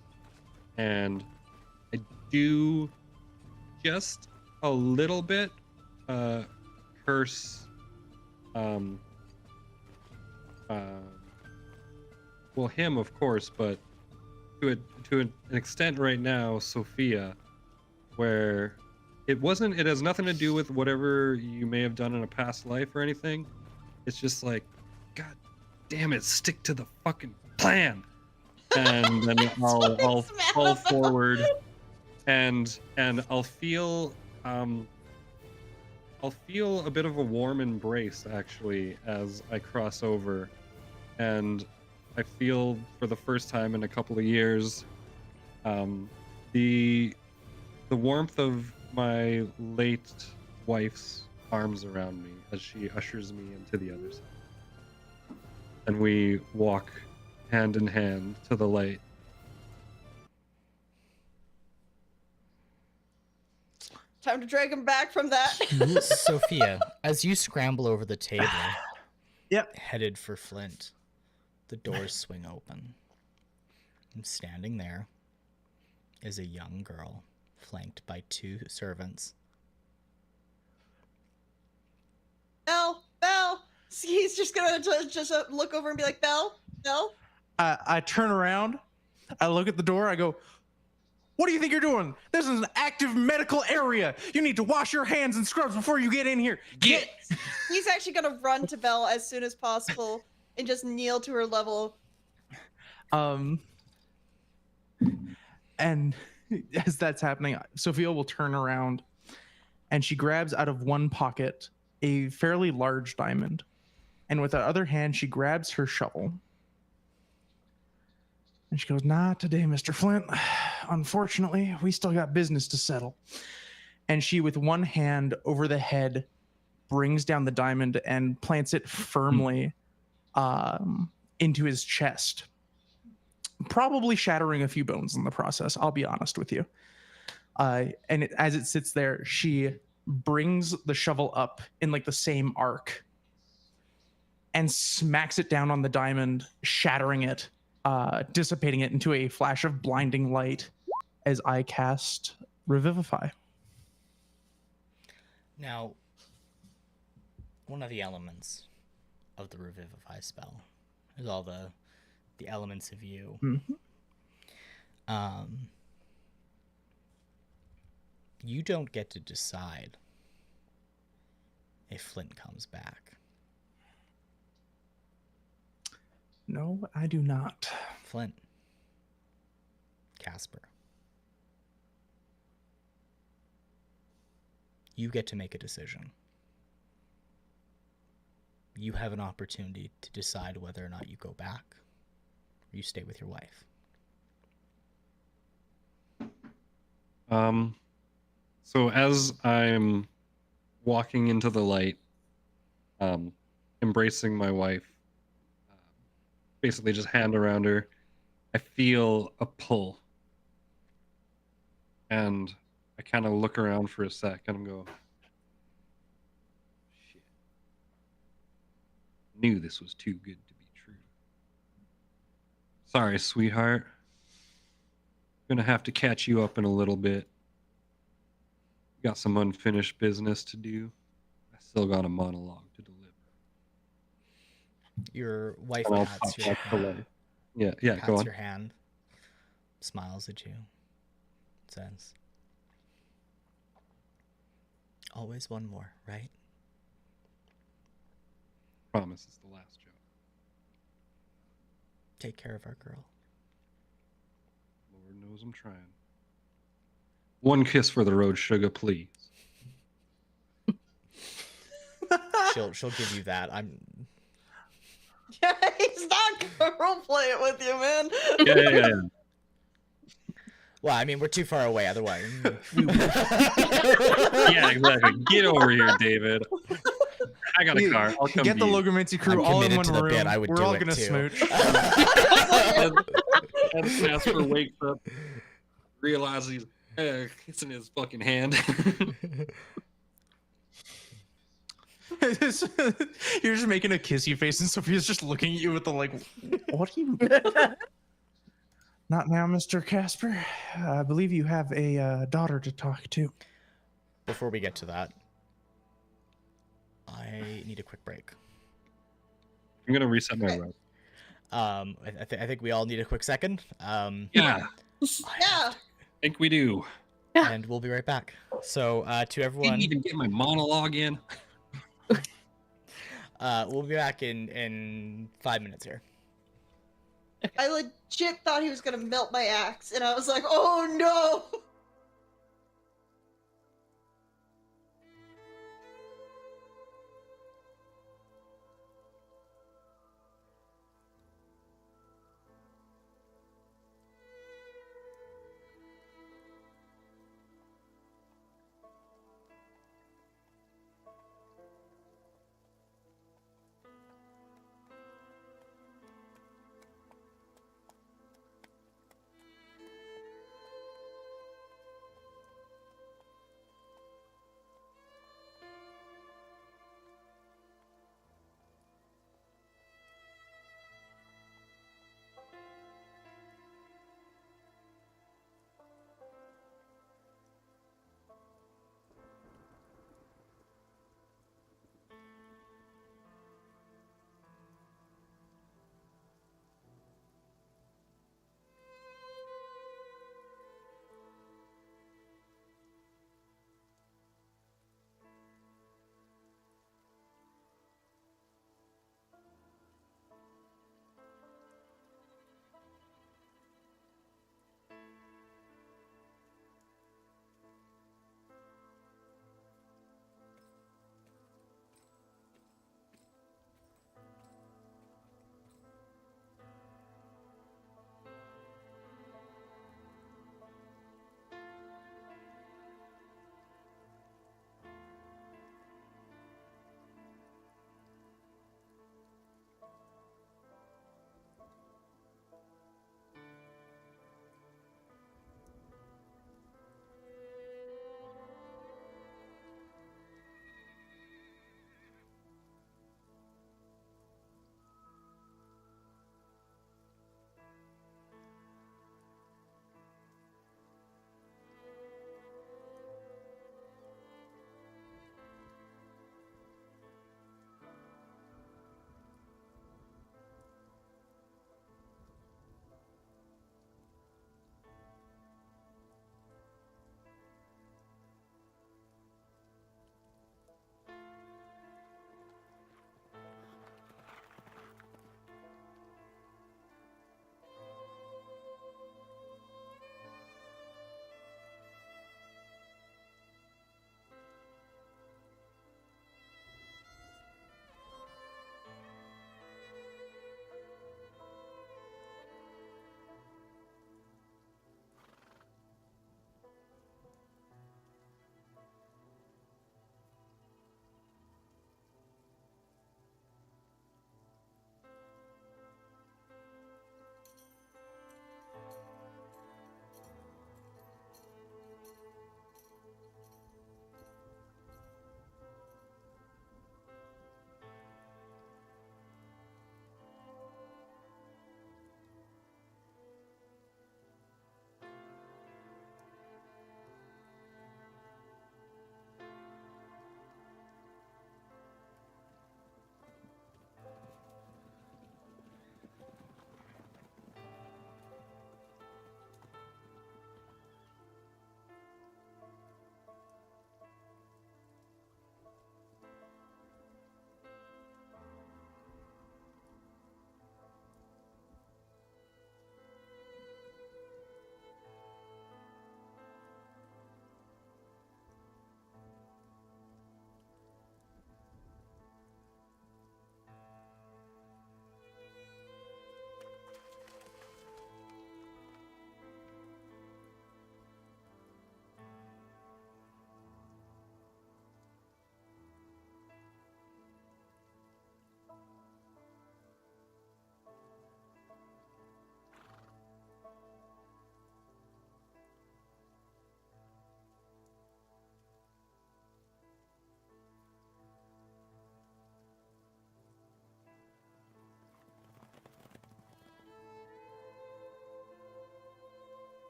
and I do just a little bit curse well, him of course, but to an extent right now, Sophia, where it has nothing to do with whatever you may have done in a past life or anything. It's just like, God damn it, stick to the fucking plan. And then I'll fall forward and I'll feel I'll feel a bit of a warm embrace actually as I cross over, and I feel for the first time in a couple of years, the warmth of my late wife's arms around me as she ushers me into the other side, and we walk hand in hand to the light. Time to drag him back from that. Sophia, as you scramble over the table, Yep. headed for Flint, the doors swing open. And standing there is a young girl, flanked by 2 servants. Belle. He's just gonna just look over and be like, Belle. I turn around, I look at the door, I go, "What do you think you're doing? This is an active medical area. You need to wash your hands and scrubs before you get in here. Get!" He's actually gonna run to Belle as soon as possible and just kneel to her level. And as that's happening, Sophia will turn around and she grabs out of one pocket a fairly large diamond. And with the other hand, she grabs her shovel. And she goes, "Not today, Mr. Flint. Unfortunately, we still got business to settle." And she, with one hand over the head, brings down the diamond and plants it firmly into his chest, probably shattering a few bones in the process, I'll be honest with you. And as it sits there, she brings the shovel up in like the same arc and smacks it down on the diamond, shattering it, dissipating it into a flash of blinding light as I cast Revivify. Now, one of the elements of the Revivify spell is all the elements of you. Mm-hmm. You don't get to decide if Flint comes back. No, I do not. Flint. Casper. You get to make a decision. You have an opportunity to decide whether or not you go back or you stay with your wife. So as I'm walking into the light, embracing my wife, basically just hand around her, I feel a pull. And I kind of look around for a sec and go, shit. Knew this was too good to be true. Sorry, sweetheart. Gonna have to catch you up in a little bit. Got some unfinished business to do. I still got a monologue to deliver. Your wife And I'll pats pop your back to hand. life. Yeah, go Pats on. your hand, smiles at you, says, "Always one more, right?" Promise it's the last job. Take care of our girl. Lord knows I'm trying. One kiss for the road, sugar, please. She'll give you that. Yeah, he's not gonna roleplay it with you, man. Yeah. Well, I mean, we're too far away otherwise. Yeah, exactly. Get over here, David. I got a car. I'll come Get the to you. Logomancy crew I'm all in committed one to the room. bit. I would We're do all it gonna too. smooch. And Casper wakes up, realizes he's kissing his fucking hand. You're just making a kissy face, and Sophia's just looking at you with the like, "What are you?" Not now, Mr. Casper. I believe you have a daughter to talk to. Before we get to that, I need a quick break. I'm gonna reset my route. I think we all need a quick second. Yeah, Yeah. I think we do. And we'll be right back. So, to Didn't everyone, even get my monologue in. we'll be back in 5 minutes here. I legit thought he was gonna melt my axe, and I was like, oh no!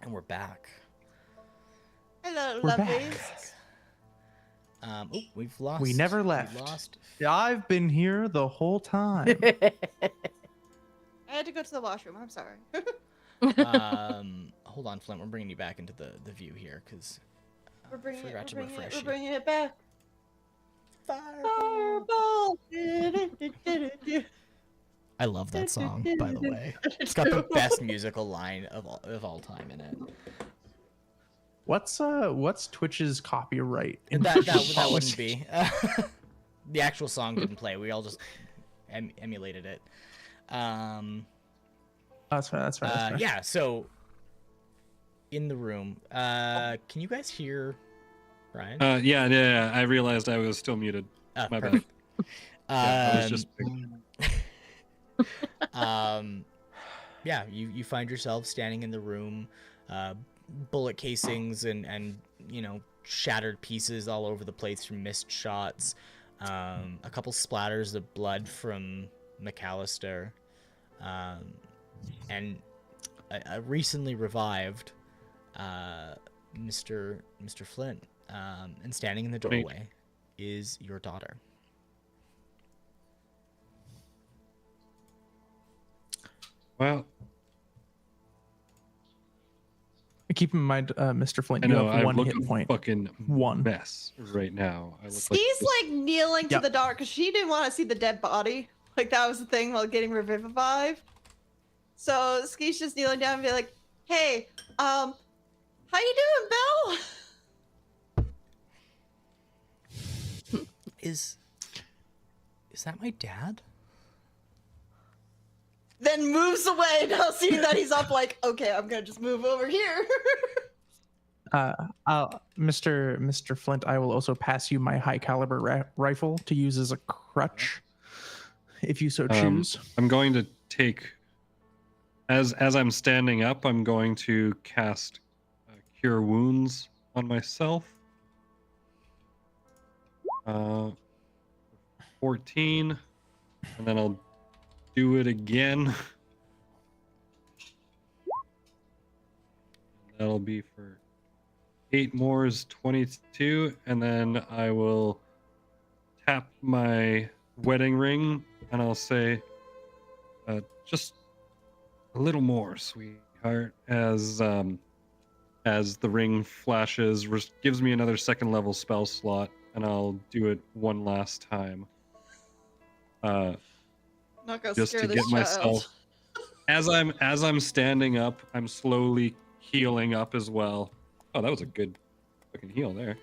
And we're back. Hello, We're lovelies. back. We've lost. We never we left. lost. I've been here the whole time. I had to go to the washroom. I'm sorry. Hold on, Flint. We're bringing you back into the view here because We're bringing forgot to refresh we're you. bringing it back. Fireball. Fireball. I love that song, by the way. It's got the best musical line of all time in it. What's Twitch's copyright? That wouldn't be. The actual song didn't play. We all just emulated it. That's fine. That's fine. Yeah. So in the room, can you guys hear Ryan? Yeah. I realized I was still muted. My bad. I was just. Yeah, you find yourself standing in the room, bullet casings and shattered pieces all over the place from missed shots, a couple splatters of blood from McAllister, and a recently revived Mr. Flint, and standing in the doorway is your daughter. Well, Keep in mind, Mr. Flint, I you know have I one look hit a point. fucking One. mess right now. I look Ski's like kneeling to Yep. the daughter because she didn't want to see the dead body. Like that was the thing while getting revived. So Ski's just kneeling down and be like, "Hey, how you doing, Belle?" Is that my dad? Then moves away now, seeing that he's up. Like, okay, I'm gonna just move over here. Mr. Flint, I will also pass you my high caliber rifle to use as a crutch, if you so choose. I'm going to take, as I'm standing up, I'm going to cast Cure Wounds on myself. 14, and then I'll do it again. That'll be for 8 more is 22, and then I will tap my wedding ring and I'll say, just a little more, sweetheart, as the ring flashes, gives me another 2nd level spell slot, and I'll do it one last time. Not gonna Just scare to this get child. myself, as I'm standing up, I'm slowly healing up as well. Oh, that was a good fucking heal there.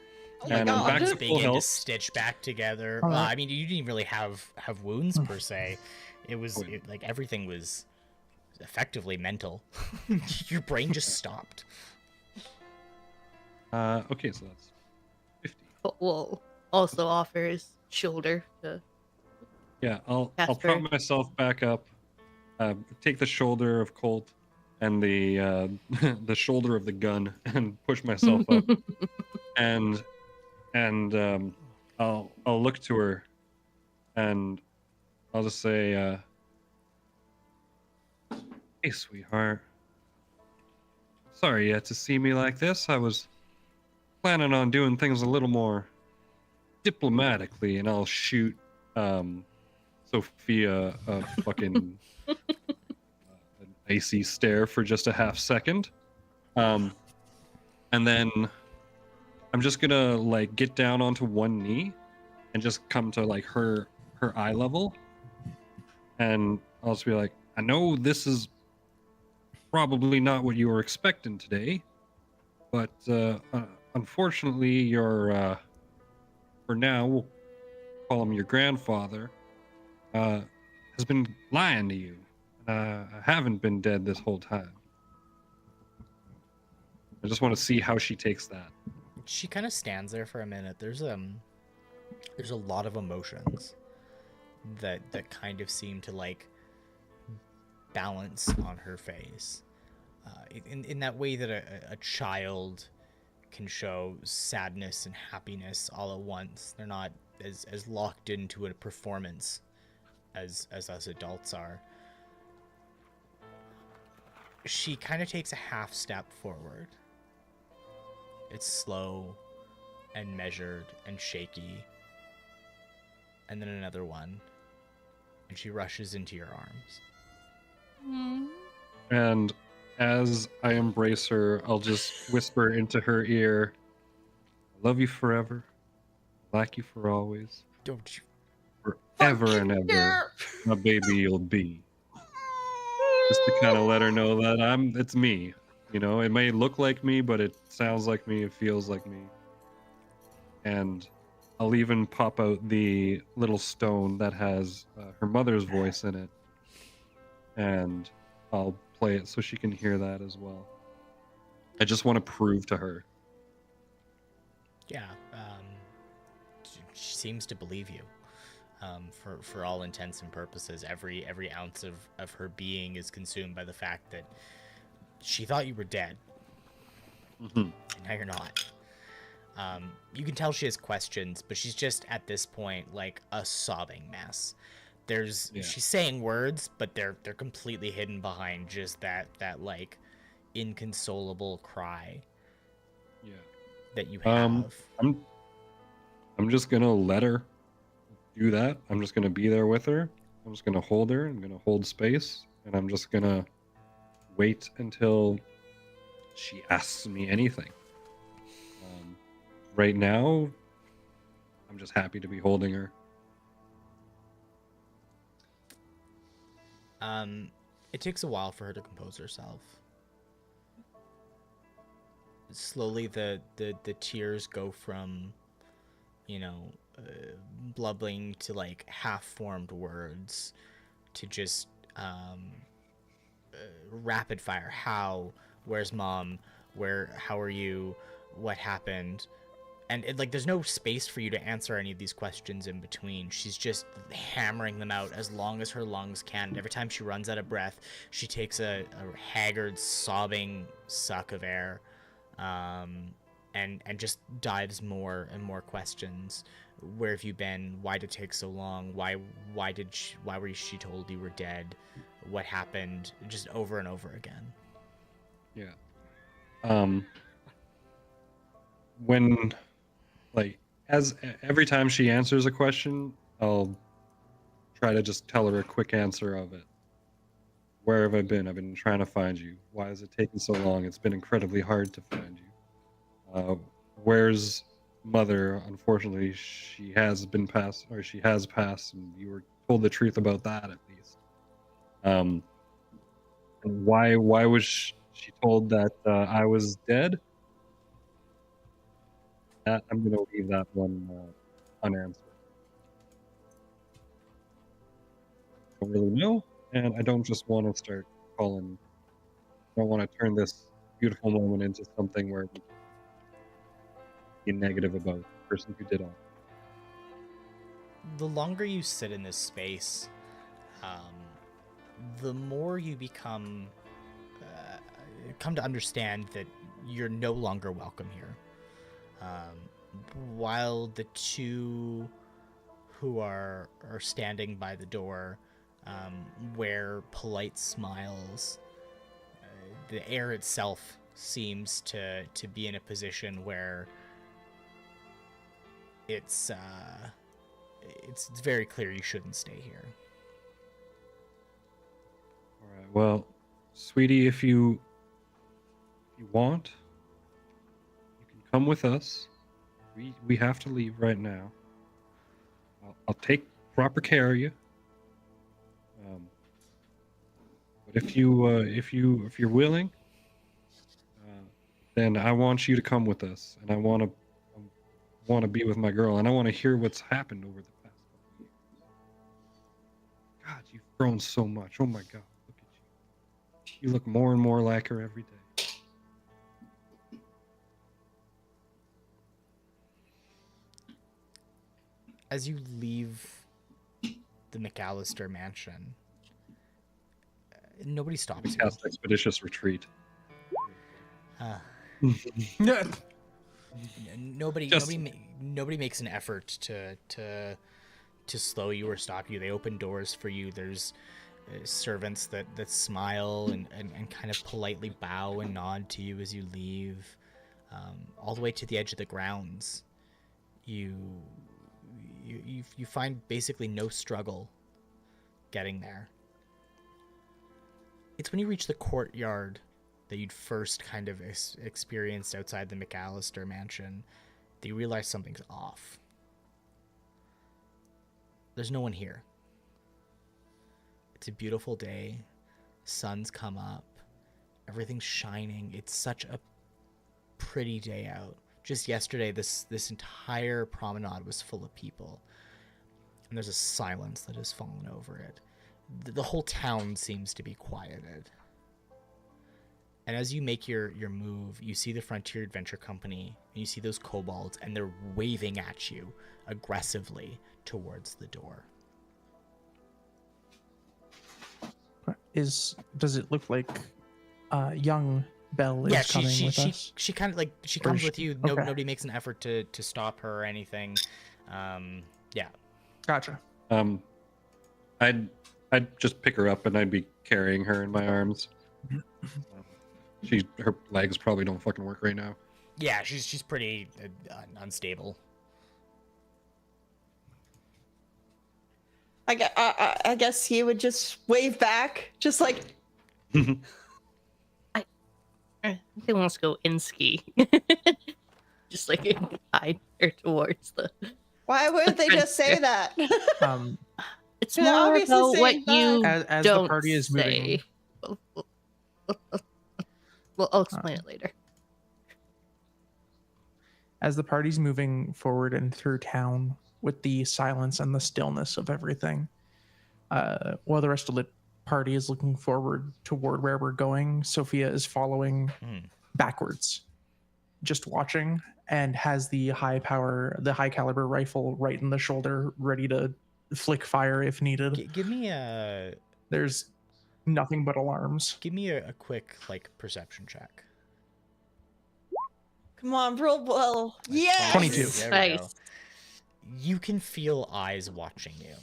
Oh my And I'm god. back to Just full begin to health. stitch back together. All right. I mean, you didn't really have wounds per se. It was like everything was effectively mental. Your brain just stopped. Okay, so that's 50. We'll also offer his shoulder to Yeah, I'll Casper. prop myself back up, take the shoulder of Colt and the the shoulder of the gun and push myself up, and I'll look to her, and I'll just say, "Hey, sweetheart. Sorry you had to see me like this. I was planning on doing things a little more diplomatically," and I'll shoot Sophia a fucking an icy stare for just a half second, and then I'm just gonna like get down onto one knee and just come to like her eye level, and I'll just be like, "I know this is probably not what you were expecting today, but unfortunately your for now we'll call him your grandfather, has been lying to you. I haven't been dead this whole time." I just want to see how she takes that. She kind of stands there for a minute. There's a lot of emotions that kind of seem to like balance on her face, in that way that a child can show sadness and happiness all at once. They're not as locked into a performance as us adults are. she kind of takes a half step forward. It's slow and measured and shaky. And then another one. And she rushes into your arms. And as I embrace her, I'll just whisper into her ear, I love you forever. I like you for always. Don't you? Forever and ever, my baby you'll be. Just to kind of let her know that it's me. You know, it may look like me, but it sounds like me, it feels like me. And I'll even pop out the little stone that has her mother's voice in it. And I'll play it so she can hear that as well. I just want to prove to her. Yeah, she seems to believe you. For all intents and purposes, every ounce of her being is consumed by the fact that she thought you were dead. Mm-hmm. And now you're not. You can tell she has questions, but she's just at this point like a sobbing mess. She's saying words, but they're completely hidden behind just that like inconsolable cry. Yeah. That you have. I'm just gonna let her do that. I'm just gonna be there with her. I'm just gonna hold her. I'm gonna hold space, and I'm just gonna wait until she asks me anything. Right now, I'm just happy to be holding her. It takes a while for her to compose herself. Slowly, the tears go from, blubbing to like half-formed words, to just rapid fire. How? Where's mom? How are you? What happened? And there's no space for you to answer any of these questions in between. She's just hammering them out as long as her lungs can. And every time she runs out of breath, she takes a haggard, sobbing suck of air, and just dives more and more questions. Where have you been? Why did it take so long? Why were she told you were dead? What happened? Just over and over again. Yeah. When, as every time she answers a question, I'll try to just tell her a quick answer of it. Where have I been? I've been trying to find you. Why has it taken so long? It's been incredibly hard to find you. Where's mother? Unfortunately, she has passed, and you were told the truth about that at least. And why was she told that I was dead? I'm going to leave that one unanswered. I don't really know, and I don't just want to start calling. I don't want to turn this beautiful moment into something where we be negative about the person who did all. The longer you sit in this space, the more you come to understand that you're no longer welcome here. While the two who are standing by the door wear polite smiles, the air itself seems to be in a position where it's very clear you shouldn't stay here. All right. Well, sweetie, if you want, you can come with us. We have to leave right now. I'll take proper care of you. But if you're willing, then I want you to come with us, and I want to be with my girl, and I want to hear what's happened over the past couple of years. God, you've grown so much. Oh my God, look at you. You look more and more like her every day. As you leave the McAllister Mansion, nobody stops you. Cast Expeditious Retreat. Nobody makes an effort to slow you or stop you. They open doors for you. There's servants that smile and kind of politely bow and nod to you as you leave, all the way to the edge of the grounds. You find basically no struggle getting there. It's when you reach the courtyard that you'd first kind of experienced outside the McAllsiter Mansion that you realize something's off. There's no one here. It's a beautiful day. Sun's come up. Everything's shining. It's such a pretty day out. Just yesterday, this entire promenade was full of people. And there's a silence that has fallen over it. The whole town seems to be quieted. And as you make your move, you see the Frontier Adventure Company, and you see those kobolds, and they're waving at you aggressively towards the door. Does it look like young Belle is coming with us? She kind of she comes with you. Okay. Nobody makes an effort to stop her or anything. Yeah. Gotcha. I'd just pick her up and I'd be carrying her in my arms. Her legs probably don't fucking work right now. Yeah, she's pretty unstable. I guess he would just wave back, just like. I think he wants to go in ski. Just like guide her towards the. Why wouldn't they just say that? It's more about what you as don't the party is moving. Well, I'll explain it later. As the party's moving forward and through town with the silence and the stillness of everything, while the rest of the party is looking forward toward where we're going, Sophia is following backwards, just watching, and has the high caliber rifle right in the shoulder, ready to flick fire if needed. Give me a. There's nothing but alarms. Give me a quick perception check. Come on, roll well. Yes. 22. Nice. You can feel eyes watching you.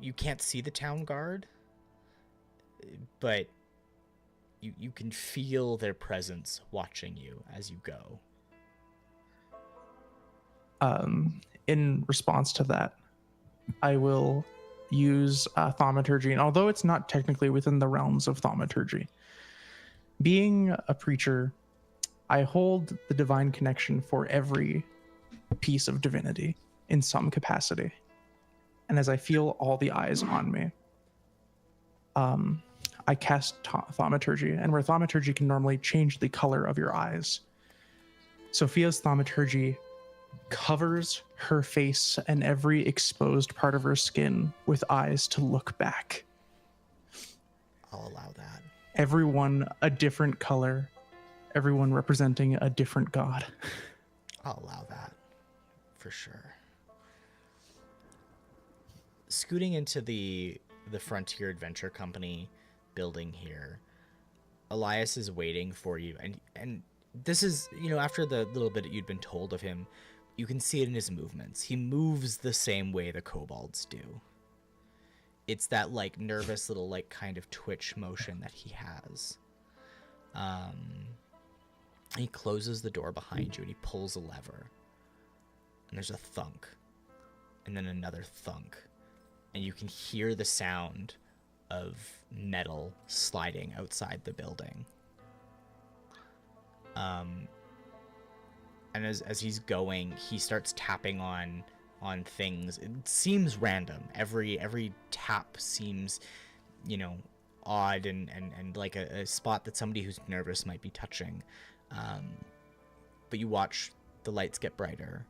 You can't see the town guard, but you can feel their presence watching you as you go. In response to that, I will use thaumaturgy, and although it's not technically within the realms of thaumaturgy, being a preacher, I hold the divine connection for every piece of divinity in some capacity. And as I feel all the eyes on me, I cast thaumaturgy, and where thaumaturgy can normally change the color of your eyes, Sophia's thaumaturgy covers her face and every exposed part of her skin with eyes to look back. I'll allow that. Everyone a different color, everyone representing a different god. I'll allow that, for sure. Scooting into the Frontier Adventure Company building here, Elias is waiting for you, and this is, after the little bit that you'd been told of him, you can see it in his movements. He moves the same way the kobolds do. It's that nervous little kind of twitch motion that he has. He closes the door behind you and he pulls a lever. And there's a thunk. And then another thunk. And you can hear the sound of metal sliding outside the building. And as he's going, he starts tapping on things. It seems random. Every tap seems, odd and like a spot that somebody who's nervous might be touching. But you watch the lights get brighter.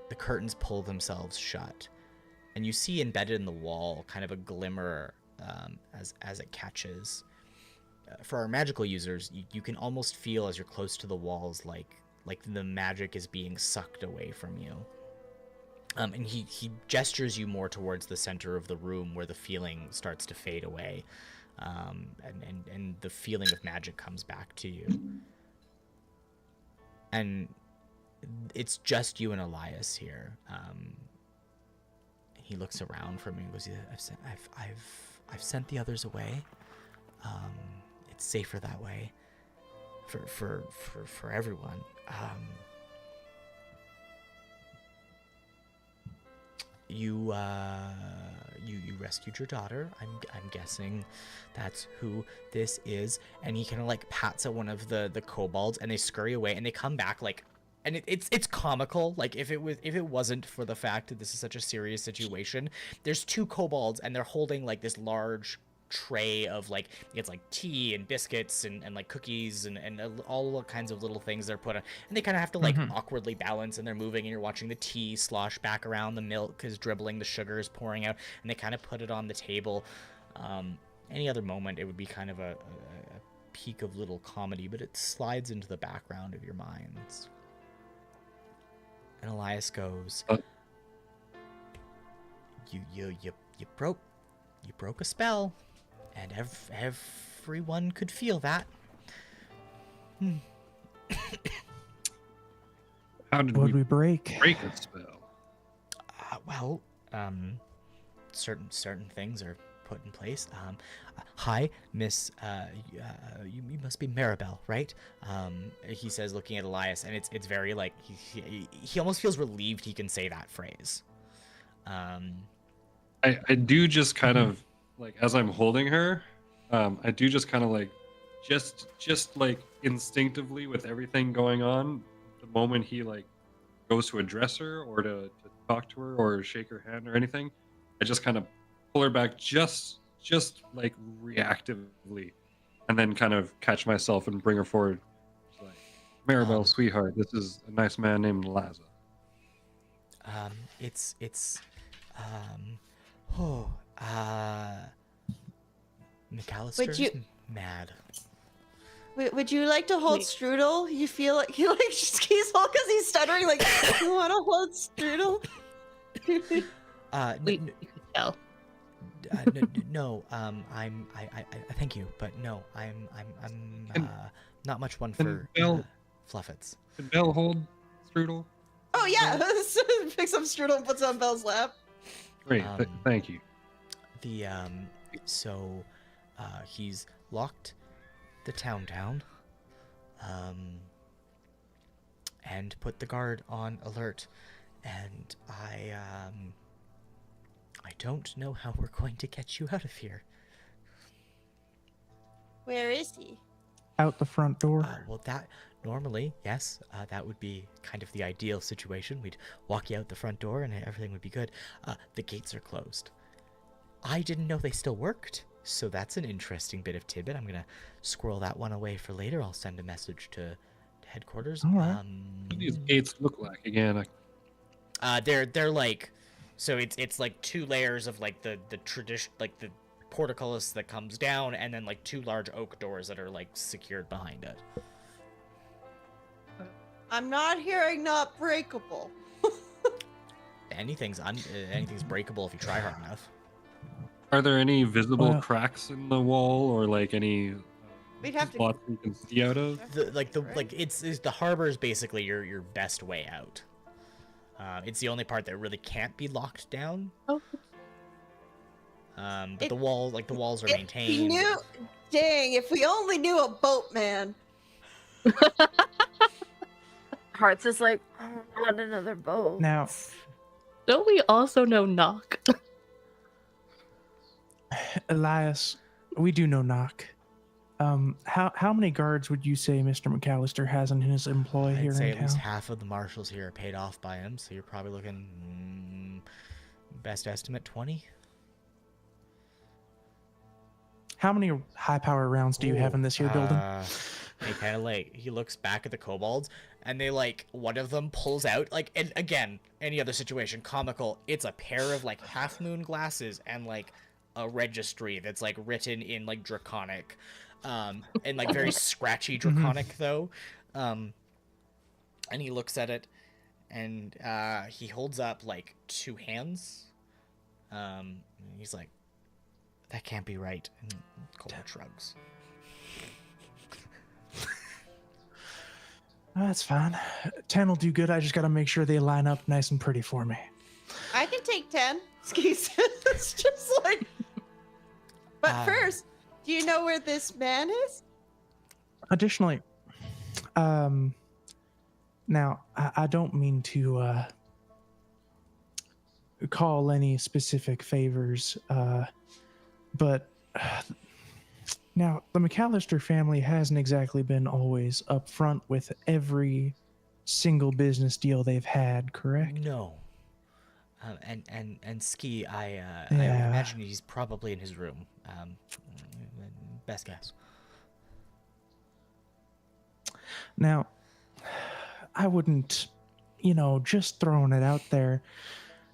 The curtains pull themselves shut. And you see embedded in the wall kind of a glimmer as it catches. For our magical users, you can almost feel as you're close to the walls like the magic is being sucked away from you. And he gestures you more towards the center of the room where the feeling starts to fade away. And the feeling of magic comes back to you. And it's just you and Elias here. he looks around for me and goes, I've sent the others away. It's safer that way for everyone. You rescued your daughter. I'm guessing that's who this is. And he kind of like pats at one of the kobolds, and they scurry away, and they come back like, and it's comical. Like if it wasn't for the fact that this is such a serious situation, there's two kobolds, and they're holding like this large tray of like, it's like tea and biscuits and like cookies and all kinds of little things they're put on, and they kind of have to like awkwardly balance, and they're moving, and you're watching the tea slosh back around, the milk is dribbling, the sugar is pouring out, and they kind of put it on the table. Any other moment it would be kind of a peak of little comedy, but it slides into the background of your minds. And Elias goes, you broke a spell, and everyone could feel that. How did What we break? break a spell? Well, certain things are put in place. Hi, Miss. You must be Maribel, right? He says, looking at Elias, and it's very like he almost feels relieved he can say that phrase. I do just kind of like, as I'm holding her, I do just kind of like just like instinctively, with everything going on, the moment he like goes to address her or to talk to her or shake her hand or anything, I just kind of pull her back just like reactively, and then kind of catch myself and bring her forward. It's like, Maribel, sweetheart, this is a nice man named Laza. McAllister is mad. Would you like to hold Strudel? You feel like he's all because he's stuttering. Like, you want to hold Strudel? We could tell. No, I thank you, but no, I'm not much one for fluffets. Can Belle hold Strudel? Oh yeah, picks up Strudel and puts it on Belle's lap. Great, thank you. He's locked the town down, and put the guard on alert, and I don't know how we're going to get you out of here. Where is he? Out the front door. Well, that normally, yes, that would be kind of the ideal situation. We'd walk you out the front door and everything would be good. The gates are closed. I didn't know they still worked, so that's an interesting bit of tidbit. I'm gonna squirrel that one away for later. I'll send a message to headquarters. All right. What do these gates look like again? They're like, so it's like two layers of like the tradition, like the portcullis that comes down, and then like two large oak doors that are like secured behind it. I'm not hearing not breakable. Anything's breakable if you try hard enough. Are there any visible cracks in the wall, or like any We'd have to. spots you can see out of? It's the harbor is basically your best way out. It's the only part that really can't be locked down. Oh. But the walls are maintained. If we only knew a boatman. Hearts is like, oh, not another boat. Now, Don't we also know knock? Elias, we do know knock. How many guards would you say Mr. McAllister has in his employ here I'd say in at town? least half of the marshals here are paid off by him, so you're probably looking, best estimate, 20. How many high power rounds do you have in this here building? He kind of like, he looks back at the kobolds, and they like, one of them pulls out, like, and again, any other situation, comical, it's a pair of like half moon glasses and like a registry that's like written in like draconic, and like very scratchy draconic though. And he looks at it, and he holds up like two hands. He's like, that can't be right. And Colt shrugs. That's fine. 10 will do good. I just got to make sure they line up nice and pretty for me. I I can take 10. Ski says it's just like. But first, do you know where this man is? Additionally, now I don't mean to call any specific favors, but now the McAllister family hasn't exactly been always upfront with every single business deal they've had, correct? No. And Ski, I Yeah. imagine he's probably in his room. Best guess. Now, I wouldn't, just throwing it out there,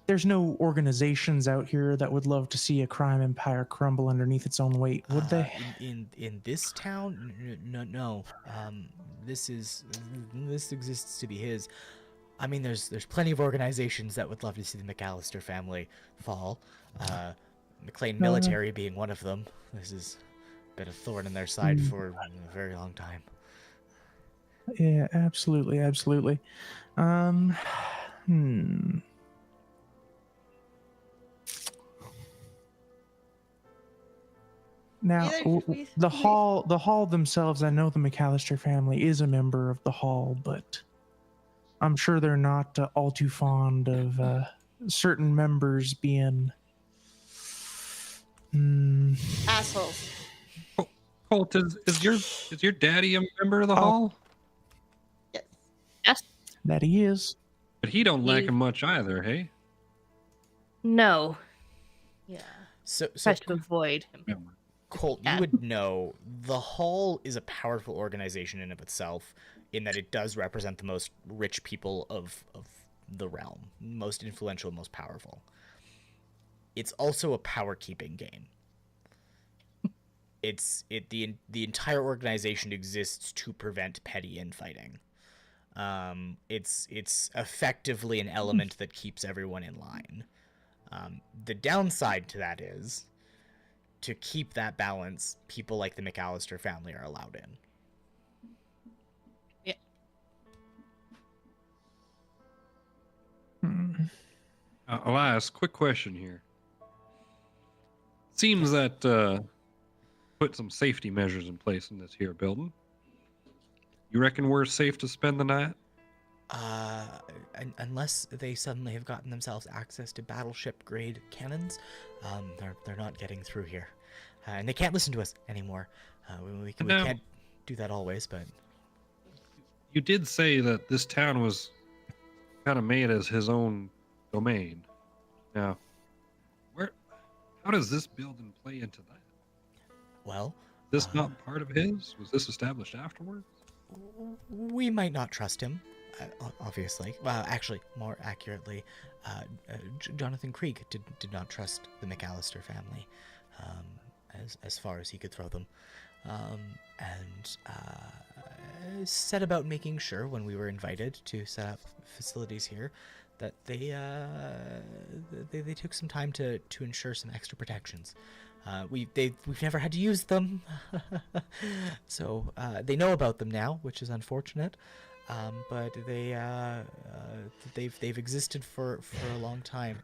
there's no organizations out here that would love to see a crime empire crumble underneath its own weight, would they? In this town? No. This exists to be his. I mean, there's plenty of organizations that would love to see the McAllister family fall. McLean Military being one of them. This has been a thorn in their side for a very long time. Yeah, absolutely. Now, the hall themselves, I know the McAllister family is a member of the hall, but I'm sure they're not all too fond of certain members being Assholes. Colt, is your daddy a member of the hall? Yes. Yes. that he is. But he don't like him much either, hey? No. Yeah. So Tries to avoid him. Colt, you would know the Hall is a powerful organization in of itself, in that it does represent the most rich people of the realm, most influential, most powerful. It's also a power-keeping game. The entire organization exists to prevent petty infighting. It's effectively an element that keeps everyone in line. The downside to that is, to keep that balance, people like the McAllister family are allowed in. Yeah. Elias, quick question here. Seems that put some safety measures in place in this here building. You reckon we're safe to spend the night? Unless they suddenly have gotten themselves access to battleship grade cannons, they're not getting through here, and they can't listen to us anymore. We can't do that always, but you did say that this town was kind of made as his own domain. Now, how does this building play into that? Well, is this not part of his? Was this established afterwards? We might not trust him. Obviously. Actually, more accurately, Jonathan Krieg did not trust the McAllister family, as far as he could throw them, and set about making sure, when we were invited to set up facilities here, that they took some time to ensure some extra protections. We've never had to use them, so they know about them now, which is unfortunate. But they've existed for a long time.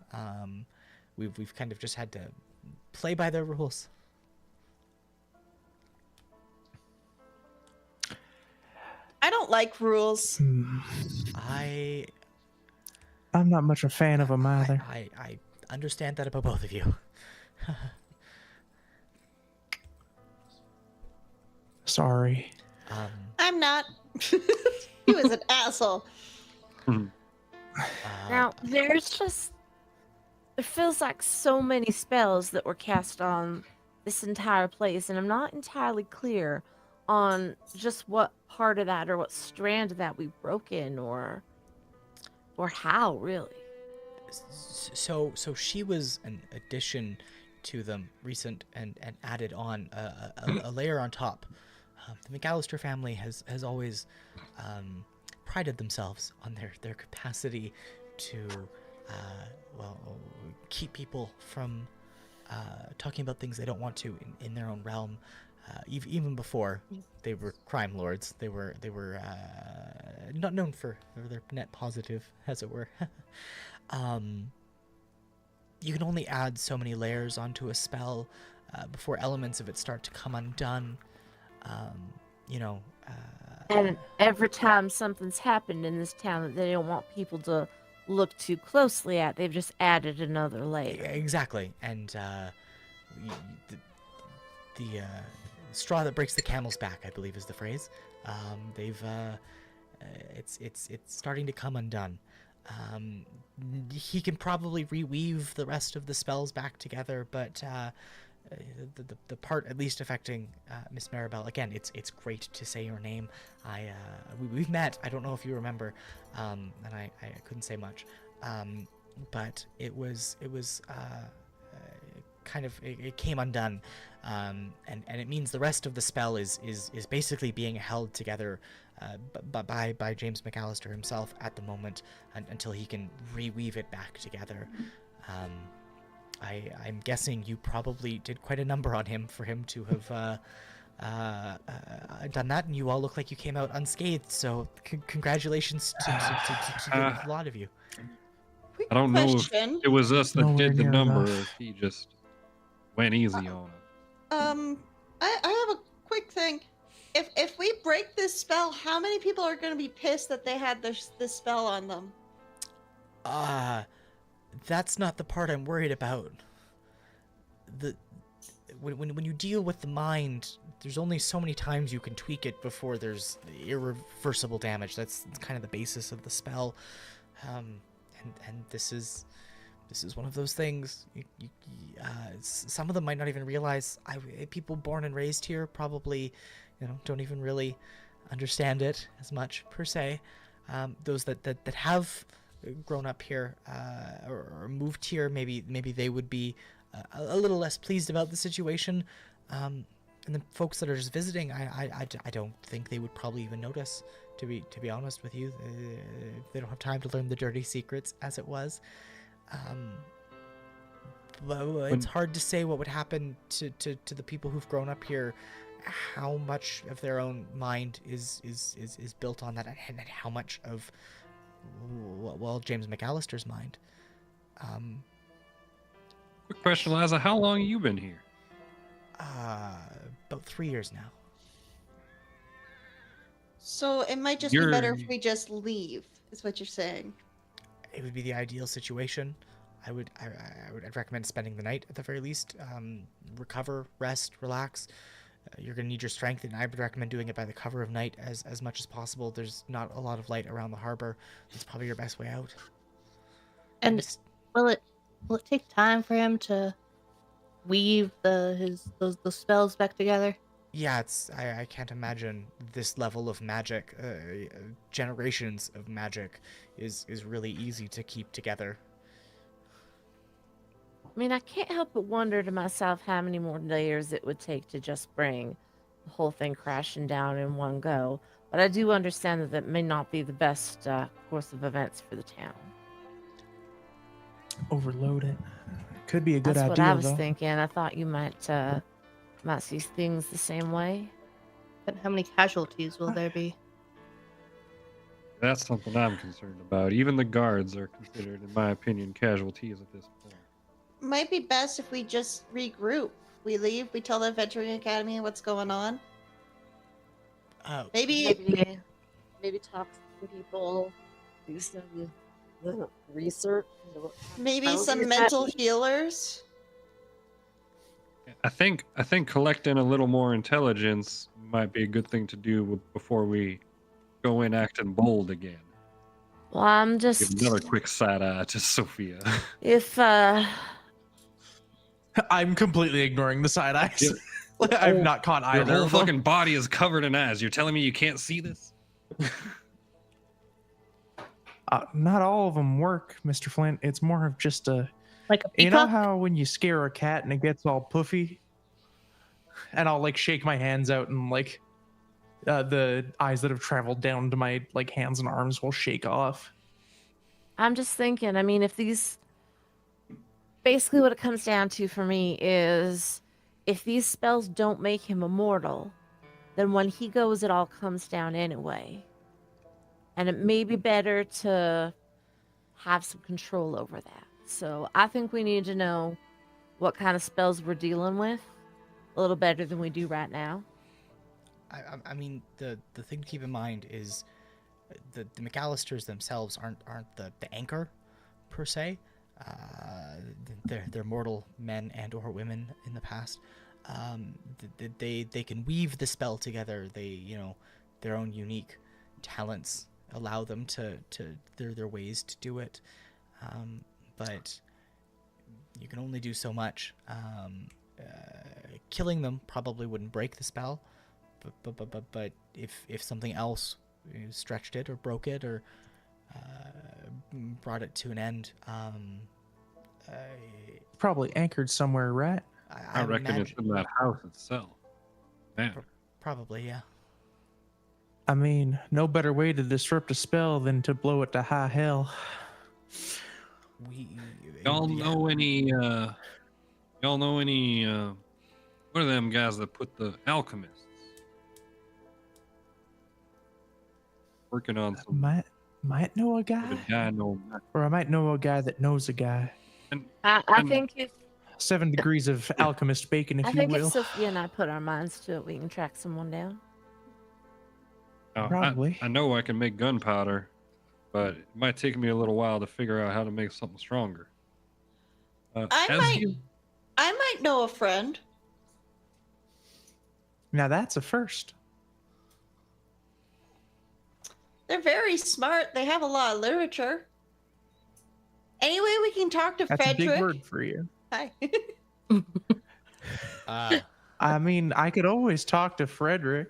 We've kind of just had to play by their rules. I don't like rules. I'm not much a fan of them either. I understand that about both of you. Sorry. I'm not. He was an asshole. Now, there feels like so many spells that were cast on this entire place, and I'm not entirely clear on just what part of that or what strand of that we've broken or how, really. So she was an addition to them, recent, and added on a layer on top. The McAllister family has always prided themselves on their capacity to keep people from talking about things they don't want to in their own realm. Even before they were crime lords, they were not known for their net positive, as it were. you can only add so many layers onto a spell before elements of it start to come undone. And every time something's happened in this town that they don't want people to look too closely at, they've just added another layer. Exactly, and the straw that breaks the camel's back, I believe, is the phrase. It's starting to come undone. He can probably reweave the rest of the spells back together, but the part at least affecting Miss Maribel, again, it's great to say your name. We've met. I don't know if you remember, and I couldn't say much, but it was kind of it came undone, and it means the rest of the spell is basically being held together by James McAllister himself at the moment, until he can reweave it back together. I'm guessing you probably did quite a number on him for him to have done that, and you all look like you came out unscathed, so congratulations to the lot of you. Quick I don't know if question. it was us that Nowhere did the near number, enough. if he just went easy on it. I have a quick thing. If we break this spell, how many people are going to be pissed that they had this spell on them? That's not the part I'm worried about. When you deal with the mind, there's only so many times you can tweak it before there's irreversible damage. That's kind of the basis of the spell, and this is one of those things. Some of them might not even realize. People born and raised here probably, don't even really understand it as much per se. Those that have grown up here or moved here, maybe they would be a little less pleased about the situation, and the folks that are just visiting, I don't think they would probably even notice, to be honest with you. They don't have time to learn the dirty secrets, as it was. But it's hard to say what would happen to the people who've grown up here, how much of their own mind is built on that, and how much of James McAllister's mind. Quick question, Liza. How long have you been here? About 3 years now. So it might just be better if we just leave, is what you're saying. It would be the ideal situation. I'd recommend spending the night at the very least. Recover, rest, relax. You're going to need your strength, and I would recommend doing it by the cover of night as much as possible. There's not a lot of light around the harbor. It's probably your best way out. And will it take time for him to weave those spells back together? Yeah, I can't imagine this level of magic, generations of magic, is really easy to keep together. I mean, I can't help but wonder to myself how many more layers it would take to just bring the whole thing crashing down in one go. But I do understand that may not be the best course of events for the town. Overload it. Could be a good That's idea, what I was though. thinking. I thought you might see things the same way. But how many casualties will there be? That's something I'm concerned about. Even the guards are considered, in my opinion, casualties at this point. Might be best if we just regroup. We leave, we tell the Adventuring Academy what's going on. Maybe talk to some people, do some research. maybe some mental healers. I think collecting a little more intelligence might be a good thing to do before we go in acting bold again. Well, I'm Give just another quick side eye to Sophia. if I'm completely ignoring the side eyes. Yeah. Like, I've not caught Your either. whole of them. fucking body is covered in eyes. You're telling me you can't see this? Not all of them work, Mr. Flint. It's more of just a. Like a You know peacock? how when you scare a cat and it gets all puffy, and I'll like shake my hands out and like the eyes that have traveled down to my like hands and arms will shake off. I'm just thinking, I mean, if these basically what it comes down to for me is if these spells don't make him immortal, then when he goes, it all comes down anyway. And it may be better to have some control over that. So I think we need to know what kind of spells we're dealing with a little better than we do right now. I mean, the thing to keep in mind is the McAllisters themselves aren't the anchor per se. They're mortal men and or women in the past. They can weave the spell together. Their own unique talents allow them to their ways to do it. But you can only do so much. Killing them probably wouldn't break the spell, but if something else stretched it or broke it or brought it to an end, Probably anchored somewhere, right? I reckon it's in that house itself. Man. Probably, yeah. I mean, no better way to disrupt a spell than to blow it to high hell. Y'all know any what are them guys that put the alchemists working on some Might know a guy, or I might know a guy that knows a guy. I think if 7 degrees of alchemist bacon, if I you think will. if Sophia and I put our minds to it, we can track someone down. Probably. I know I can make gunpowder, but it might take me a little while to figure out how to make something stronger. I might know a friend. Now that's a first. They're very smart. They have a lot of literature. Anyway, we can talk to That's Frederick. a big word for you. Hi. I mean, I could always talk to Frederick.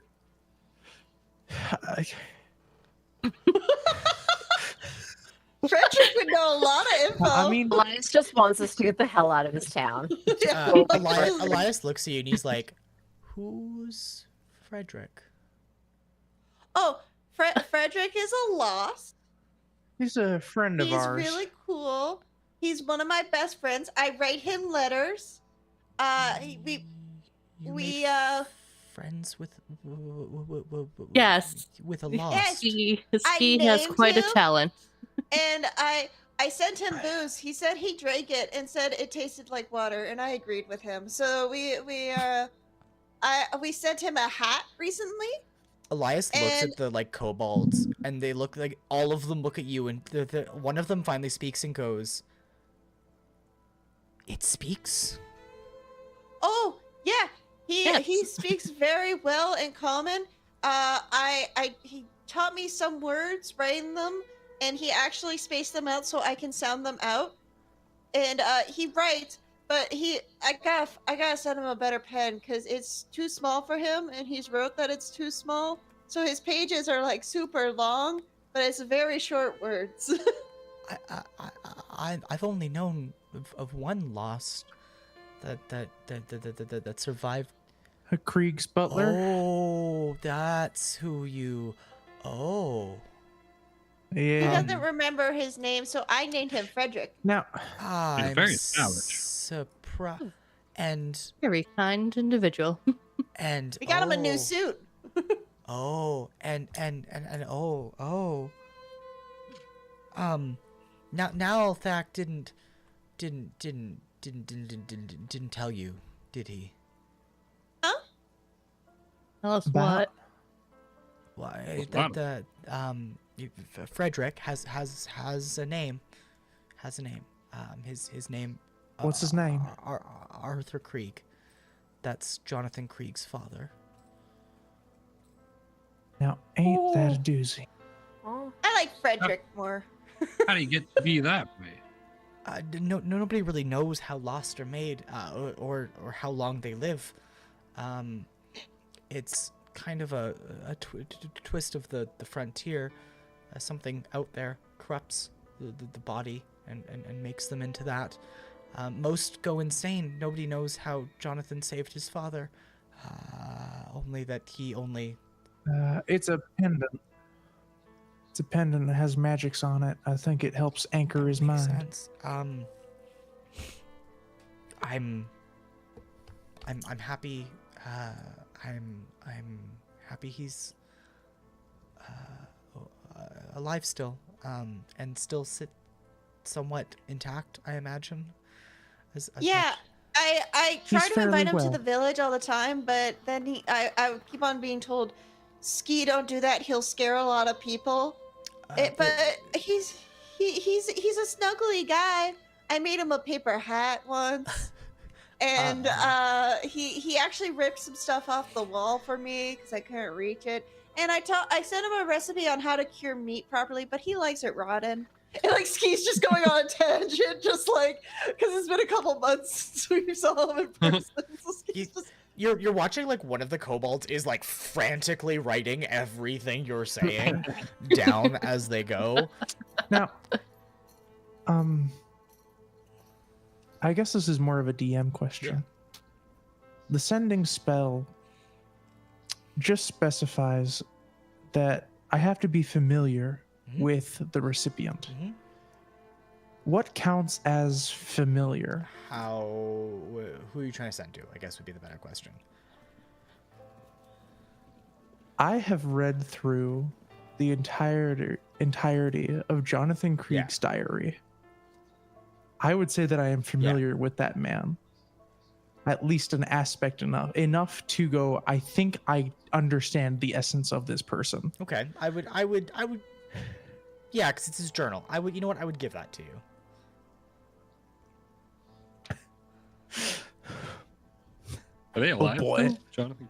Frederick would know a lot of info. I mean, Elias just wants us to get the hell out of his town. Elias looks at you and he's like, "Who's Frederick?" Oh, Frederick is a lost. he's a friend of ours. He's really cool. He's one of my best friends. I write him letters. We friends with Yes. with a Yes. lost. He I has named quite a him. talent. and I sent him booze. He said he drank it and said it tasted like water, and I agreed with him. So we sent him a hat recently. Elias looks And- at the kobolds, and they look like all of them look at you, and one of them finally speaks and goes, "It speaks." Oh yeah, Yes. he speaks very well in common. He taught me some words, writing them, and he actually spaced them out so I can sound them out. And he writes, but I gotta send him a better pen because it's too small for him, and he's wrote that it's too small. So his pages are super long, but it's very short words. I've only known of one lost that survived. Krieg's butler. Oh, that's who you. Oh. He Yeah. doesn't remember his name, so I named him Frederick. Now, I'm very stylish. surprised. And Very kind individual. We got him a new suit. Oh, and now Thack didn't tell you, did he? Tell us About- what? Why What's that Frederick has a name. His name. What's his name? Arthur Krieg. That's Jonathan Krieg's father. now ain't that a doozy? Oh, I like Frederick more. How do you get to be that way? Nobody really knows how lost are made, or how long they live. It's kind of a twist of the frontier. Something out there corrupts the body and makes them into that. Most go insane. Nobody knows how Jonathan saved his father. Only that he only. It's a pendant. It's a pendant that has magics on it. I think it helps anchor his Makes mind. sense. I'm happy. I'm happy he's alive still. And still somewhat intact, I imagine. As Yeah, much- I try He's to invite him fairly to well. the village all the time, but then I keep on being told, Ski, don't do that. He'll scare a lot of people. But he's a snuggly guy. I made him a paper hat once, and he actually ripped some stuff off the wall for me because I couldn't reach it. And I sent him a recipe on how to cure meat properly, but he likes it rotten. And like Ski's just going on a tangent, just like because it's been a couple months since we saw him in person. So Ski's just You're watching like one of the kobolds is like frantically writing everything you're saying down as they go. Now, I guess this is more of a DM question. The sending spell just specifies that I have to be familiar with the recipient. What counts as familiar? Who are you trying to send to? I guess would be the better question. I have read through the entirety of Jonathan Krieg's diary. I would say that I am familiar with that man. At least an aspect enough to go, I think I understand the essence of this person. Okay, I would, yeah, because it's his journal. You know what? I would give that to you. Are they alive? boy. still? Jonathan.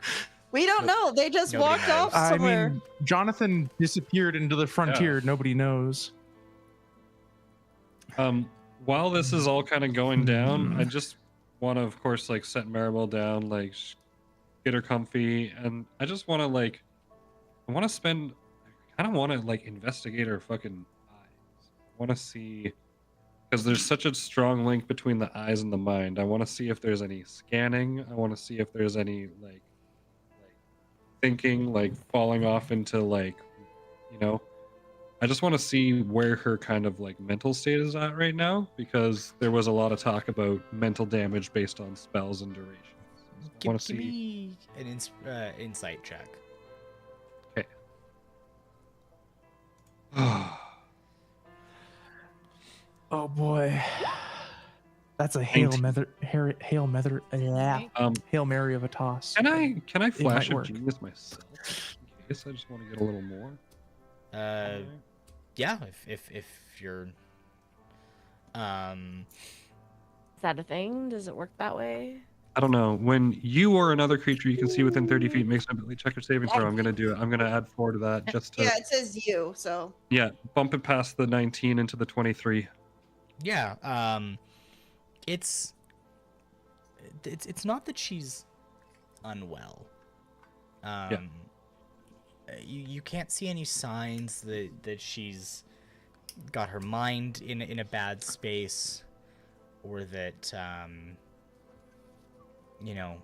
we don't know. They just Nobody walked knows. off I somewhere. mean, Jonathan disappeared into the frontier. Nobody knows. While this is all kind of going down, I just want to, of course, like set Maribel down, like get her comfy, and I just want to like, I want to spend, I kind of want to like investigate her fucking eyes. I want to see, because there's such a strong link between the eyes and the mind. I want to see if there's any scanning. I want to see if there's any like thinking, like falling off into like, you know. I just want to see where her kind of like mental state is at right now, because there was a lot of talk about mental damage based on spells and durations. I want to Give see. me an insight check. Okay. Oh boy. That's a Hail 19. Mary of a toss. Can I flash a work. genius myself? In case I just want to get a little more. Yeah, if you're, Is that a thing? Does it work that way? I don't know. When you or another creature you can see within 30 feet makes an ability check or saving throw, I'm gonna do it. I'm gonna add 4 to that just to Yeah, it says you, so bump it past the 19 into the 23. yeah, it's not that she's unwell. You can't see any signs that she's got her mind in a bad space, or that you know,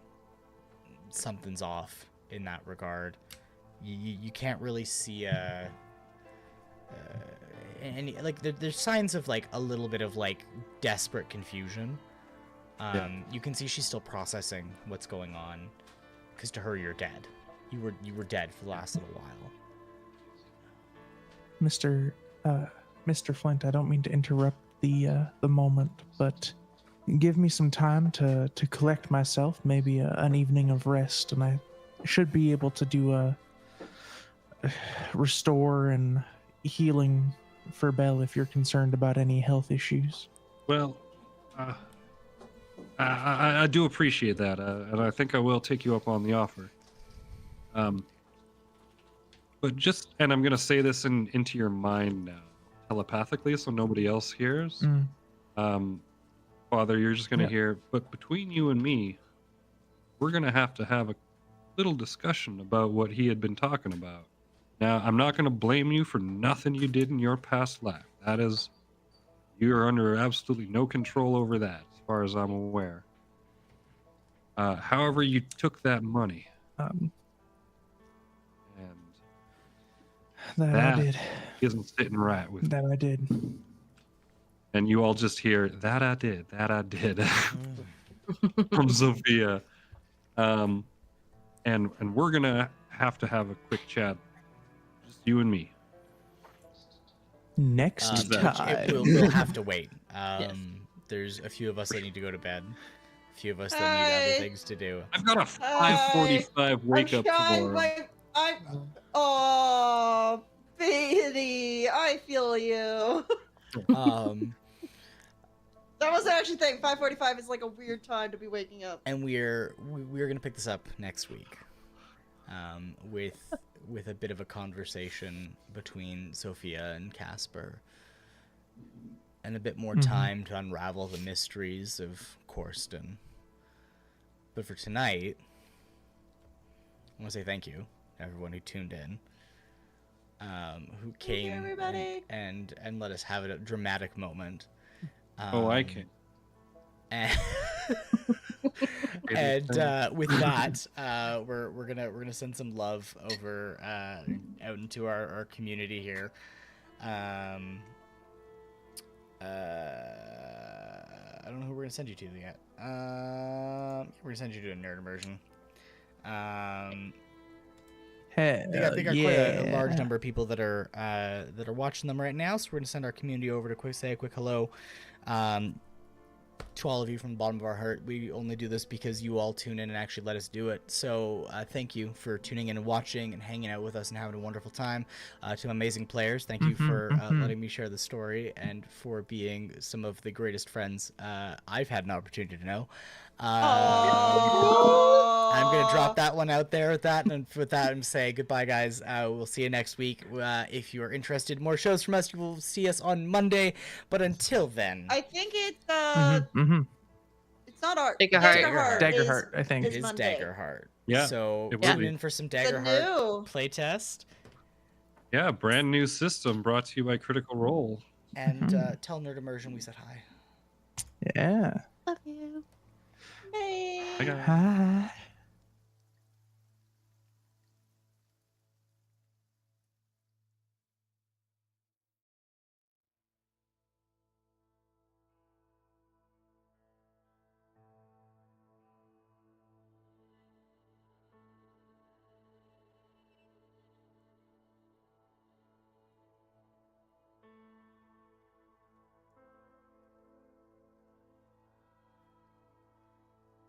something's off in that regard. You can't really see any like there's signs of like a little bit of like desperate confusion. You can see she's still processing what's going on, because to her you're dead. You were dead for the last little while. Mr. Flint, I don't mean to interrupt the moment, but give me some time to collect myself, maybe an evening of rest, and I should be able to do a restore and healing for Belle if you're concerned about any health issues. Well, I do appreciate that, and I think I will take you up on the offer. But just, and I'm gonna say this into your mind now, telepathically, so nobody else hears. Father, you're just gonna hear. But between you and me, we're gonna have a little discussion about what he had been talking about. Now, I'm not gonna blame you for nothing you did in your past life. That is, you are under absolutely no control over that, as far as I'm aware. However, you took that money. And That I did. isn't sitting right with That I did. and you all just hear that I did from Sophia. And we're gonna have a quick chat, just you and me. Next time. We'll have to wait. Yes. There's a few of us that need to go to bed. A few of us that need other things to do. I've got a 5:45 wake up tomorrow. Oh, Beatty, I feel you. That was actually thing. 5:45 is like a weird time to be waking up. And we're gonna pick this up next week, with a bit of a conversation between Sophia and Casper, and a bit more time to unravel the mysteries of Corsten. But for tonight, I want to say thank you to everyone who tuned in, who came everybody. and let us have a dramatic moment. I can. And, with that, we're gonna send some love over out into our community here. I don't know who we're gonna send you to yet. We're gonna send you to a nerd immersion. They got quite a large number of people that are watching them right now, so we're gonna send our community over to say a quick hello. To all of you from the bottom of our heart. We only do this because you all tune in and actually let us do it. So thank you for tuning in and watching and hanging out with us and having a wonderful time. To amazing players, thank you for letting me share the story and for being some of the greatest friends I've had an opportunity to know. I'm going to drop that one out there with that, and with that, I'm say goodbye, guys. We'll see you next week. If you are interested in more shows from us, you'll see us on Monday. But until then, I think it's not our Daggerheart, I think. It is Daggerheart. Yeah. So it will tune be. in for some Daggerheart playtest. Yeah, brand new system brought to you by Critical Role. And tell Nerd Immersion we said hi. Yeah. Love you. Hey. Bye, guys. Hi.